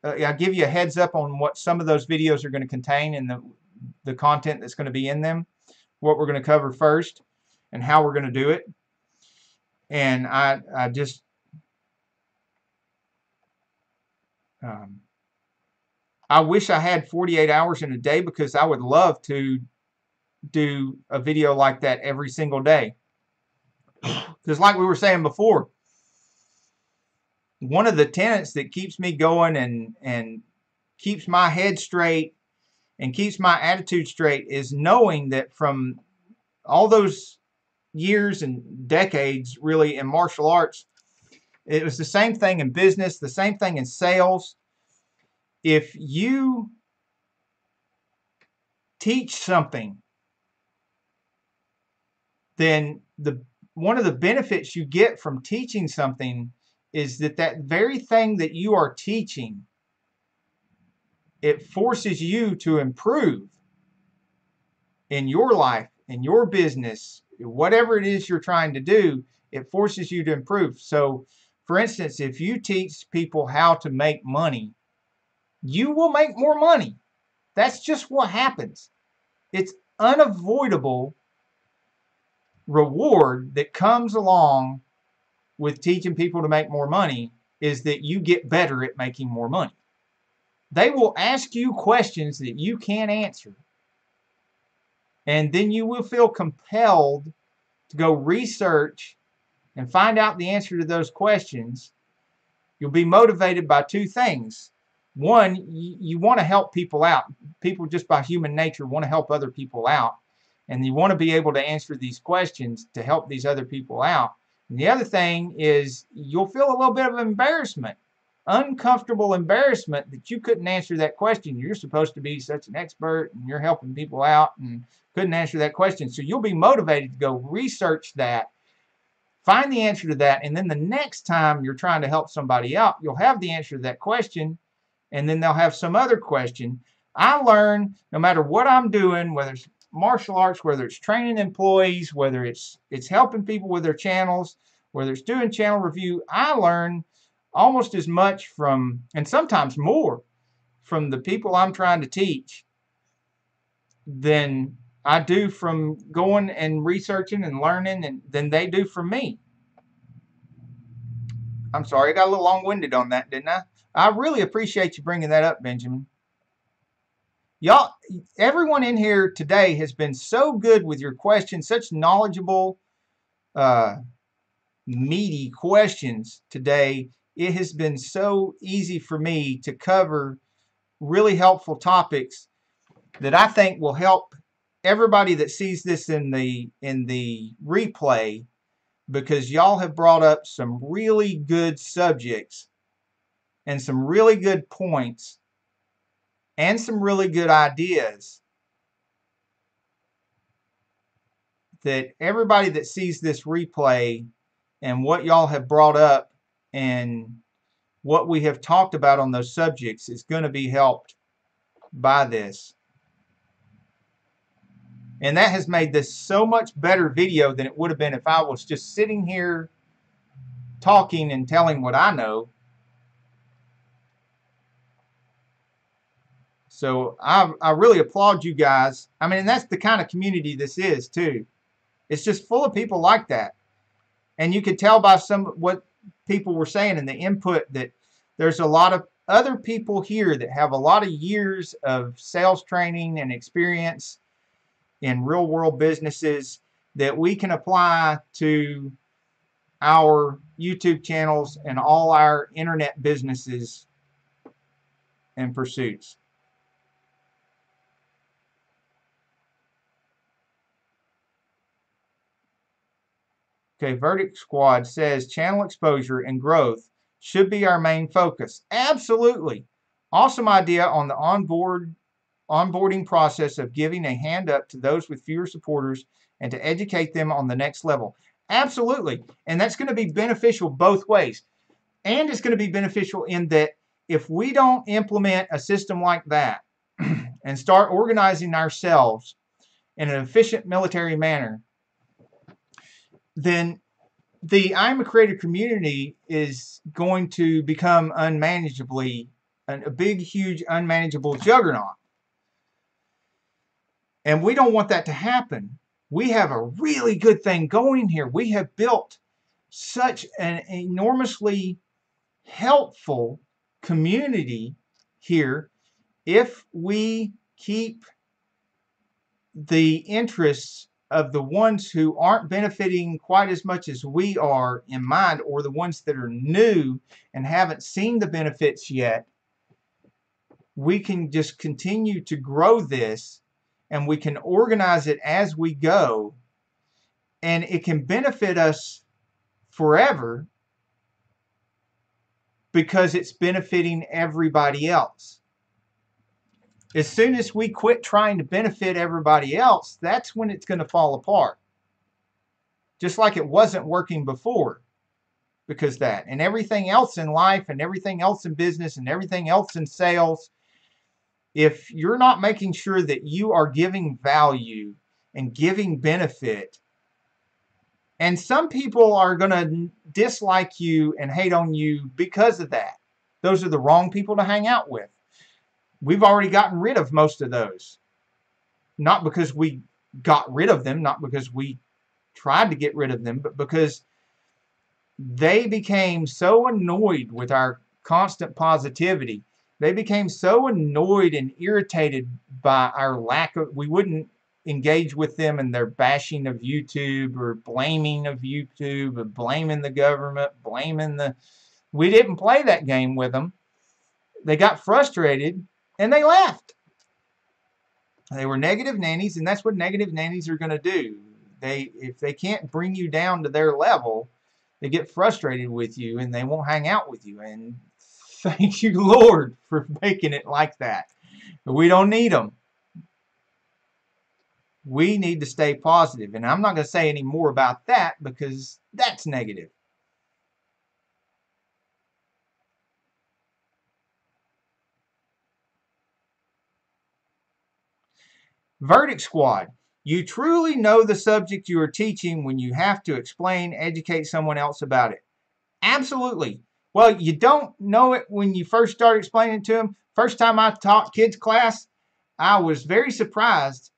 I'll give you a heads up on what some of those videos are going to contain and the content that's going to be in them, what we're going to cover first and how we're going to do it. And I just I wish I had 48 hours in a day because I would love to do a video like that every single day. Because like we were saying before, one of the tenets that keeps me going and keeps my head straight and keeps my attitude straight is knowing that from all those years and decades really in martial arts, it was the same thing in business, the same thing in sales. If you teach something, then one of the benefits you get from teaching something is that very thing that you are teaching, it forces you to improve in your life, in your business, whatever it is you're trying to do, it forces you to improve. So For instance, if you teach people how to make money, you will make more money. That's just what happens. It's unavoidable reward that comes along with teaching people to make more money is that you get better at making more money. They will ask you questions that you can't answer. And then you will feel compelled to go research and find out the answer to those questions. You'll be motivated by two things. One, you want to help people out. People just by human nature want to help other people out. And you want to be able to answer these questions to help these other people out. And the other thing is you'll feel a little bit of embarrassment, uncomfortable embarrassment that you couldn't answer that question. You're supposed to be such an expert and you're helping people out and couldn't answer that question. So you'll be motivated to go research that, find the answer to that, and then the next time you're trying to help somebody out, you'll have the answer to that question, and then they'll have some other question. I learn no matter what I'm doing, whether it's martial arts, whether it's training employees, whether it's helping people with their channels, whether it's doing channel review, I learn almost as much from, and sometimes more, from the people I'm trying to teach than I do from going and researching and learning and than they do from me. I'm sorry, I got a little long-winded on that, didn't I? I really appreciate you bringing that up, Benjamin. Y'all, everyone in here today has been so good with your questions, such knowledgeable, meaty questions today. It has been so easy for me to cover really helpful topics that I think will help everybody that sees this in the replay, because y'all have brought up some really good subjects and some really good points and some really good ideas that everybody that sees this replay and what y'all have brought up and what we have talked about on those subjects is going to be helped by this. And that has made this so much better video than it would have been if I was just sitting here talking and telling what I know. So I really applaud you guys. I mean, and that's the kind of community this is too. It's just full of people like that. And you could tell by what people were saying in the input that there's a lot of other people here that have a lot of years of sales training and experience in real world businesses that we can apply to our YouTube channels and all our internet businesses and pursuits. Okay, Verdict Squad says channel exposure and growth should be our main focus. Absolutely. Awesome idea on the onboarding process of giving a hand up to those with fewer supporters and to educate them on the next level. Absolutely. And that's going to be beneficial both ways. And it's going to be beneficial in that if we don't implement a system like that and start organizing ourselves in an efficient military manner, then the Imacreator community is going to become unmanageably, a big, huge, unmanageable juggernaut. And we don't want that to happen. We have a really good thing going here. We have built such an enormously helpful community here if we keep the interests of the ones who aren't benefiting quite as much as we are in mind, or the ones that are new and haven't seen the benefits yet. We can just continue to grow this, and we can organize it as we go, and it can benefit us forever because it's benefiting everybody else. As soon as we quit trying to benefit everybody else, that's when it's going to fall apart. Just like it wasn't working before. Because that. And everything else in life and everything else in business and everything else in sales, if you're not making sure that you are giving value and giving benefit, And some people are going to dislike you and hate on you because of that. Those are the wrong people to hang out with. We've already gotten rid of most of those. Not because we got rid of them, not because we tried to get rid of them, but because they became so annoyed with our constant positivity. They became so annoyed and irritated by our lack of, we wouldn't engage with them in their bashing of YouTube or blaming of YouTube or blaming the government, we didn't play that game with them. They got frustrated and they left. They were negative nannies, and that's what negative nannies are going to do. If they can't bring you down to their level, they get frustrated with you and they won't hang out with you. And thank you, Lord, for making it like that. But we don't need them. We need to stay positive. And I'm not going to say any more about that because that's negative. Verdict Squad. You truly know the subject you are teaching when you have to explain, educate someone else about it. Absolutely. Well, you don't know it when you first start explaining to them. First time I taught kids class, I was very surprised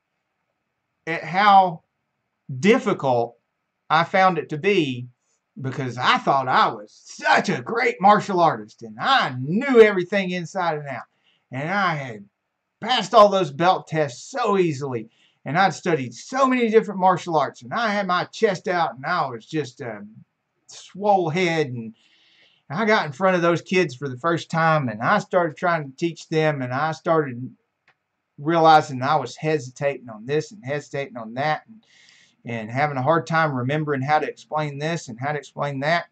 at how difficult I found it to be because I thought I was such a great martial artist and I knew everything inside and out. And I had passed all those belt tests so easily. And I'd studied so many different martial arts. And I had my chest out and I was just a swole head. And I got in front of those kids for the first time and I started trying to teach them. And I started realizing I was hesitating on this and hesitating on that. And having a hard time remembering how to explain this and how to explain that.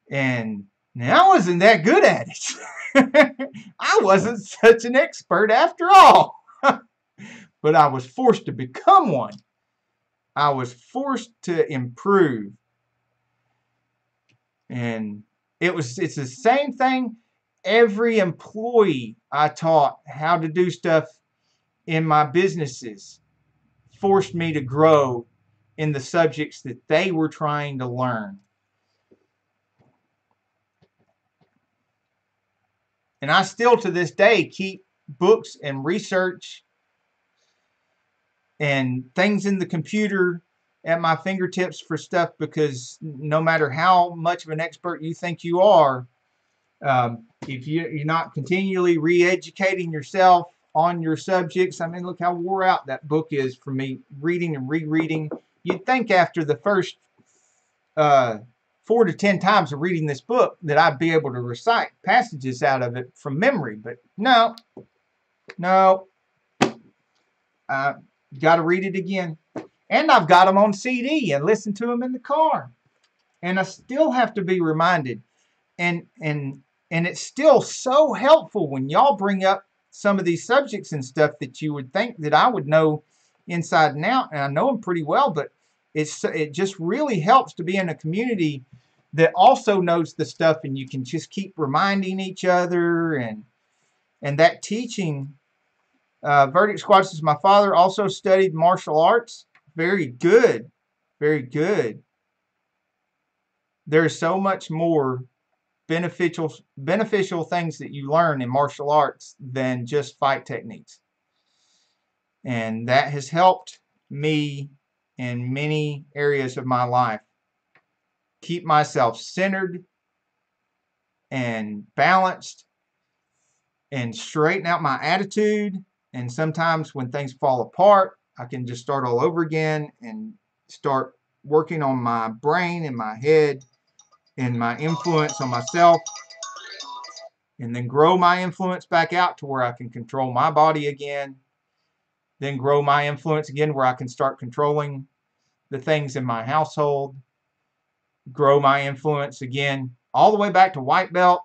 And I wasn't that good at it. I wasn't such an expert after all. But I was forced to become one. I was forced to improve. And it's the same thing. Every employee I taught how to do stuff in my businesses forced me to grow in the subjects that they were trying to learn. And I still to this day keep books and research and things in the computer at my fingertips for stuff because no matter how much of an expert you think you are, if you're not continually re-educating yourself on your subjects, I mean, look how wore out that book is for me, reading and rereading. You'd think after the first 4 to 10 times of reading this book that I'd be able to recite passages out of it from memory, but no. Got to read it again. And I've got them on CD and listen to them in the car. And I still have to be reminded. And it's still so helpful when y'all bring up some of these subjects and stuff that you would think that I would know inside and out. And I know them pretty well, but it just really helps to be in a community that also knows the stuff and you can just keep reminding each other and that teaching. Verdict Squad says, my father also studied martial arts. Very good. Very good. There's so much more beneficial things that you learn in martial arts than just fight techniques. And that has helped me in many areas of my life keep myself centered and balanced and straighten out my attitude. And sometimes when things fall apart, I can just start all over again and start working on my brain and my head and my influence on myself, and then grow my influence back out to where I can control my body again, then grow my influence again where I can start controlling the things in my household, grow my influence again all the way back to white belt,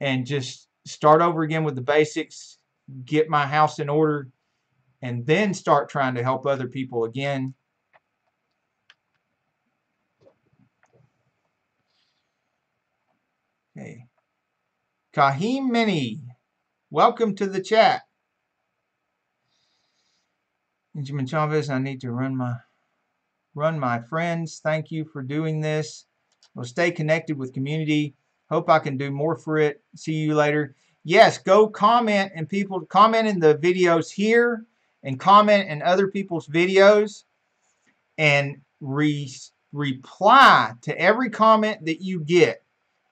and just start over again with the basics, get my house in order, and then start trying to help other people again. Okay. Kahim Mini, welcome to the chat. Benjamin Chavez, I need to run my Run my friends, thank you for doing this. We'll stay connected with community. Hope I can do more for it. See you later. Yes, go comment, and people comment in the videos here and comment in other people's videos, and reply to every comment that you get.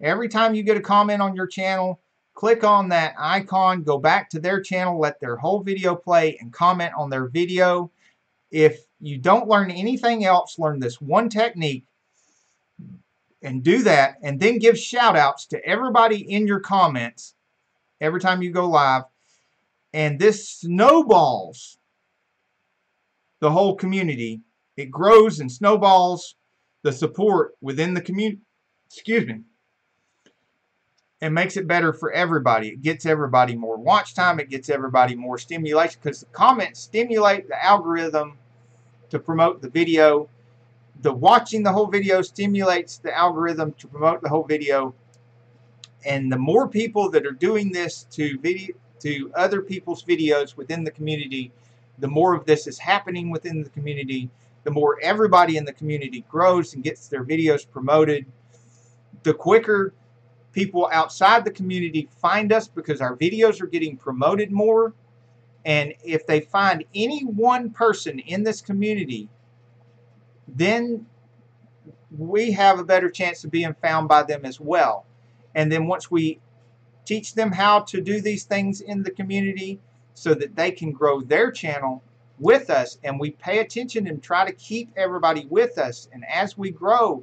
Every time you get a comment on your channel, click on that icon, go back to their channel, let their whole video play, and comment on their video. If you don't learn anything else, learn this one technique and do that, and then give shout outs to everybody in your comments every time you go live, and this snowballs the whole community. It grows and snowballs the support within the community, excuse me, and makes it better for everybody. It gets everybody more watch time. It gets everybody more stimulation, because the comments stimulate the algorithm to promote the video. The watching the whole video stimulates the algorithm to promote the whole video. And the more people that are doing this to other people's videos within the community, the more of this is happening within the community, the more everybody in the community grows and gets their videos promoted, the quicker people outside the community find us, because our videos are getting promoted more. And if they find any one person in this community, then we have a better chance of being found by them as well. And then once we teach them how to do these things in the community so that they can grow their channel with us, and we pay attention and try to keep everybody with us, and as we grow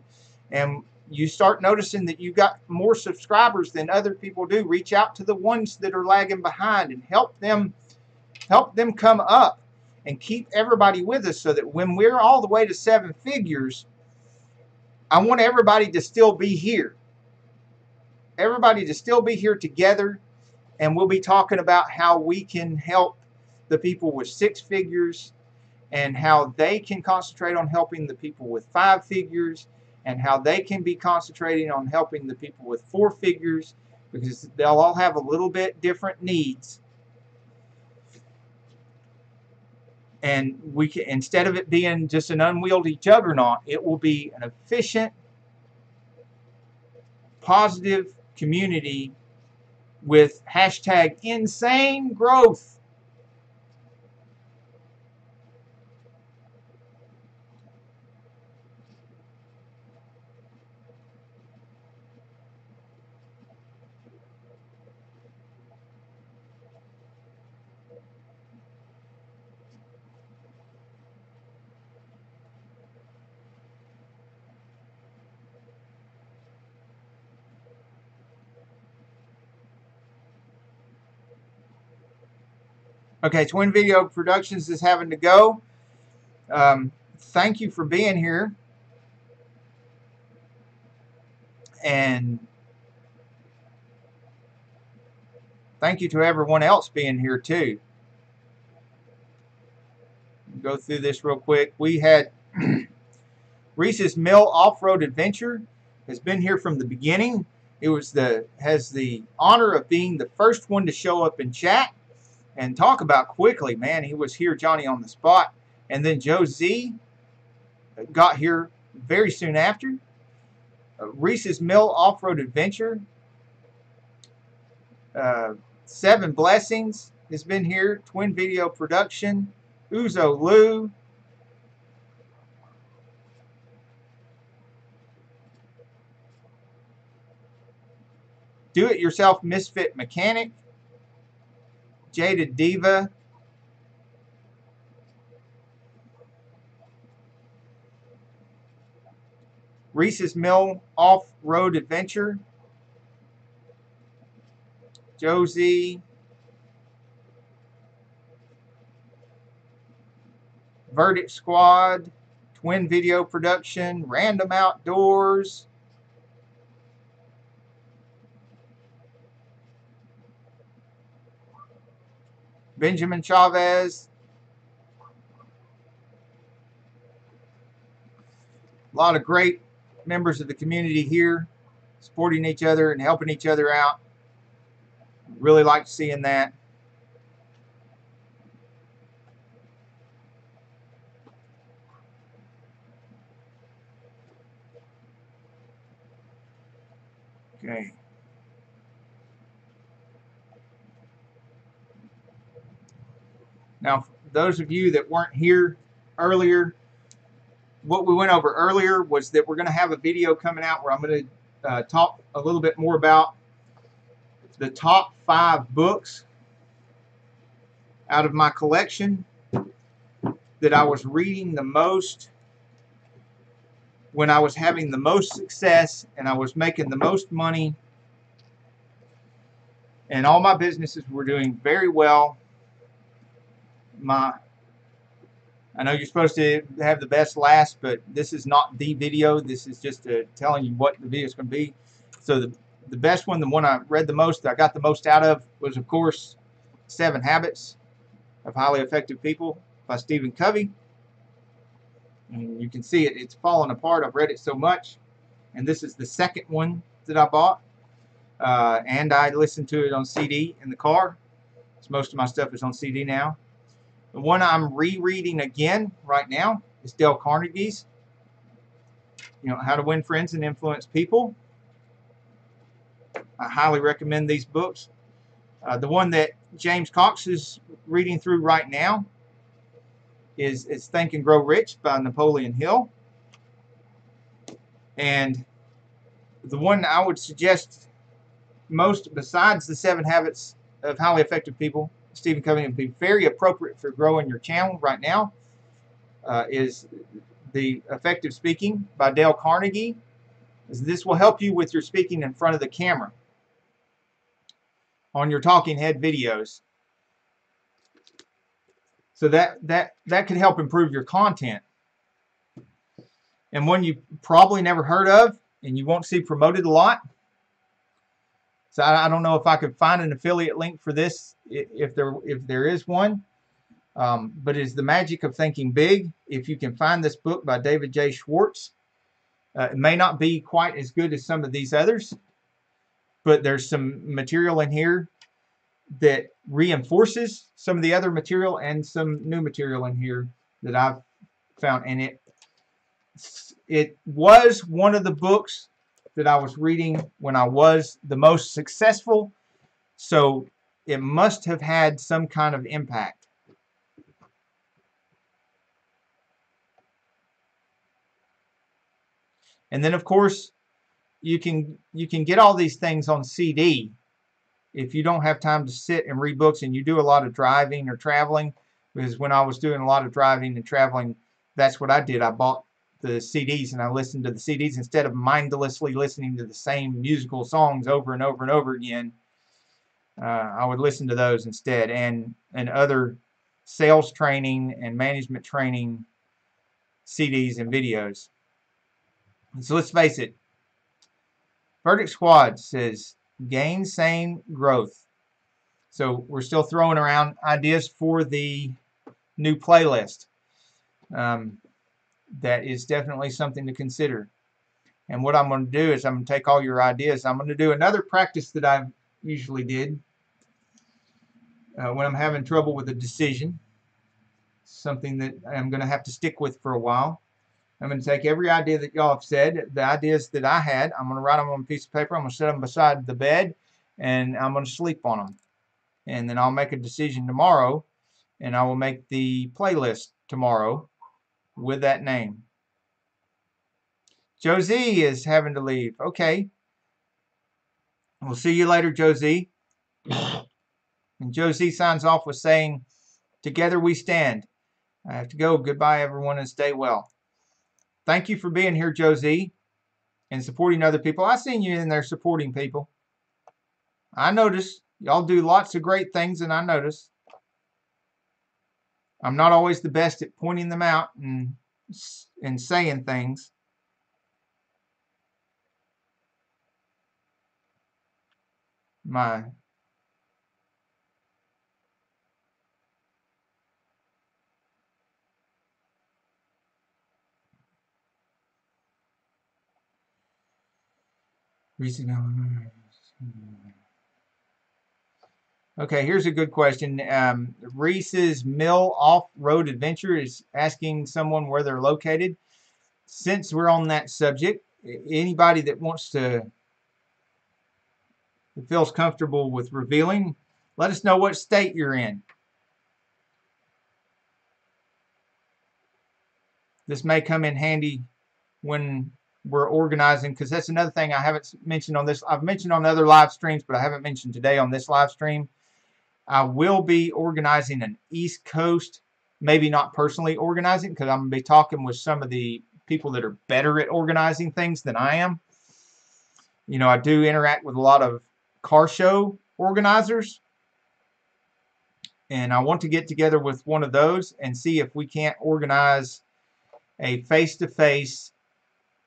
and you start noticing that you got more subscribers than other people do, reach out to the ones that are lagging behind and help them come up, and keep everybody with us, so that when we're all the way to 7 figures, I want everybody to still be here. Everybody to still be here together, and we'll be talking about how we can help the people with 6 figures, and how they can concentrate on helping the people with 5 figures, and how they can be concentrating on helping the people with 4 figures, because they'll all have a little bit different needs. And we can, instead of it being just an unwieldy juggernaut, it will be an efficient, positive community with hashtag insane growth. Okay, Twin Video Productions is having to go. Thank you for being here. And thank you to everyone else being here too. Go through this real quick. We had Reese's Mill Off-Road Adventure has been here from the beginning. It has the honor of being the first one to show up in chat and talk about quickly. Man, he was here, Johnny on the spot. And then Joe Z got here very soon after. Reese's Mill Off-Road Adventure. 7 Blessings has been here. Twin Video Production. Uzo Lou. Do-It-Yourself Misfit Mechanic. Jaded Diva. Reese's Mill Off-Road Adventure. Josie. Verdict Squad. Twin Video Production. Random Outdoors. Benjamin Chavez. A lot of great members of the community here supporting each other and helping each other out. Really like seeing that. Okay. Now, those of you that weren't here earlier, what we went over earlier was that we're going to have a video coming out where I'm going to talk a little bit more about the top 5 books out of my collection that I was reading the most when I was having the most success and I was making the most money, and all my businesses were doing very well. I know you're supposed to have the best last, but this is not the video. This is just telling you what the video is going to be. So the best one, the one I read the most, that I got the most out of, was, of course, 7 Habits of Highly Effective People by Stephen Covey. And you can see it's falling apart. I've read it so much. And this is the second one that I bought. And I listened to it on CD in the car. So most of my stuff is on CD now. The one I'm rereading again right now is Dale Carnegie's, How to Win Friends and Influence People. I highly recommend these books. The one that James Cox is reading through right now is Think and Grow Rich by Napoleon Hill. And the one I would suggest most, besides the 7 Habits of Highly Effective People, Stephen Covey, would be very appropriate for growing your channel right now, is the Effective Speaking by Dale Carnegie. This will help you with your speaking in front of the camera on your talking head videos. So that could help improve your content. And one you probably never heard of and you won't see promoted a lot. So I don't know if I could find an affiliate link for this, if there is one. But it's The Magic of Thinking Big. If you can find this book by David J. Schwartz. It may not be quite as good as some of these others, but there's some material in here that reinforces some of the other material and some new material in here that I've found. And it was one of the books that I was reading when I was the most successful, so it must have had some kind of impact. And then, of course, you can get all these things on CD if you don't have time to sit and read books and you do a lot of driving or traveling. Because when I was doing a lot of driving and traveling, that's what I did. I bought the CDs and I listened to the CDs instead of mindlessly listening to the same musical songs over and over and over again. I would listen to those instead, and other sales training and management training CDs and videos. So let's face it. Verdict Squad says gain sane growth. So we're still throwing around ideas for the new playlist. That is definitely something to consider. And what I'm going to do is I'm going to take all your ideas. I'm going to do another practice that I usually did when I'm having trouble with a decision. Something that I'm going to have to stick with for a while. I'm going to take every idea that y'all have said, the ideas that I had, I'm going to write them on a piece of paper. I'm going to set them beside the bed, and I'm going to sleep on them. And then I'll make a decision tomorrow, and I will make the playlist tomorrow with that name. Josie is having to leave. Okay. We'll see you later, Josie. And Josie signs off with saying, together we stand. I have to go. Goodbye, everyone, and stay well. Thank you for being here, Josie, and supporting other people. I seen you in there supporting people. I notice. Y'all do lots of great things, and I notice. I'm not always the best at pointing them out and saying things. My reason. Okay, here's a good question. Reese's Mill Off-Road Adventure is asking someone where they're located. Since we're on that subject, anybody that wants to that feels comfortable with revealing. Let us know what state you're in. This may come in handy when we're organizing, because that's another thing I haven't mentioned on this. I've mentioned on other live streams, but I haven't mentioned today on this live stream. I will be organizing an East Coast, maybe not personally organizing, because I'm going to be talking with some of the people that are better at organizing things than I am. You know, I do interact with a lot of car show organizers, and I want to get together with one of those and see if we can't organize a face-to-face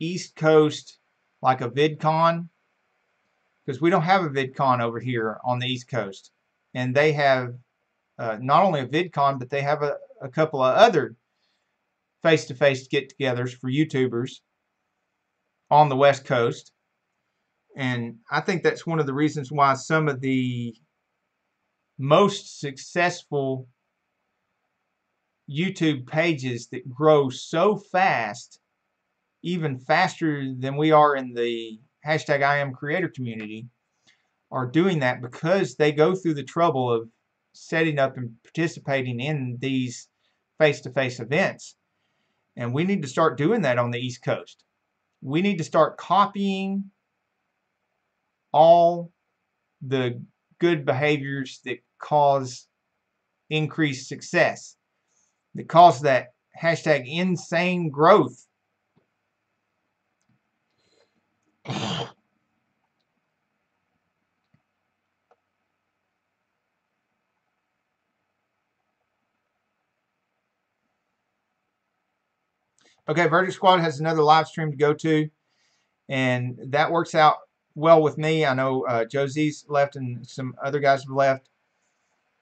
East Coast, like a VidCon, because we don't have a VidCon over here on the East Coast, and they have not only a VidCon, but they have a couple of other face-to-face get-togethers for YouTubers on the West Coast. And I think that's one of the reasons why some of the most successful YouTube pages that grow so fast, even faster than we are in the hashtag Iamacreator community, are doing that because they go through the trouble of setting up and participating in these face-to-face events. And we need to start doing that on the East Coast. We need to start copying all the good behaviors that cause increased success, that cause that hashtag insane growth. Okay, Verdict Squad has another live stream to go to, and that works out well with me. I know Josie's left and some other guys have left.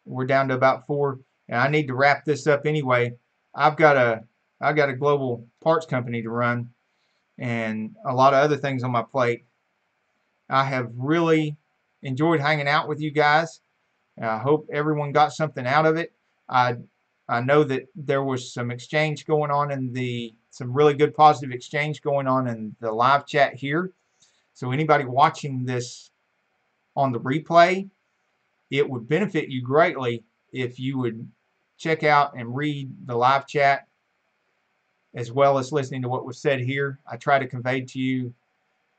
We're down to about 4, and I need to wrap this up anyway. I've got a global parts company to run and a lot of other things on my plate. I have really enjoyed hanging out with you guys. I hope everyone got something out of it. I know that there was some exchange going on in some really good positive exchange going on in the live chat here. So anybody watching this on the replay, it would benefit you greatly if you would check out and read the live chat as well as listening to what was said here. I try to convey to you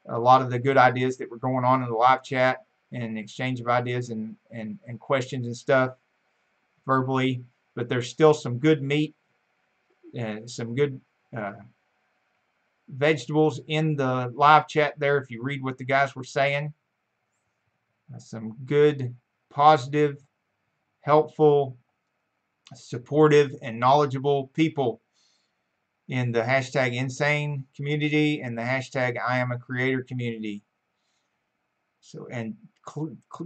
a lot of the good ideas that were going on in the live chat and exchange of ideas and questions and stuff verbally, but there's still some good meat and some good vegetables in the live chat there if you read what the guys were saying. Some good, positive, helpful, supportive, and knowledgeable people in the hashtag Insane community and the hashtag Iamacreator community. So, and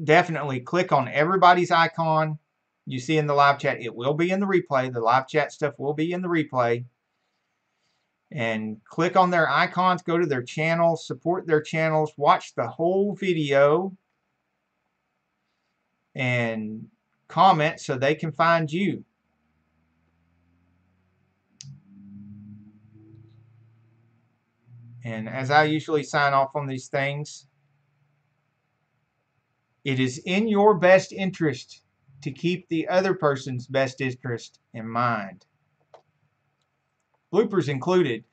definitely click on everybody's icon you see in the live chat. It will be in the replay. The live chat stuff will be in the replay. And click on their icons, go to their channels, support their channels, watch the whole video, and comment so they can find you. And as I usually sign off on these things, it is in your best interest to keep the other person's best interest in mind. Bloopers included.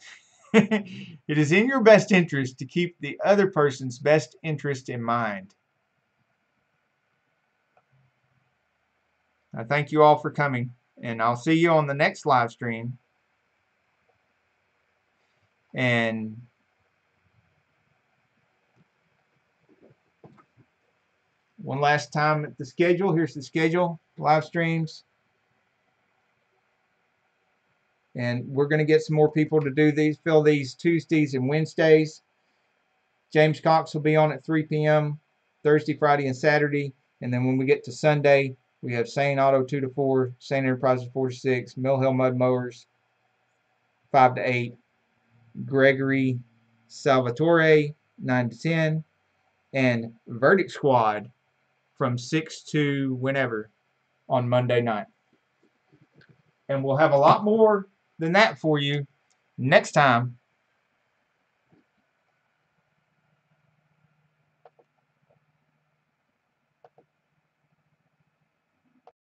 It is in your best interest to keep the other person's best interest in mind. I thank you all for coming, and I'll see you on the next live stream. And one last time at the schedule. Here's the schedule, live streams. And we're going to get some more people to do these, fill these Tuesdays and Wednesdays. James Cox will be on at 3 p.m. Thursday, Friday, and Saturday. And then when we get to Sunday, we have Sane Auto 2 to 4, Sane Enterprises 4 to 6, Mill Hill Mud Mowers 5 to 8, Gregory Salvatore 9 to 10, and Verdict Squad from 6 to whenever on Monday night. And we'll have a lot more than that for you next time